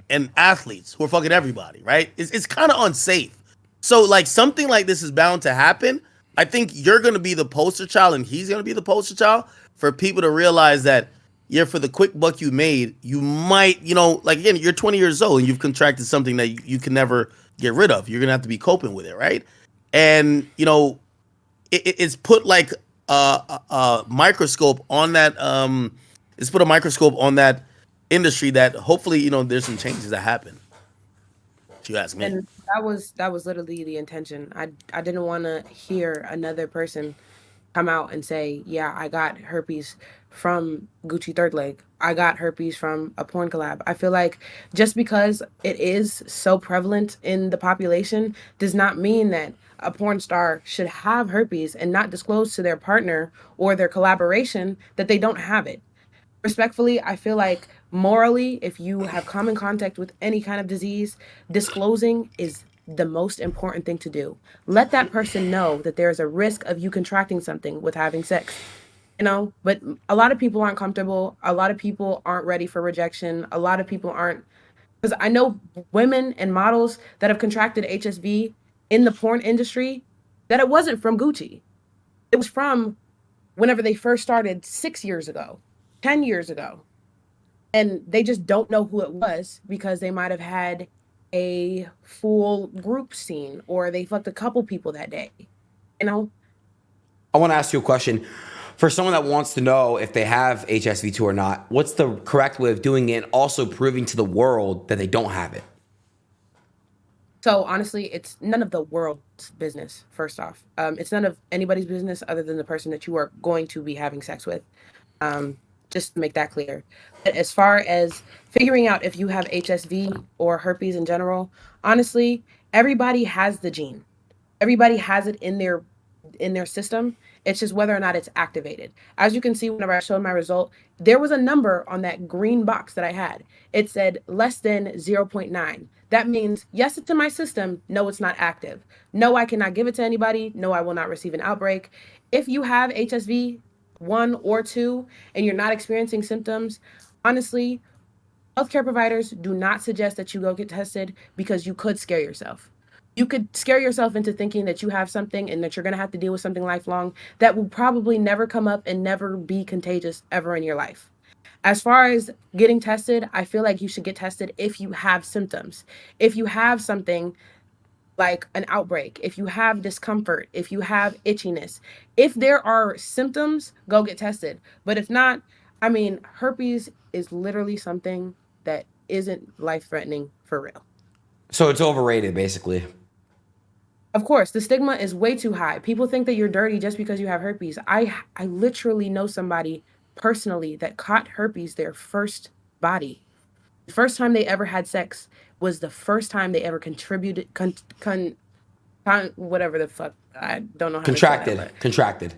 S1: and athletes who are fucking everybody, right? It's kind of unsafe. So like something like this is bound to happen. I think you're going to be the poster child and he's going to be the poster child for people to realize that, yeah, for the quick buck you made, you might, like, again, you're 20 years old and you've contracted something that you can never get rid of. You're going to have to be coping with it, right? And, it's put like a microscope on that, it's put a microscope on that industry that hopefully, there's some changes that happen. If you ask me.
S5: And that was literally the intention. I didn't want to hear another person come out and say, yeah, I got herpes from Guccithirdleg. I got herpes from a porn collab. I feel like just because it is so prevalent in the population does not mean that a porn star should have herpes and not disclose to their partner or their collaboration that they don't have it. Respectfully, I feel like morally, if you have come in contact with any kind of disease, disclosing is the most important thing to do. Let that person know that there's a risk of you contracting something with having sex. But a lot of people aren't comfortable. A lot of people aren't ready for rejection. A lot of people aren't, because I know women and models that have contracted HSV in the porn industry, that it wasn't from Gucci. It was from whenever they first started 6 years ago, 10 years ago. And they just don't know who it was because they might have had a full group scene or they fucked a couple people that day.
S2: I want to ask you a question. For someone that wants to know if they have HSV2 or not, what's the correct way of doing it and also proving to the world that they don't have it?
S5: So honestly, it's none of the world's business. First off, it's none of anybody's business other than the person that you are going to be having sex with. Um, just to make that clear. But as far as figuring out if you have HSV or herpes in general, honestly, everybody has the gene. Everybody has it in their system. It's just whether or not it's activated. As you can see, whenever I showed my result, there was a number on that green box that I had. It said less than zero point 0.9. That means yes, it's in my system. No, it's not active. No, I cannot give it to anybody. No, I will not receive an outbreak. If you have HSV 1 or 2 and you're not experiencing symptoms, honestly, healthcare providers do not suggest that you go get tested because you could scare yourself. You could scare yourself into thinking that you have something and that you're going to have to deal with something lifelong that will probably never come up and never be contagious ever in your life. As far as getting tested, I feel like you should get tested if you have symptoms. If you have something like an outbreak, if you have discomfort, if you have itchiness, if there are symptoms, go get tested. But if not, I mean, herpes is literally something that isn't life threatening for real.
S2: So it's overrated, basically.
S5: Of course, the stigma is way too high. People think that you're dirty just because you have herpes. I literally know somebody personally that caught herpes their first body. The first time they ever had sex was the first time they ever contributed whatever the fuck. I don't know how to say that,
S2: Contracted.
S5: but
S2: Contracted.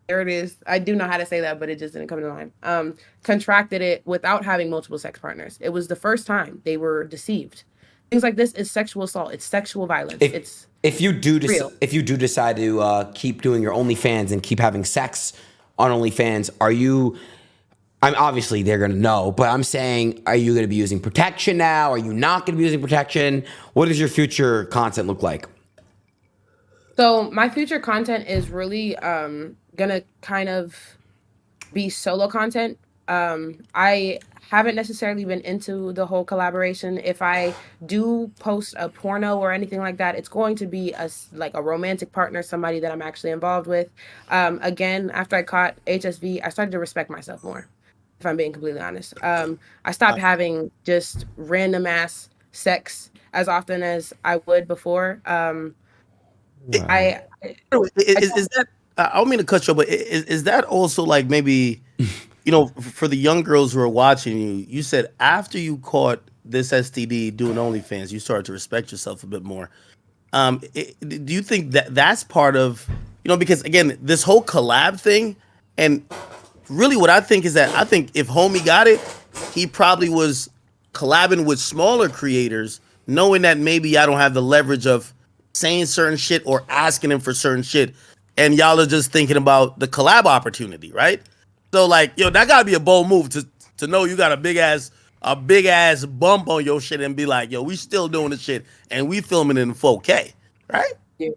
S5: there it is. I do know how to say that, but it just didn't come to mind. Contracted it without having multiple sex partners. It was the first time they were deceived. Things like this is sexual assault. It's sexual violence. It's
S2: If you do
S5: real.
S2: if you do decide to keep doing your OnlyFans and keep having sex on OnlyFans, are you? I'm obviously they're gonna know, but I'm saying, are you gonna be using protection now? Are you not gonna be using protection? What does your future content look like?
S5: So my future content is really gonna kind of be solo content. I haven't necessarily been into the whole collaboration. If I do post a porno or anything like that, it's going to be like a romantic partner, somebody that I'm actually involved with. Again, after I caught HSV, I started to respect myself more. If I'm being completely honest, I stopped having just random ass sex as often as I would before.
S2: Right.
S5: I, I
S1: Is that? I don't mean to cut you, off, but is that also like maybe, for the young girls who are watching you? You said after you caught this STD doing OnlyFans, you started to respect yourself a bit more. Do you think that that's part of, because again, this whole collab thing, and really what I think is that I think if Homie got it, he probably was collabing with smaller creators, knowing that maybe I don't have the leverage of saying certain shit or asking him for certain shit, and y'all are just thinking about the collab opportunity, right? So like, that gotta be a bold move to know you got a big ass bump on your shit and be like, yo, we still doing the shit and we filming it in 4K, right?
S5: yeah.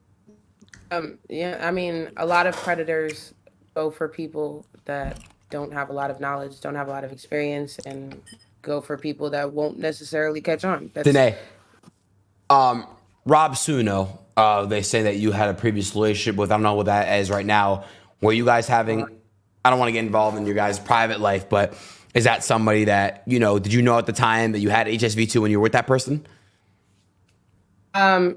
S5: Yeah, I mean, a lot of predators go for people that don't have a lot of knowledge, don't have a lot of experience, and go for people that won't necessarily catch on. That's
S2: Danae, Rob Suno, they say that you had a previous relationship with. I don't know what that is right now. Were you guys having? I don't want to get involved in your guys' private life, but is that somebody that Did you know at the time that you had HSV2 when you were with that person?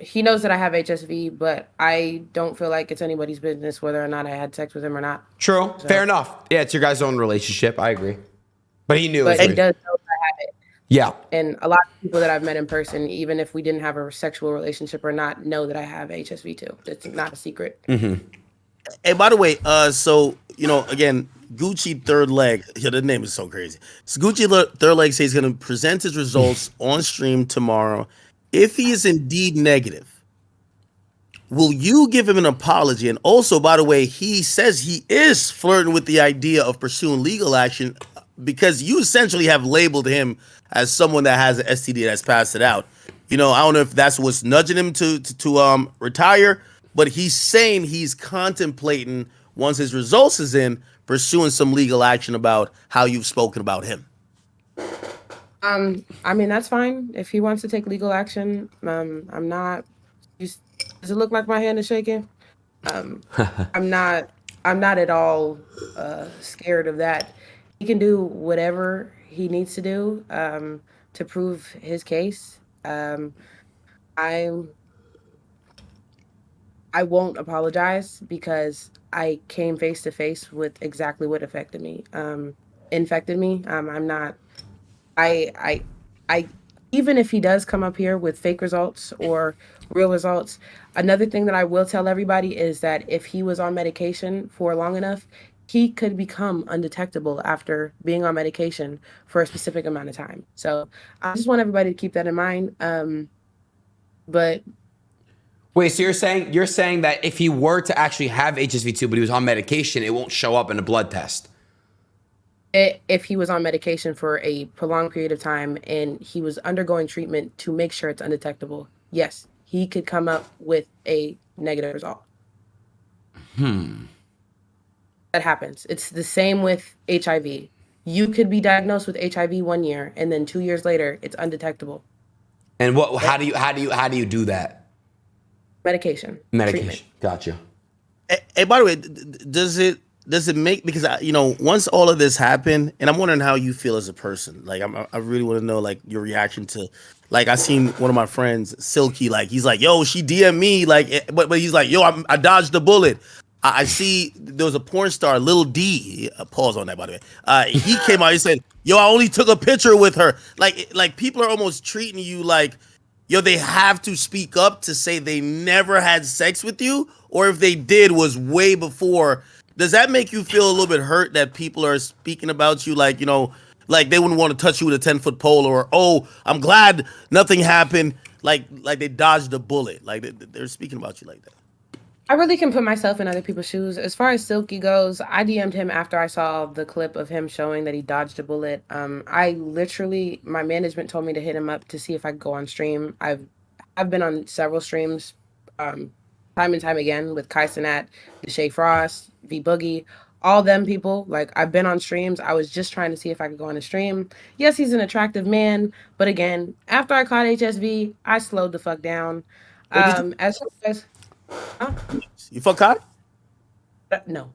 S5: he knows that I have HSV, but I don't feel like it's anybody's business whether or not I had sex with him or not.
S2: True.
S5: So,
S2: Fair enough. Yeah, it's your guys' own relationship. I agree. But he knew.
S5: but
S2: Is
S5: he
S2: what
S5: does know that I have it.
S2: Yeah.
S5: And a lot of people that I've met in person, even if we didn't have a sexual relationship or not, know that I have HSV too. It's not a secret.
S1: Hey, by the way, so again, Gucci Third Leg. Yeah, the name is so crazy. So Third Leg says he's going to present his results on stream tomorrow. If he is indeed negative, will you give him an apology? And also, by the way, he says he is flirting with the idea of pursuing legal action because you essentially have labeled him as someone that has an STD that's passed it out. I don't know if that's what's nudging him to retire, but he's saying he's contemplating once his results is in pursuing some legal action about how you've spoken about him.
S5: I mean, that's fine. If he wants to take legal action, I'm not. Does it look like my hand is shaking? Um, I'm not. I'm not at all scared of that. He can do whatever he needs to do to prove his case. I'm I won't apologize because I came face to face with exactly what infected me. I'm not. I. I. Even if he does come up here with fake results or real results, another thing that I will tell everybody is that if he was on medication for long enough, he could become undetectable after being on medication for a specific amount of time. So I just want everybody to keep that in mind. But
S2: Wait, so you're saying that if he were to actually have HSV2, but he was on medication, it won't show up in a blood test.
S5: if he was on medication for a prolonged period of time and he was undergoing treatment to make sure it's undetectable, yes, he could come up with a negative result. That happens. It's the same with HIV. You could be diagnosed with HIV 1 year and then 2 years later it's undetectable.
S2: And what? How do you do that?
S5: Medication, treatment.
S2: Medication. Gotcha.
S1: Hey, by the way, does it make, because once all of this happened, and I'm wondering how you feel as a person. Like I really want to know like your reaction to, like I seen one of my friends, Silky, like he's like, yo, she DM me, like, but he's like, yo, I dodged the bullet. I see there was a porn star, Lil D. Pause on that, by the way. He came out. He said, "Yo, I only took a picture with her." Like people are almost treating you like, yo, they have to speak up to say they never had sex with you, or if they did, was way before. Does that make you feel a little bit hurt that people are speaking about you like, like they wouldn't want to touch you with a 10-foot pole, or oh, I'm glad nothing happened, like they dodged a bullet, like they're speaking about you like that?
S5: I really can put myself in other people's shoes. As far as Silky goes, I DM'd him after I saw the clip of him showing that he dodged a bullet. I literally, my management told me to hit him up to see if I could go on stream. I've been on several streams, time and time again with Kai Cenat, Deshae Frost, V Boogie, all them people. Like I've been on streams. I was just trying to see if I could go on a stream. Yes, he's an attractive man, but again, after I caught HSV, I slowed the fuck down.
S1: Wait, did you,
S5: As far as huh?
S1: you fuck Kai?
S5: No.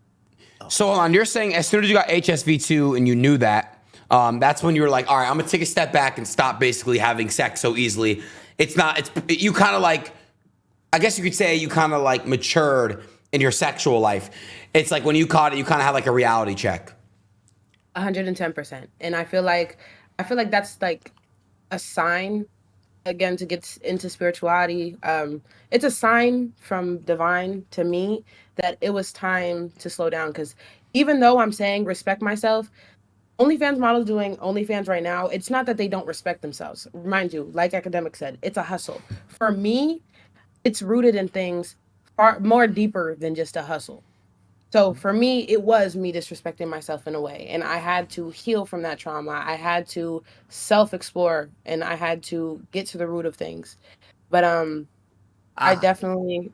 S2: So hold on, you're saying as soon as you got HSV2 and you knew that, that's when you were like, all right, I'm gonna take a step back and stop basically having sex so easily. You kind of like, I guess you could say you kind of like matured in your sexual life. It's like when you caught it, you kind of had like a reality check.
S5: 110%. And I feel like that's like a sign again to get into spirituality. It's a sign from divine to me that it was time to slow down, because even though I'm saying respect myself, OnlyFans models doing OnlyFans right now, it's not that they don't respect themselves. Mind you, like Akademiks said, it's a hustle. For me, it's rooted in things far more deeper than just a hustle. So for me, it was me disrespecting myself in a way. And I had to heal from that trauma. I had to self-explore and I had to get to the root of things. But I
S1: Ah,
S5: definitely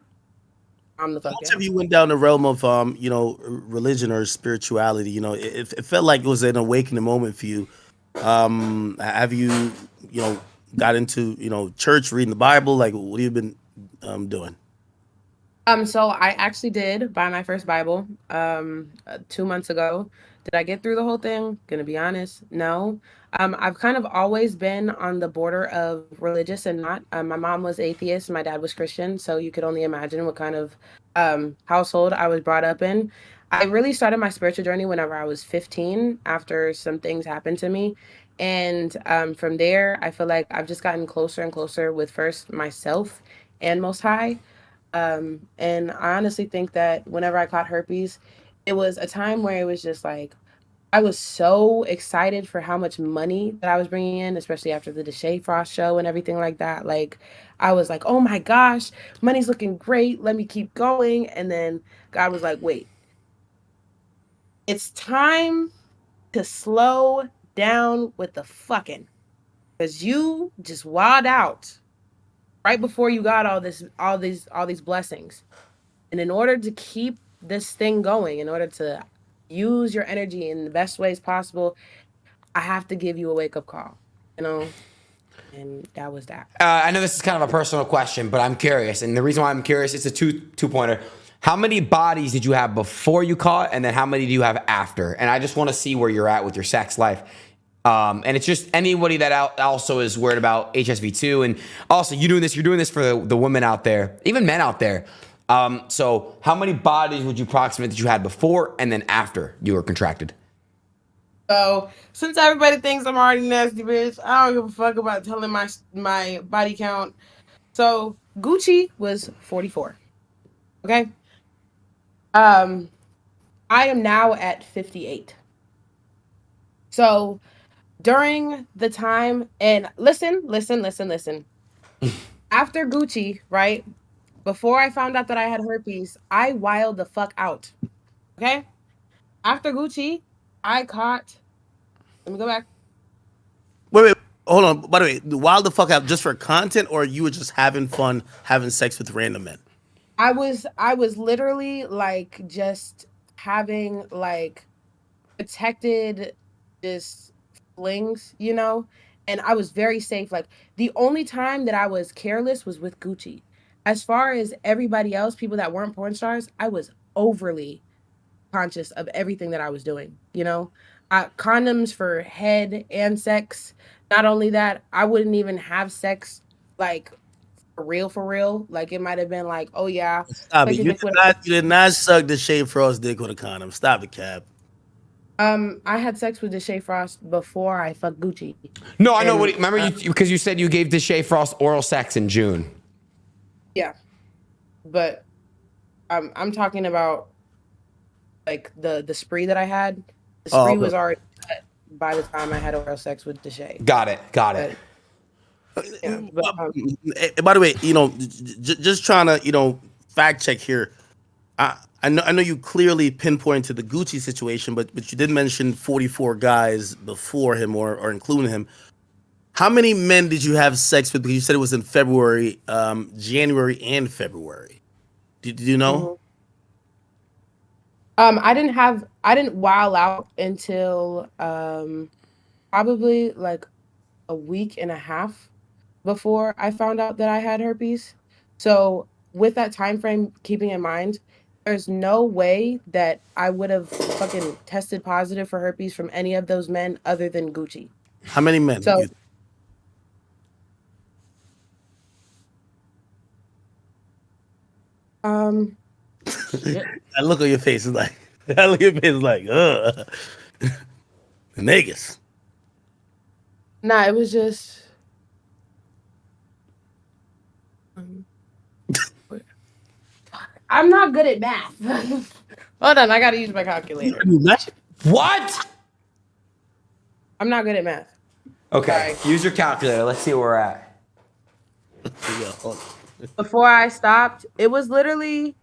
S5: calm the
S1: how
S5: fuck
S1: much have
S5: down.
S1: you went down the realm of religion or spirituality? It felt like it was an awakening moment for you. Have you got into church, reading the Bible? Like, what have you been doing?
S5: So I actually did buy my first Bible 2 months ago. Did I get through the whole thing? Gonna be honest, no. I've kind of always been on the border of religious and not. My mom was atheist, my dad was Christian, so you could only imagine what kind of household I was brought up in. I really started my spiritual journey whenever I was 15 after some things happened to me. And from there, I feel like I've just gotten closer and closer with first myself and Most High. And I honestly think that whenever I caught herpes, it was a time where it was just like I was so excited for how much money that I was bringing in, especially after the Deshae Frost show and everything like that. Like I was like, oh my gosh, money's looking great. Let me keep going. And then God was like, wait, it's time to slow down with the fucking, because you just wild out right before you got all these blessings. And in order to keep this thing going, in order to use your energy in the best ways possible, I have to give you a wake up call, you know? And that was that.
S2: I know this is kind of a personal question, but I'm curious, and the reason why I'm curious, it's a two pointer. How many bodies did you have before you caught, and then how many do you have after? And I just want to see where you're at with your sex life. And it's just anybody that also is worried about HSV2. And also, you're doing this for the women out there, even men out there. So how many bodies would you approximate that you had before and then after you were contracted?
S5: So since everybody thinks I'm already nasty, bitch, I don't give a fuck about telling my body count. So Gucci was 44. Okay. I am now at 58. So during the time, and listen. After Gucci, right? Before I found out that I had herpes, I wilded the fuck out. Okay? After Gucci, I caught. Let me go back.
S1: Wait, hold on. By the way, wild the fuck out just for content, or you were just having fun having sex with random men?
S5: I was literally like just having like protected just flings, and I was very safe. Like the only time that I was careless was with Gucci. As far as everybody else, people that weren't porn stars, I was overly conscious of everything that I was doing. Condoms for head and sex. Not only that, I wouldn't even have sex like for real. Like it might have been like, oh yeah,
S1: Stop
S5: suck
S1: it.
S5: your
S1: You
S5: dick
S1: did
S5: with.
S1: not. You did not suck the Shea Frost dick with a condom. Stop it, Cap.
S5: I had sex with Deshae Frost before I fucked Gucci.
S2: No, I know
S5: And
S2: what. Remember, because you said you gave Deshae Frost oral sex in June.
S5: yeah, but I'm talking about like the spree that I had. The
S1: Oh,
S5: spree was
S1: okay.
S5: already set by the time I had oral sex with Deshae.
S2: Got it.
S5: But yeah, but
S1: By the way, just trying to fact check here. I know you clearly pinpointed the Gucci situation, but you did mention 44 guys before him or including him. How many men did you have sex with? Because you said it was in February, January, and February. Did you know?
S5: mhm. I didn't wow out until probably like a week and a half before I found out that I had herpes. So with that time frame keeping in mind, there's no way that I would have fucking tested positive for herpes from any of those men other than Gucci.
S1: How many men?
S5: So shit.
S1: I look on your face is like, I look at your face is like, niggas.
S5: Nah, it was just um, I'm not good at math. Hold on, I gotta use my calculator.
S2: What?
S5: I'm not good at math.
S2: Okay.
S5: Sorry.
S2: Use your calculator. Let's see where we're at.
S5: Before I stopped, it was literally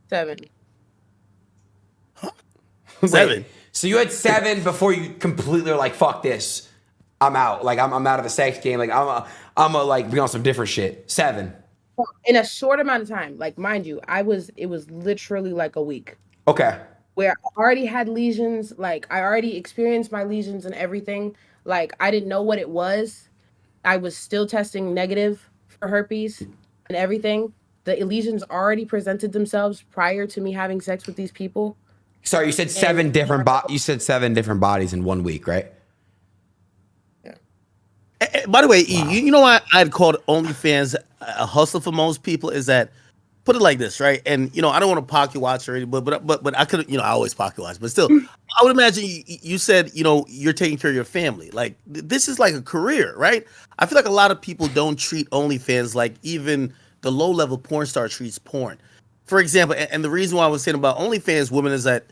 S5: 7.
S1: 7.
S2: Wait, so you had 7 before you completely were like, fuck this. I'm out. Like I'm out of the sex game. Like I'm a like be on some different shit. 7.
S5: In a short amount of time. Like mind you, it was literally like a week
S2: Okay.
S5: where I already had lesions, like I already experienced my lesions and everything. Like I didn't know what it was. I was still testing negative for herpes and everything. The lesions already presented themselves prior to me having sex with these people.
S2: Sorry, you said
S5: And
S2: you said 7 different bodies in 1 week, right?
S1: By the way, E, you know what I'd called OnlyFans a hustle for most people is that put it like this, right? And I don't want to pocket watch or anything, but I could, I always pocket watch, but still, I would imagine you said you're taking care of your family. Like this is like a career, right? I feel like a lot of people don't treat OnlyFans like even the low level porn star treats porn. For example, and the reason why I was saying about OnlyFans women is that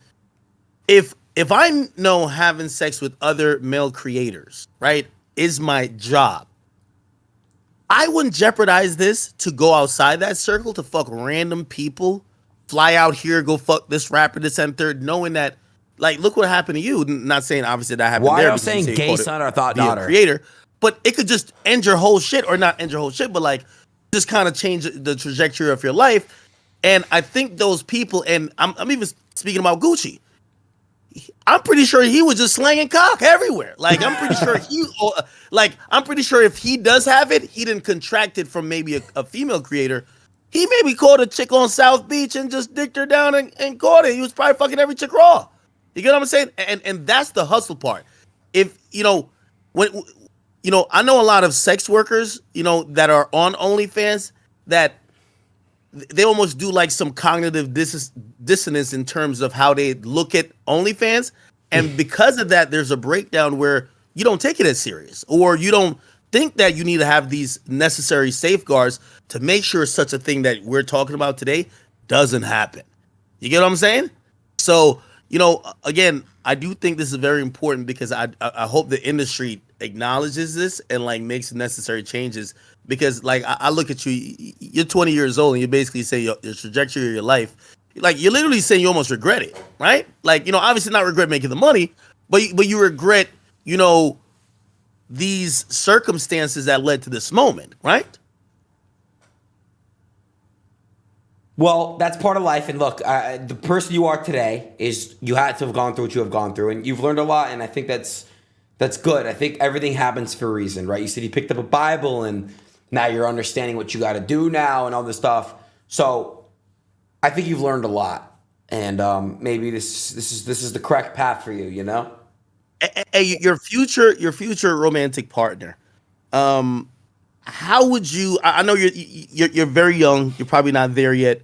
S1: if I know having sex with other male creators, right, is my job, I wouldn't jeopardize this to go outside that circle to fuck random people, fly out here, go fuck this rapper, this and third, knowing that, like, look what happened to you. Not saying obviously that happened
S2: Why
S1: there
S2: are you
S1: because you
S2: saying
S1: say you
S2: gay
S1: called it
S2: son or thought
S1: being a
S2: daughter?
S1: creator, but it could just end your whole shit, or not end your whole shit, but like just kind of change the trajectory of your life. And I think those people, and I'm even speaking about Gucci. I'm pretty sure he was just slanging cock everywhere. Like I'm pretty sure I'm pretty sure if he does have it, he didn't contract it from maybe a female creator. He maybe called a chick on South Beach and just dicked her down and caught it. He was probably fucking every chick raw. You get what I'm saying? And that's the hustle part. If when I know a lot of sex workers, that are on OnlyFans that they almost do like some cognitive dissonance in terms of how they look at OnlyFans, and because of that, there's a breakdown where you don't take it as serious, or you don't think that you need to have these necessary safeguards to make sure such a thing that we're talking about today doesn't happen. You get what I'm saying? So, again, I do think this is very important because I hope the industry acknowledges this and like makes necessary changes. Because like I look at you, you're 20 years old and you basically say your trajectory of your life, like you're literally saying you almost regret it, right? Like obviously not regret making the money, but you regret these circumstances that led to this moment, right?
S2: Well, that's part of life. And look, the person you are today is you had to have gone through what you have gone through, and you've learned a lot. And I think that's good. I think everything happens for a reason, right? You said you picked up a Bible, and now you're understanding what you got to do now, and all this stuff. So I think you've learned a lot, and maybe this is the correct path for you.
S1: Hey, your future romantic partner. How would you? I know you're very young. You're probably not there yet.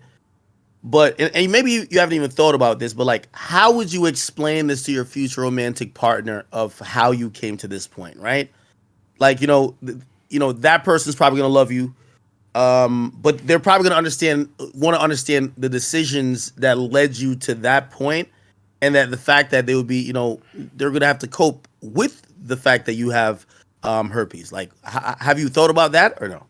S1: But and maybe you haven't even thought about this, but like, how would you explain this to your future romantic partner of how you came to this point, right? Like, that person's probably gonna love you, but they're probably gonna want to understand the decisions that led you to that point, and that the fact that they would be, they're gonna have to cope with the fact that you have herpes. Like, have you thought about that or no?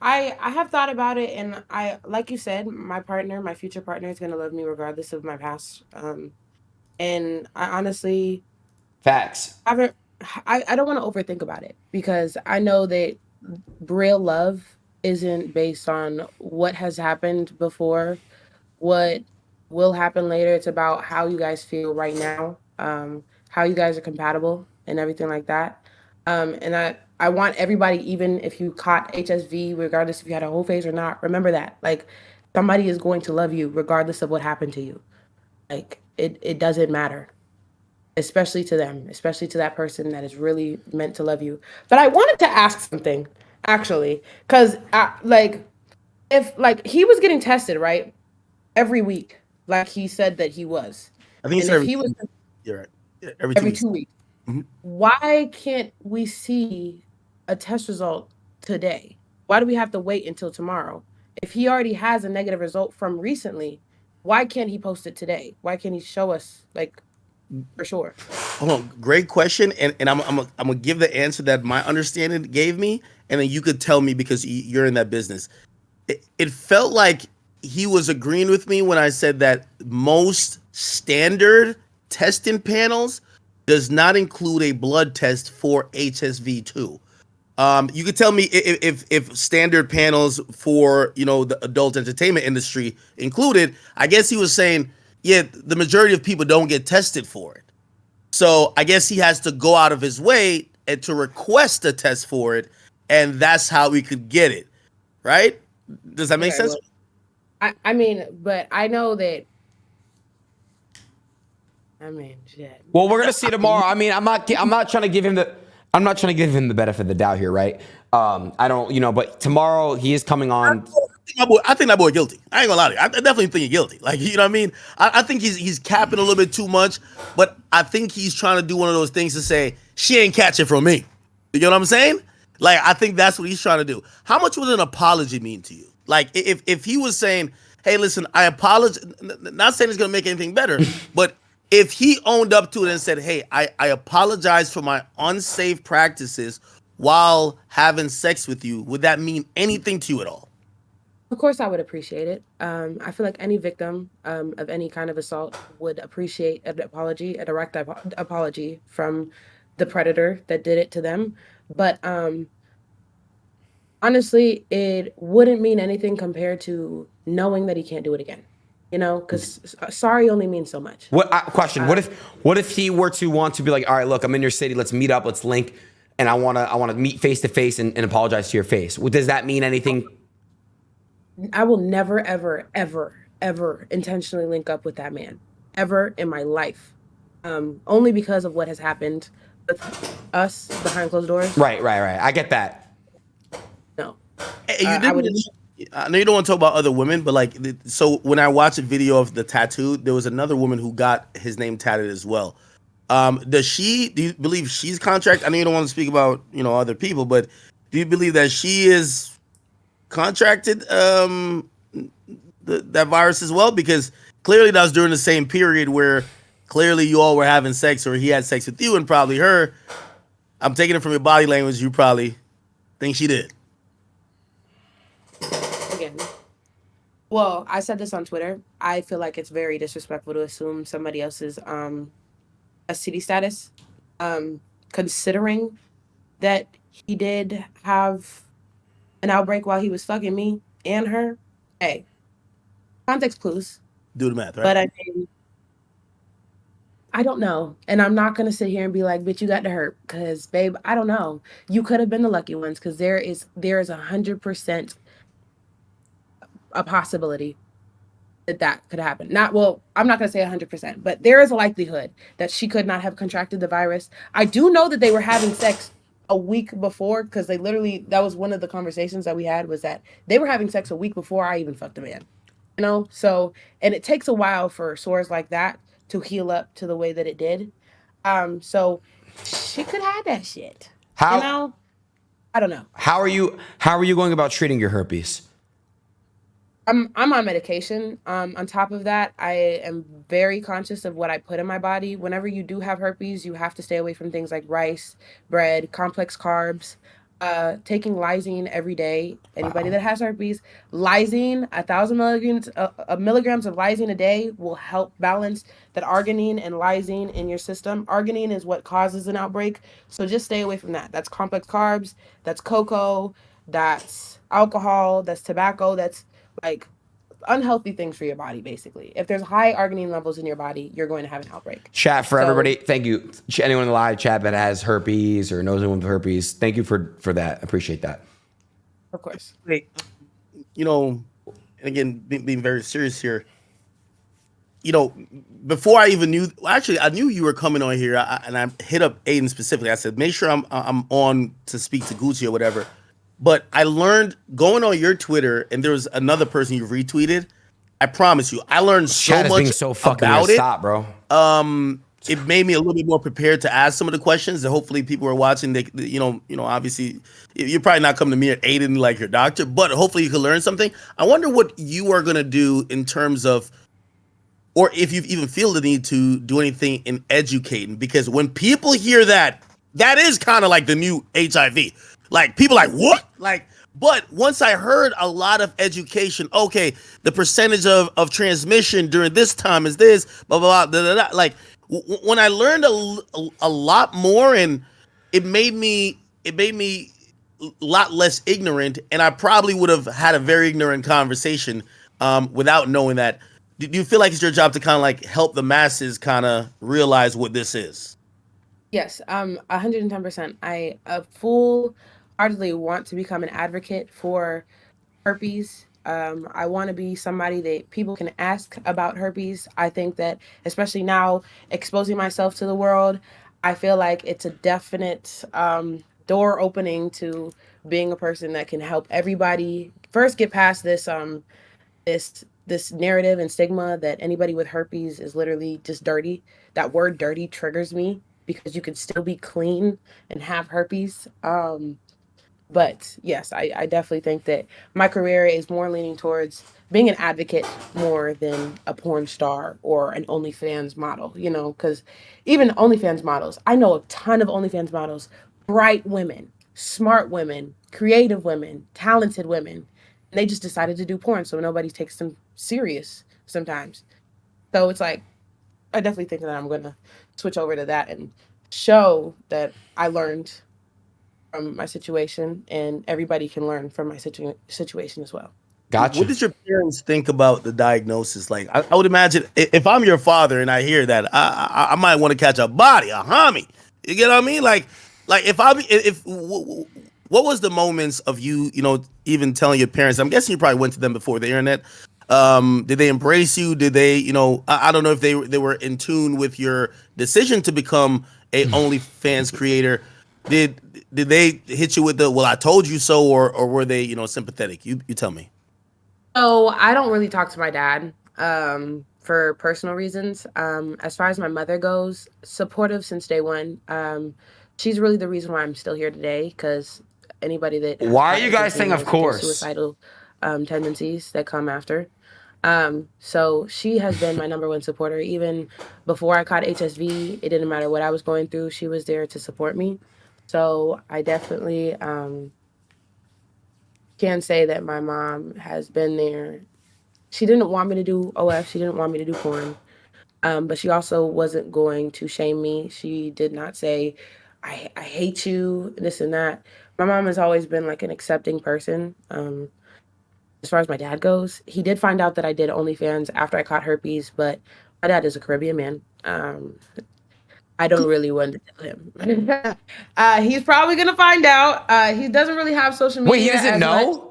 S5: I have thought about it, and like you said, my future partner is gonna love me regardless of my past. And I honestly
S2: Facts.
S5: haven't. I don't want to overthink about it because I know that real love isn't based on what has happened before, what will happen later. It's about how you guys feel right now, how you guys are compatible, and everything like that. And I want everybody, even if you caught HSV, regardless if you had a whole phase or not, remember that like somebody is going to love you regardless of what happened to you. Like it doesn't matter, especially to them, especially to that person that is really meant to love you. But I wanted to ask something actually, because like if like he was getting tested right every week, like he said that he was,
S1: I think it's
S5: and if
S1: every.
S5: he was
S1: You're right. Yeah, every two
S5: every
S1: weeks.
S5: 2 weeks,
S1: Mhm.
S5: why can't we see a test result today? Why do we have to wait until tomorrow? If he already has a negative result from recently, why can't he post it today? Why can't he show us like for sure?
S1: Hold on, great question, and I'm gonna give the answer that my understanding gave me, and then you could tell me because you're in that business. It felt like he was agreeing with me when I said that most standard testing panels does not include a blood test for HSV2. You could tell me if standard panels for the adult entertainment industry included. I guess he was saying, yeah, the majority of people don't get tested for it. So I guess he has to go out of his way and to request a test for it, and that's how we could get it. Right? Does that make
S5: Okay,
S1: sense?
S5: well, I mean, but I know that. I mean, shit.
S2: Well, we're gonna see tomorrow. I mean, I'm not trying to give him the benefit of the doubt here, right? I don't, but tomorrow he is coming on.
S1: I think that boy guilty. I ain't gonna lie to you. I definitely think he's guilty. Like, you know what I mean? I think he's capping a little bit too much, but I think he's trying to do one of those things to say she ain't catching from me. You know what I'm saying? Like, I think that's what he's trying to do. How much would an apology mean to you? Like, if he was saying, "Hey, listen, I apologize," not saying it's gonna make anything better, but if he owned up to it and said, "Hey, I apologize for my unsafe practices while having sex with you," would that mean anything to you at all?
S5: Of course, I would appreciate it. I feel like any victim of any kind of assault would appreciate an apology, a direct apology from the predator that did it to them. But honestly, it wouldn't mean anything compared to knowing that he can't do it again. Because sorry only means so much.
S2: Question?
S5: Uh,
S2: What if he were to want to be like, all right, look, I'm in your city, let's meet up, let's link, and I wanna meet face to face and apologize to your face. Does that mean anything?
S5: I will never, ever, ever ever intentionally link up with that man ever in my life. Only because of what has happened with us behind closed doors.
S2: Right. I get that.
S5: No.
S1: Hey, you
S5: I would.
S1: didn't. I know you don't want to talk about other women, but like, so when I watched a video of the tattoo, there was another woman who got his name tatted as well. Do you believe she's contract? I know you don't want to speak about, other people, but do you believe that she is contracted that virus as well? Because clearly that was during the same period where clearly you all were having sex, or he had sex with you and probably her. I'm taking it from your body language. You probably think she did.
S5: Again. Well, I said this on Twitter. I feel like it's very disrespectful to assume somebody else's STD status, considering that he did have an outbreak while he was fucking me and her. Hey, context clues.
S1: Do the math, right?
S5: But I mean, I don't know. And I'm not going to sit here and be like, bitch, you got to hurt. Because, babe, I don't know. You could have been the lucky ones, because there is 100% a possibility that could happen. I'm not going to say 100%, but there is a likelihood that she could not have contracted the virus. I do know that they were having sex a week before, because that was one of the conversations that we had, was that they were having sex a week before I even fucked a man. So, and it takes a while for sores like that to heal up to the way that it did. So she could have that shit.
S2: How
S5: I don't know.
S2: How are you going about treating your herpes?
S5: I'm on medication. On top of that, I am very conscious of what I put in my body. Whenever you do have herpes, you have to stay away from things like rice, bread, complex carbs. Taking lysine every day. Anybody that has herpes, lysine, 1,000 milligrams of lysine a day will help balance that arginine and lysine in your system. Arginine is what causes an outbreak, so just stay away from that. That's complex carbs, that's cocoa, that's alcohol, that's tobacco, that's like unhealthy things for your body, basically. If there's high arginine levels in your body, you're going to have an outbreak.
S2: Chat for everybody. Thank you. Anyone in the live chat that has herpes or knows anyone with herpes, thank you for that. I appreciate that.
S5: Of course.
S1: Again, being very serious here, before I even knew, actually, I knew you were coming on here, and I hit up Aiden specifically. I said, make sure I'm on to speak to Gucci or whatever. But I learned going on your Twitter, and there was another person you retweeted. I promise you, I learned so
S2: Chat is
S1: much
S2: being so fucking
S1: about
S2: weird.
S1: it.
S2: Stop, bro.
S1: It made me a little bit more prepared to ask some of the questions that hopefully people are watching. They, obviously, you're probably not coming to me at Aiden like your doctor, but hopefully you can learn something. I wonder what you are gonna do in terms of, or if you even feel the need to do anything in educating, because when people hear that, that is kind of like the new HIV. Like, people like, what? Like, but once I heard a lot of education, okay, the percentage of transmission during this time is this, blah, blah, blah, blah, blah, blah. Like, when I learned a lot more, and it made me a lot less ignorant, and I probably would have had a very ignorant conversation without knowing that. Do you feel like it's your job to kind of like help the masses kind of realize what this is?
S5: Yes, 110%. I full-heartedly want to become an advocate for herpes. I want to be somebody that people can ask about herpes. I think that, especially now, exposing myself to the world, I feel like it's a definite door opening to being a person that can help everybody first get past this narrative and stigma that anybody with herpes is literally just dirty. That word dirty triggers me, because you can still be clean and have herpes. But yes, I definitely think that my career is more leaning towards being an advocate more than a porn star or an OnlyFans model, because even OnlyFans models, I know a ton of OnlyFans models, bright women, smart women, creative women, talented women, and they just decided to do porn, so nobody takes them serious sometimes. So it's like, I definitely think that I'm going to switch over to that and show that I learned from my situation, and everybody can learn from my situation as well.
S2: Gotcha.
S1: What did your parents think about the diagnosis? Like, I would imagine if I'm your father and I hear that, I might want to catch a body, a homie. You get what I mean? Like what was the moments of you, even telling your parents? I'm guessing you probably went to them before the internet. Did they embrace you? Did they, I don't know if they were in tune with your decision to become a OnlyFans creator. Did did they hit you with the "well, I told you so," or were they, sympathetic? You tell me.
S5: So I don't really talk to my dad for personal reasons. As far as my mother goes, supportive since day one. She's really the reason why I'm still here today because anybody that has
S2: Why are
S5: caught
S2: you
S5: interest
S2: guys
S5: in me
S2: saying of
S5: knows that there's
S2: course?
S5: suicidal tendencies that come after. So she has been my number one supporter. Even before I caught HSV, it didn't matter what I was going through. She was there to support me. So I definitely can say that my mom has been there. She didn't want me to do OF. She didn't want me to do porn. But she also wasn't going to shame me. She did not say, I hate you, this and that. My mom has always been like an accepting person. As far as my dad goes, he did find out that I did OnlyFans after I caught herpes, but my dad is a Caribbean man. I don't really want to tell him. He's probably gonna find out. He doesn't really have social
S2: Wait, he
S5: media
S2: doesn't
S5: as much.
S2: know?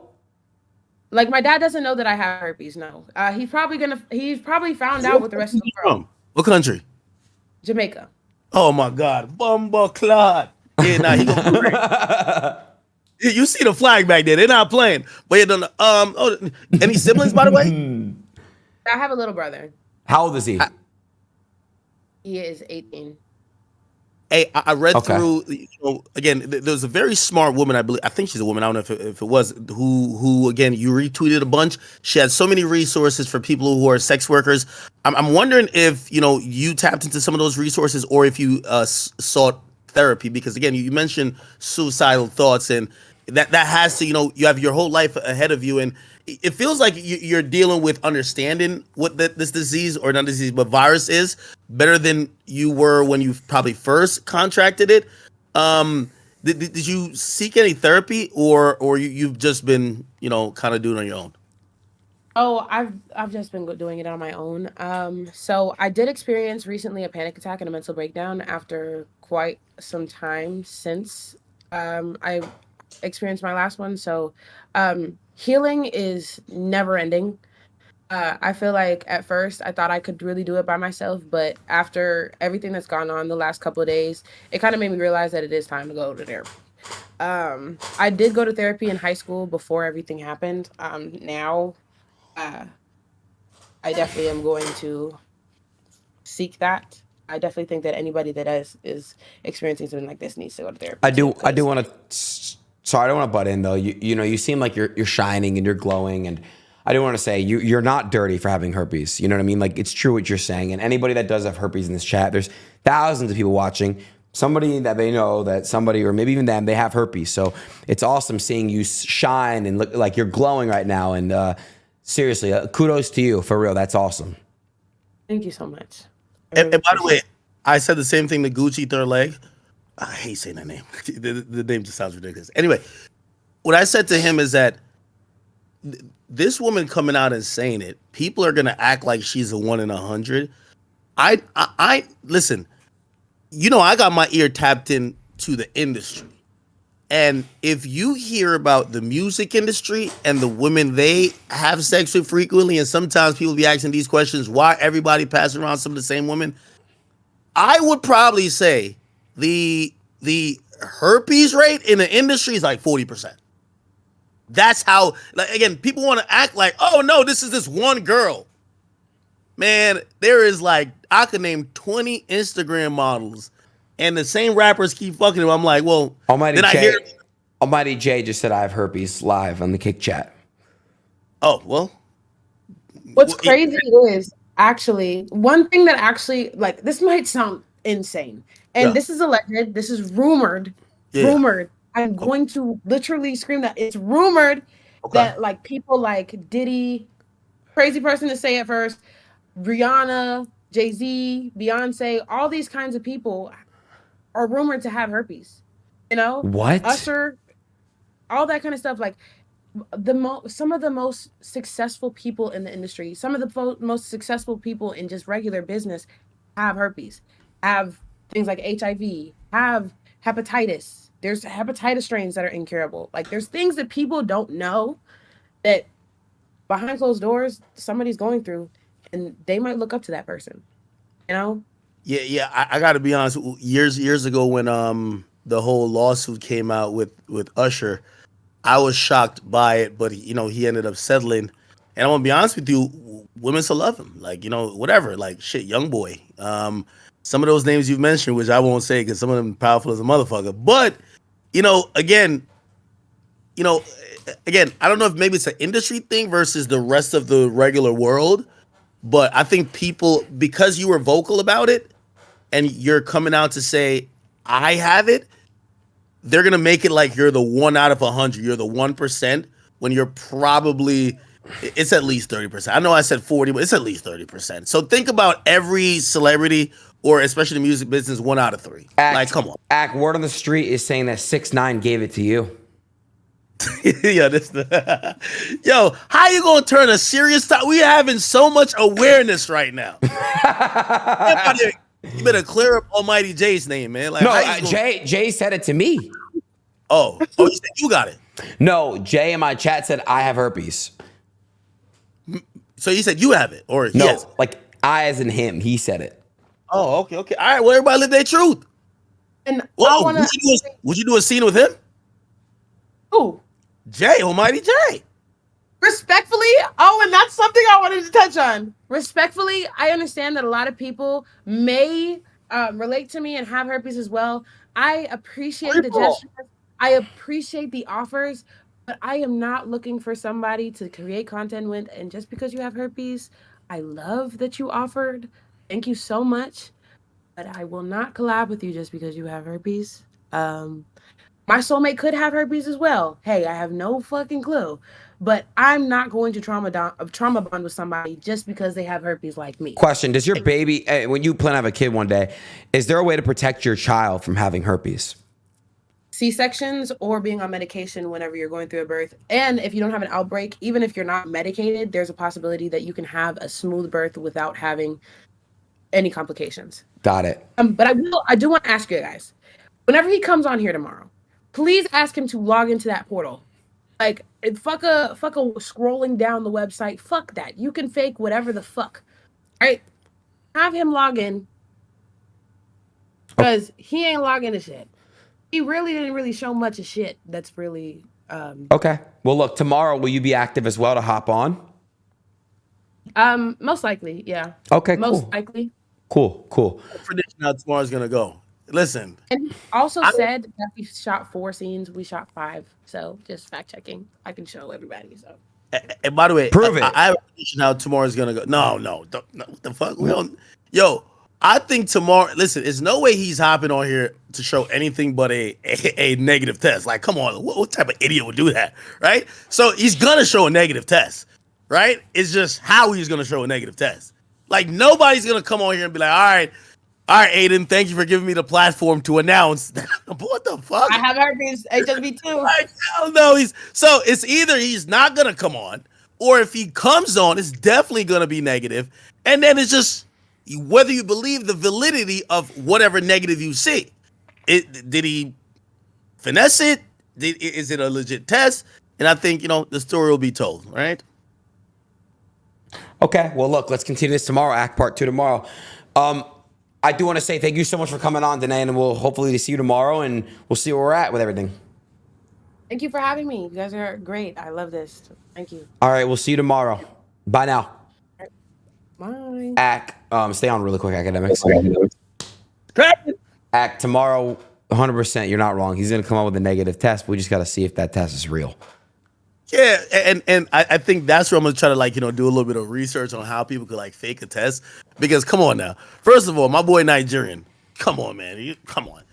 S5: Like my dad doesn't know that I have herpes. No, He's probably found out
S1: What
S5: with the rest
S1: country
S5: of
S1: you
S5: the world.
S1: from? What country?
S5: Jamaica.
S1: Oh my God, Bumba Clot. Yeah, nah, he gonna be great. You see the flag back there? They're not playing. But yeah, any siblings, by the way?
S5: I have a little brother.
S2: How old is he?
S5: He is 18.
S1: Hey, I read
S2: Okay.
S1: through. Again, there was a very smart woman. I believe. I think she's a woman. I don't know if it was who. Again, you retweeted a bunch. She had so many resources for people who are sex workers. I'm wondering if you tapped into some of those resources, or if you sought therapy, because again, you mentioned suicidal thoughts, and that has to, you have your whole life ahead of you, and it feels like you're dealing with understanding what this disease, or not disease, but virus is, better than you were when you probably first contracted it. Did you seek any therapy, or you've just been, kind of doing it on your own?
S5: Oh, I've just been doing it on my own. So I did experience recently a panic attack and a mental breakdown after quite some time since I experienced my last one. So healing is never ending. I feel like at first I thought I could really do it by myself, but after everything that's gone on the last couple of days, it kind of made me realize that it is time to go to therapy. I did go to therapy in high school before everything happened. Now, uh, I definitely am going to seek that. I definitely think that anybody that is experiencing something like this needs to go to therapy
S2: I
S5: too.
S2: do. I do
S5: Because
S2: want to. Sorry, I don't want to butt in though. You seem like you're shining and you're glowing, and I do want to say you're not dirty for having herpes. You know what I mean? Like it's true what you're saying. And anybody that does have herpes in this chat, there's thousands of people watching. Somebody that they know that somebody, or maybe even them, they have herpes. So it's awesome seeing you shine and look like you're glowing right now. And seriously, kudos to you for real. That's awesome.
S5: thank you so much. I
S1: And,
S5: really
S1: and by the
S5: appreciate
S1: way,
S5: it.
S1: I said the same thing to Guccithirdleg. I hate saying that name. The name just sounds ridiculous. Anyway, what I said to him is that this woman coming out and saying it, people are gonna act like she's a 1 in 100. I listen. I got my ear tapped in to the industry, and if you hear about the music industry and the women they have sex with frequently, and sometimes people be asking these questions, why everybody passing around some of the same women? I would probably say the herpes rate in the industry is like 40%. That's how, like, again, people want to act like, oh no, this is this one girl. Man, there is like, I could name 20 Instagram models, and the same rappers keep fucking them. I'm like, well,
S2: Almighty
S1: did I hear?
S2: J, Almighty J just said I have herpes live on the kick chat.
S1: Oh, well,
S5: What's crazy is actually one thing that actually like this might sound insane, and
S1: yeah,
S5: this is alleged. This is rumored.
S1: yeah.
S5: Rumored. I'm
S1: Okay,
S5: going to literally scream that it's rumored
S1: okay.
S5: that like people like Diddy, crazy person to say at first, Rihanna, Jay Z, Beyonce, all these kinds of people are rumored to have herpes. You know,
S2: What?
S5: Usher, all that kind of stuff. Like some of the most successful people in the industry, some of the most successful people in just regular business have herpes, have things like HIV, have hepatitis. There's hepatitis strains that are incurable. Like there's things that people don't know that behind closed doors, somebody's going through, and they might look up to that person. You know,
S1: Yeah. I got to be honest. Years ago, when the whole lawsuit came out with Usher, I was shocked by it, but he ended up settling. And I'm gonna be honest with you, women still love him. Like, whatever. Like, shit, young boy. Some of those names you've mentioned, which I won't say because some of them powerful as a motherfucker. But again, you know, again, I don't know if maybe it's an industry thing versus the rest of the regular world, but I think people, because you were vocal about it and you're coming out to say I have it, they're gonna make it like you're the 1 out of 100. You're the 1% when you're probably it's at least 30%. I know I said 40, but it's at least 30%. So think about every celebrity or especially the music business, 1 out of 3. Like, come on.
S2: Word on the street is saying that 6ix9ine gave it to you.
S1: Yo, yo, how you gonna turn a serious topic? We having so much awareness right now. You better clear up Almighty J's name, man. Like,
S2: No, Jay said it to me.
S1: Oh, you said you got it.
S2: No, Jay in my chat said I have herpes.
S1: So you said you have it, or he
S2: No,
S1: has it?
S2: like I as in him. He said it.
S1: Oh, okay. All right, well, everybody live their truth.
S5: and
S1: Whoa,
S5: I want to.
S1: would you do a scene with him?
S5: Ooh,
S1: Jay, Almighty Jay.
S5: respectfully, and that's something I wanted to touch on. Respectfully, I understand that a lot of people may relate to me and have herpes as well. I appreciate the gestures. I appreciate the offers, but I am not looking for somebody to create content with. And just because you have herpes, I love that you offered. Thank you so much. But I will not collab with you just because you have herpes. My soulmate could have herpes as well. Hey, I have no fucking clue. But I'm not going to trauma bond with somebody just because they have herpes like me.
S2: Question: does your baby, when you plan to have a kid one day, is there a way to protect your child from having herpes?
S5: C-sections or being on medication whenever you're going through a birth. And if you don't have an outbreak, even if you're not medicated, there's a possibility that you can have a smooth birth without having any complications.
S2: Got it.
S5: But I do want to ask you guys, whenever he comes on here tomorrow, please ask him to log into that portal. Like, fuck a scrolling down the website. Fuck that. You can fake whatever the fuck. Right? Have him log in. Because he ain't logging to shit. He really didn't really show much of shit that's really
S2: Okay. Well, look, tomorrow will you be active as well to hop on?
S5: most likely, yeah.
S2: Okay,
S5: most
S2: cool.
S5: likely.
S2: Cool.
S1: Prediction how tomorrow's gonna go. Listen.
S5: And he also said that we shot 4 scenes, we shot 5. So just fact checking. I can show everybody. So
S1: And by the way,
S2: Prove it.
S1: I have a prediction how tomorrow's gonna go. No, what the fuck? We don't. Yo, I think tomorrow. Listen, there's no way he's hopping on here to show anything but a negative test. Like, come on, what type of idiot would do that, right? So he's gonna show a negative test, right? It's just how he's gonna show a negative test. Like, nobody's gonna come on here and be like, all right, Adin, thank you for giving me the platform to announce. What the fuck?
S5: I have herpes, HSV too.
S1: Like, hell no. So it's either he's not gonna come on, or if he comes on, it's definitely gonna be negative. And then it's just whether you believe the validity of whatever negative you see. Did he finesse it? Is it a legit test? And I think the story will be told, right?
S2: Okay. Well, look, let's continue this tomorrow. Act part 2 tomorrow. I do want to say thank you so much for coming on, Danae, and we'll hopefully see you tomorrow, and we'll see where we're at with everything.
S5: Thank you for having me. You guys are great. I love this. Thank you.
S2: All right, we'll see you tomorrow. Bye now.
S5: Bye.
S2: Stay on really quick, Akademiks. Act tomorrow, 100%. You're not wrong. He's gonna come up with a negative test. We just got to see if that test is real.
S1: Yeah, and I think that's where I'm gonna try to do a little bit of research on how people could fake a test. Because come on now, first of all, my boy Nigerian, come on man, come on,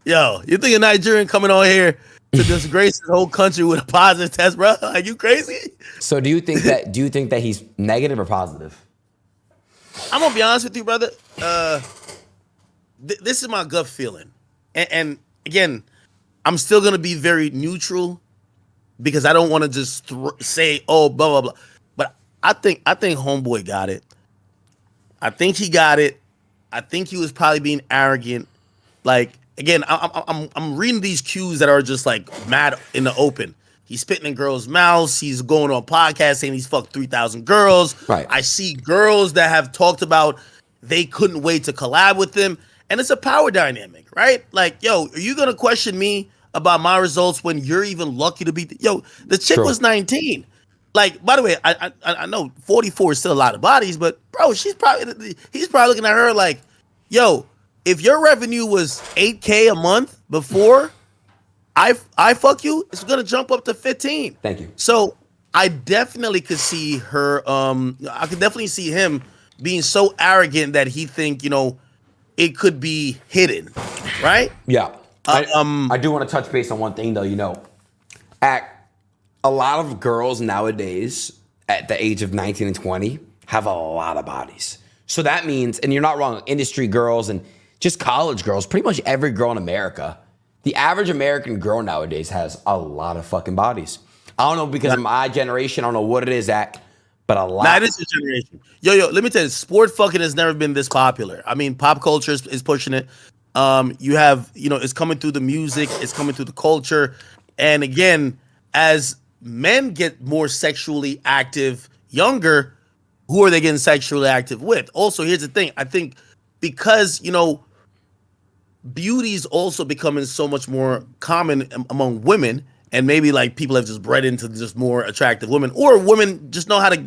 S1: yo, you think a Nigerian coming on here to disgrace the whole country with a positive test, bro? Like, you crazy?
S2: So do you think that he's negative or positive?
S1: I'm gonna be honest with you, brother. This is my gut feeling, and again, I'm still gonna be very neutral. Because I don't want to just say, oh, blah, blah, blah. But I think homeboy got it. I think he got it. I think he was probably being arrogant. Like, again, I'm reading these cues that are just mad in the open. He's spitting in girls' mouths. He's going on podcasts saying he's fucked 3,000 girls.
S2: Right.
S1: I see girls that have talked about they couldn't wait to collab with him. And it's a power dynamic, right? Like, yo, are you going to question me about my results when you're even lucky to be? Yo, the chick
S2: True.
S1: was 19. Like, by the way, I know 44 is still a lot of bodies, but bro, he's probably looking at her like, yo, if your revenue was 8K a month before I fuck you, it's gonna jump up to 15.
S2: Thank you.
S1: So I definitely could see her. I could definitely see him being so arrogant that he think it could be hidden, right?
S2: Yeah. I do want to touch base on one thing though. A lot of girls nowadays at the age of 19 and 20 have a lot of bodies. So that means, and you're not wrong, industry girls and just college girls, pretty much every girl in America. The average American girl nowadays has a lot of fucking bodies. I don't know because of my generation. I don't know what it is, Zach, but a lot.
S1: That is your generation. Yo, let me tell you, sport fucking has never been this popular. I mean, pop culture is pushing it. You have, it's coming through the music, it's coming through the culture. And again, as men get more sexually active younger, who are they getting sexually active with? Also, here's the thing. I think because, beauty is also becoming so much more common among women, and maybe like people have just bred into just more attractive women, or women just know how to,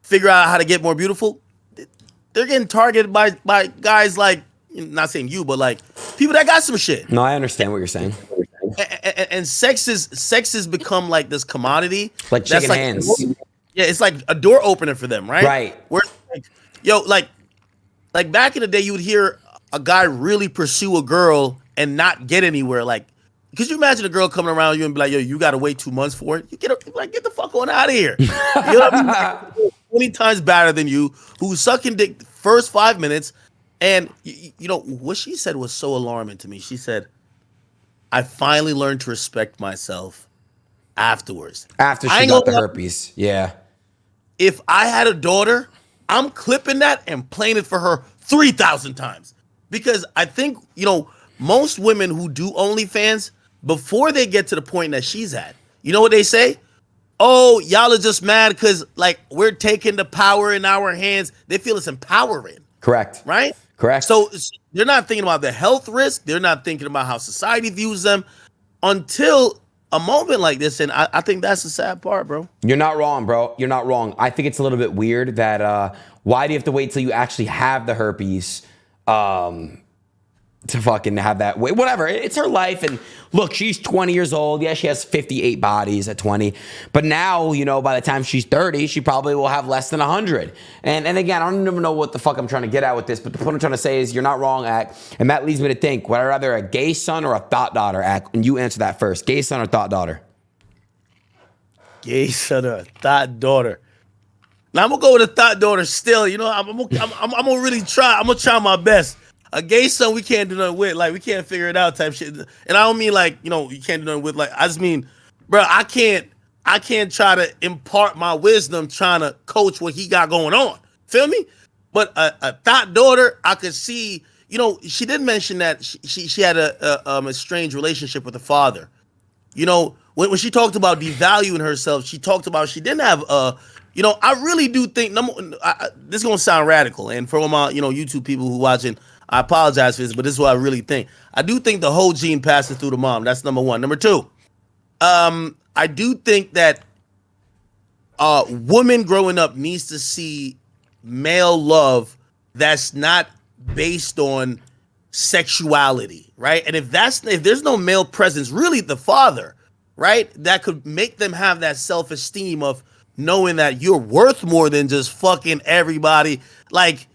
S1: figure out how to get more beautiful. They're getting targeted by guys like, not saying you, but like people that got some shit.
S2: No, I understand what you're saying.
S1: And sex has become like this commodity,
S2: like chicken hands.
S1: Yeah, it's like a door opener for them, right?
S2: Right.
S1: Where, like back in the day, you would hear a guy really pursue a girl and not get anywhere. Like, could you imagine a girl coming around you and be like, "Yo, you got to wait 2 months for it"? You get the fuck on out of here. You know what I mean? 20 times better than you, who's sucking dick first 5 minutes, and what she said was so alarming to me. She said, "I finally learned to respect myself afterwards."
S2: After she got the herpes, yeah.
S1: If I had a daughter, I'm clipping that and playing it for her 3,000 times. Because I think, most women who do OnlyFans, before they get to the point that she's at, you know what they say? Oh, y'all are just mad because, like, we're taking the power in our hands. They feel it's empowering.
S2: Correct.
S1: Right?
S2: Correct.
S1: So they're not thinking about the health risk. They're not thinking about how society views them until a moment like this. And I think that's the sad part, bro.
S2: You're not wrong, bro. You're not wrong. I think it's a little bit weird that why do you have to wait till you actually have the herpes to fucking have that way? Whatever. It's her life. And look, she's 20 years old. Yeah, she has 58 bodies at 20. But now, by the time she's 30, she probably will have less than 100. And again, I don't even know what the fuck I'm trying to get at with this, but the point I'm trying to say is you're not wrong, Ak. And that leads me to think, would I rather a gay son or a thought daughter, Ak? And you answer that first. Gay son or thought daughter?
S1: Gay son or thought daughter. Now I'm gonna go with a thought daughter still. I'm gonna really try. I'm gonna try my best. A gay son we can't do nothing with. Like, we can't figure it out type shit. And I don't mean like, you can't do nothing with. Like, I just mean, bro, I can't try to impart my wisdom trying to coach what he got going on. Feel me? But a thought daughter, I could see, she did mention that she had a strange relationship with the father. When she talked about devaluing herself, she talked about she didn't have I really do think this is gonna sound radical, and for all my YouTube people who watching, I apologize for this, but this is what I really think. I do think the whole gene passes through the mom. That's number one. Number two, I do think that woman growing up needs to see male love that's not based on sexuality, right? And if there's no male presence, really the father, right, that could make them have that self-esteem of knowing that you're worth more than just fucking everybody. Like,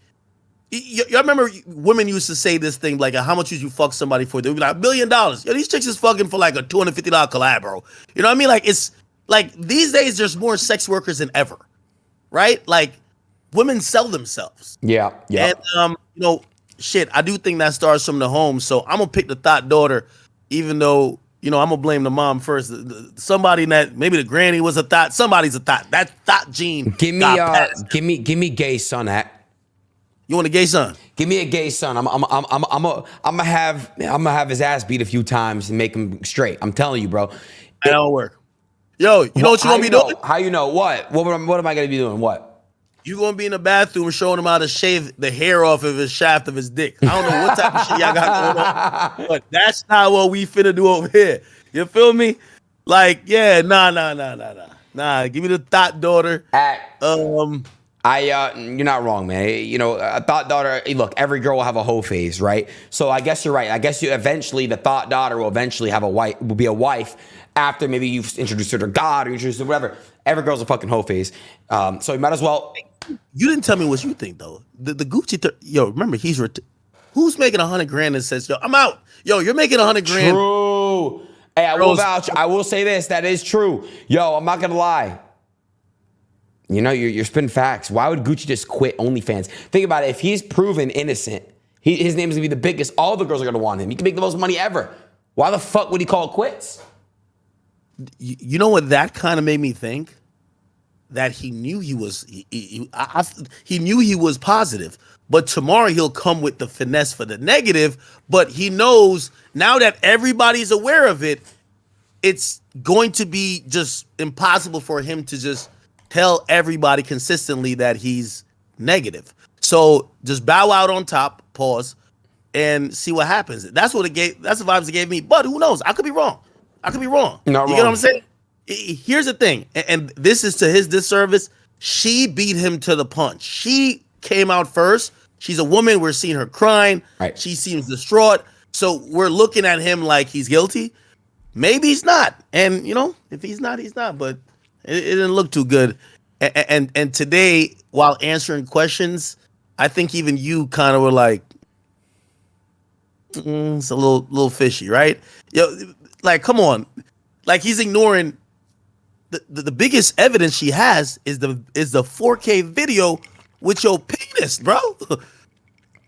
S1: you remember women used to say this thing, like, how much would you fuck somebody for? They would be like, $1 million. Yo, these chicks is fucking for like a $250 collab, bro. You know what I mean? Like, it's like these days there's more sex workers than ever, right? Like, women sell themselves.
S2: Yeah.
S1: And shit, I do think that starts from the home. So I'm gonna pick the thought daughter, even though I'm gonna blame the mom first. Somebody that maybe the granny was a thought. Somebody's a thought. That thought gene.
S2: Give me gay son, Ak.
S1: You want a gay son?
S2: Give me a gay son. I'm gonna have his ass beat a few times and make him straight. I'm telling you, bro.
S1: It don't work. Yo, you know what you
S2: How
S1: gonna
S2: you
S1: be doing?
S2: know? How you know? What am I gonna be doing? What?
S1: You gonna be in the bathroom showing him how to shave the hair off of his shaft of his dick. I don't know what type of shit y'all got going on, but that's not what we finna do over here. You feel me? Like, yeah, nah. Give me the thought daughter.
S2: Act.
S1: Um,
S2: You're not wrong, man. You know, a thought daughter. Look, every girl will have a hoe phase, right? So I guess you're right. I guess you eventually, the thought daughter will eventually have a wife, will be a wife after maybe you've introduced her to God or introduced her to whatever. Every girl's a fucking hoe phase. So you might as well.
S1: you didn't tell me what you think though. The yo, remember who's making 100 grand and says, yo, I'm out. Yo, you're making 100 grand.
S2: True. Hey, I will
S1: Girls-
S2: vouch. I will say this. That is true. Yo, I'm not gonna lie. You know, you're spitting facts. Why would Gucci just quit OnlyFans? Think about it. If he's proven innocent, his name is gonna be the biggest. All the girls are gonna want him. He can make the most money ever. Why the fuck would he call it quits?
S1: You know what that kind of made me think? That he knew he was he knew he was positive, but tomorrow he'll come with the finesse for the negative. But he knows now that everybody's aware of it, it's going to be just impossible for him to just tell everybody consistently that he's negative. So just bow out on top, pause, and see what happens. That's what it gave. That's the vibes it gave me. But who knows? I could be wrong.
S2: Not
S1: You get what
S2: wrong.
S1: I'm saying? Here's the thing, and this is to his disservice. She beat him to the punch. She came out first. She's a woman. We're seeing her crying.
S2: Right.
S1: She seems distraught. So we're looking at him like he's guilty. Maybe he's not. And you know, if he's not, he's not. But it didn't look too good. And today, while answering questions, I think even you kind of were like, it's a little fishy, right? Yo, like, come on. Like he's ignoring the biggest evidence she has is the 4K video with your penis, bro.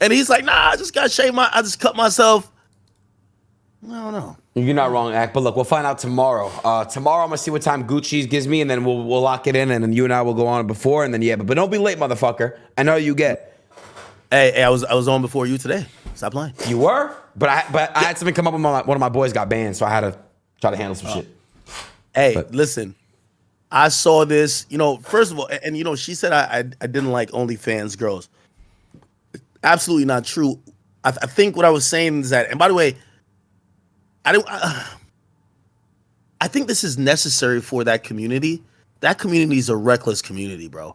S1: And he's like, nah, I just cut myself. I don't know.
S2: You're not wrong, Act. But look, we'll find out tomorrow. Tomorrow I'm gonna see what time Gucci gives me, and then we'll lock it in, and then you and I will go on before, and then yeah, but don't be late, motherfucker. I know you get.
S1: Hey, I was on before you today. Stop playing.
S2: You were, but I had something come up with one of my boys got banned, so I had to try to handle some shit.
S1: Hey,
S2: But-
S1: listen. I saw this, you know, first of all, and you know, she said I didn't like OnlyFans girls. Absolutely not true. I think what I was saying is that, and by the way, I think this is necessary for that community. That community is a reckless community, bro.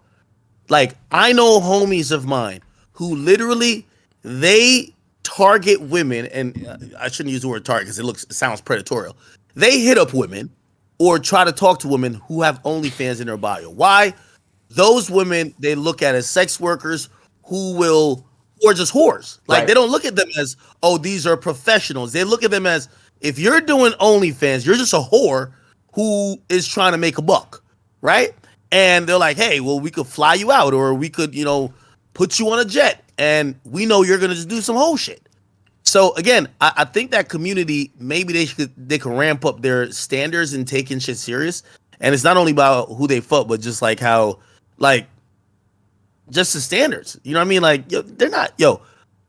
S1: Like, I know homies of mine who literally they target women, and I shouldn't use the word target because it sounds predatorial. They hit up women or try to talk to women who have OnlyFans in their bio. Why? Those women they look at as sex workers who will, or just whores. Like,
S2: Right.
S1: they don't look at them as, oh, these are professionals. They look at them as, if you're doing OnlyFans, you're just a whore who is trying to make a buck, right? And they're like, hey, well, we could fly you out, or we could, you know, put you on a jet, and we know you're gonna just do some whole shit. So again, I think that community, maybe they can ramp up their standards and taking shit serious. And it's not only about who they fuck, but just like how, like, just the standards. You know what I mean? Like, yo, they're not. Yo,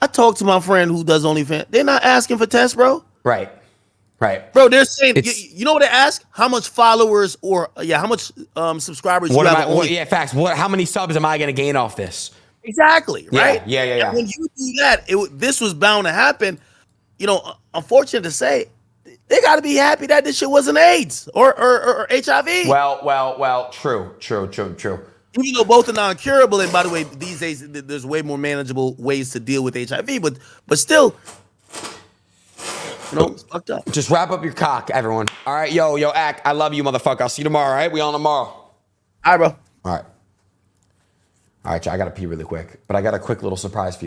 S1: I talked to my friend who does OnlyFans. They're not asking for tests, bro.
S2: Right.
S1: Bro, they're saying,
S2: It's-
S1: you know what they ask? How much followers or how much subscribers
S2: What
S1: you
S2: am
S1: have
S2: I?
S1: on Only-
S2: Yeah, facts. How many subs am I gonna gain off this?
S1: Exactly,
S2: Yeah,
S1: right?
S2: yeah.
S1: And when you do that, this was bound to happen. You know, unfortunate to say, they got to be happy that this shit wasn't AIDS or HIV.
S2: Well. True.
S1: Even though both are non-curable, and by the way, these days there's way more manageable ways to deal with HIV, but still, you know, it's fucked up.
S2: Just wrap up your cock, everyone. All right, yo, Act. I love you, motherfucker. I'll see you tomorrow. All right, we on tomorrow.
S1: All right, bro.
S2: All right, y'all, I gotta pee really quick, but I got a quick little surprise for you.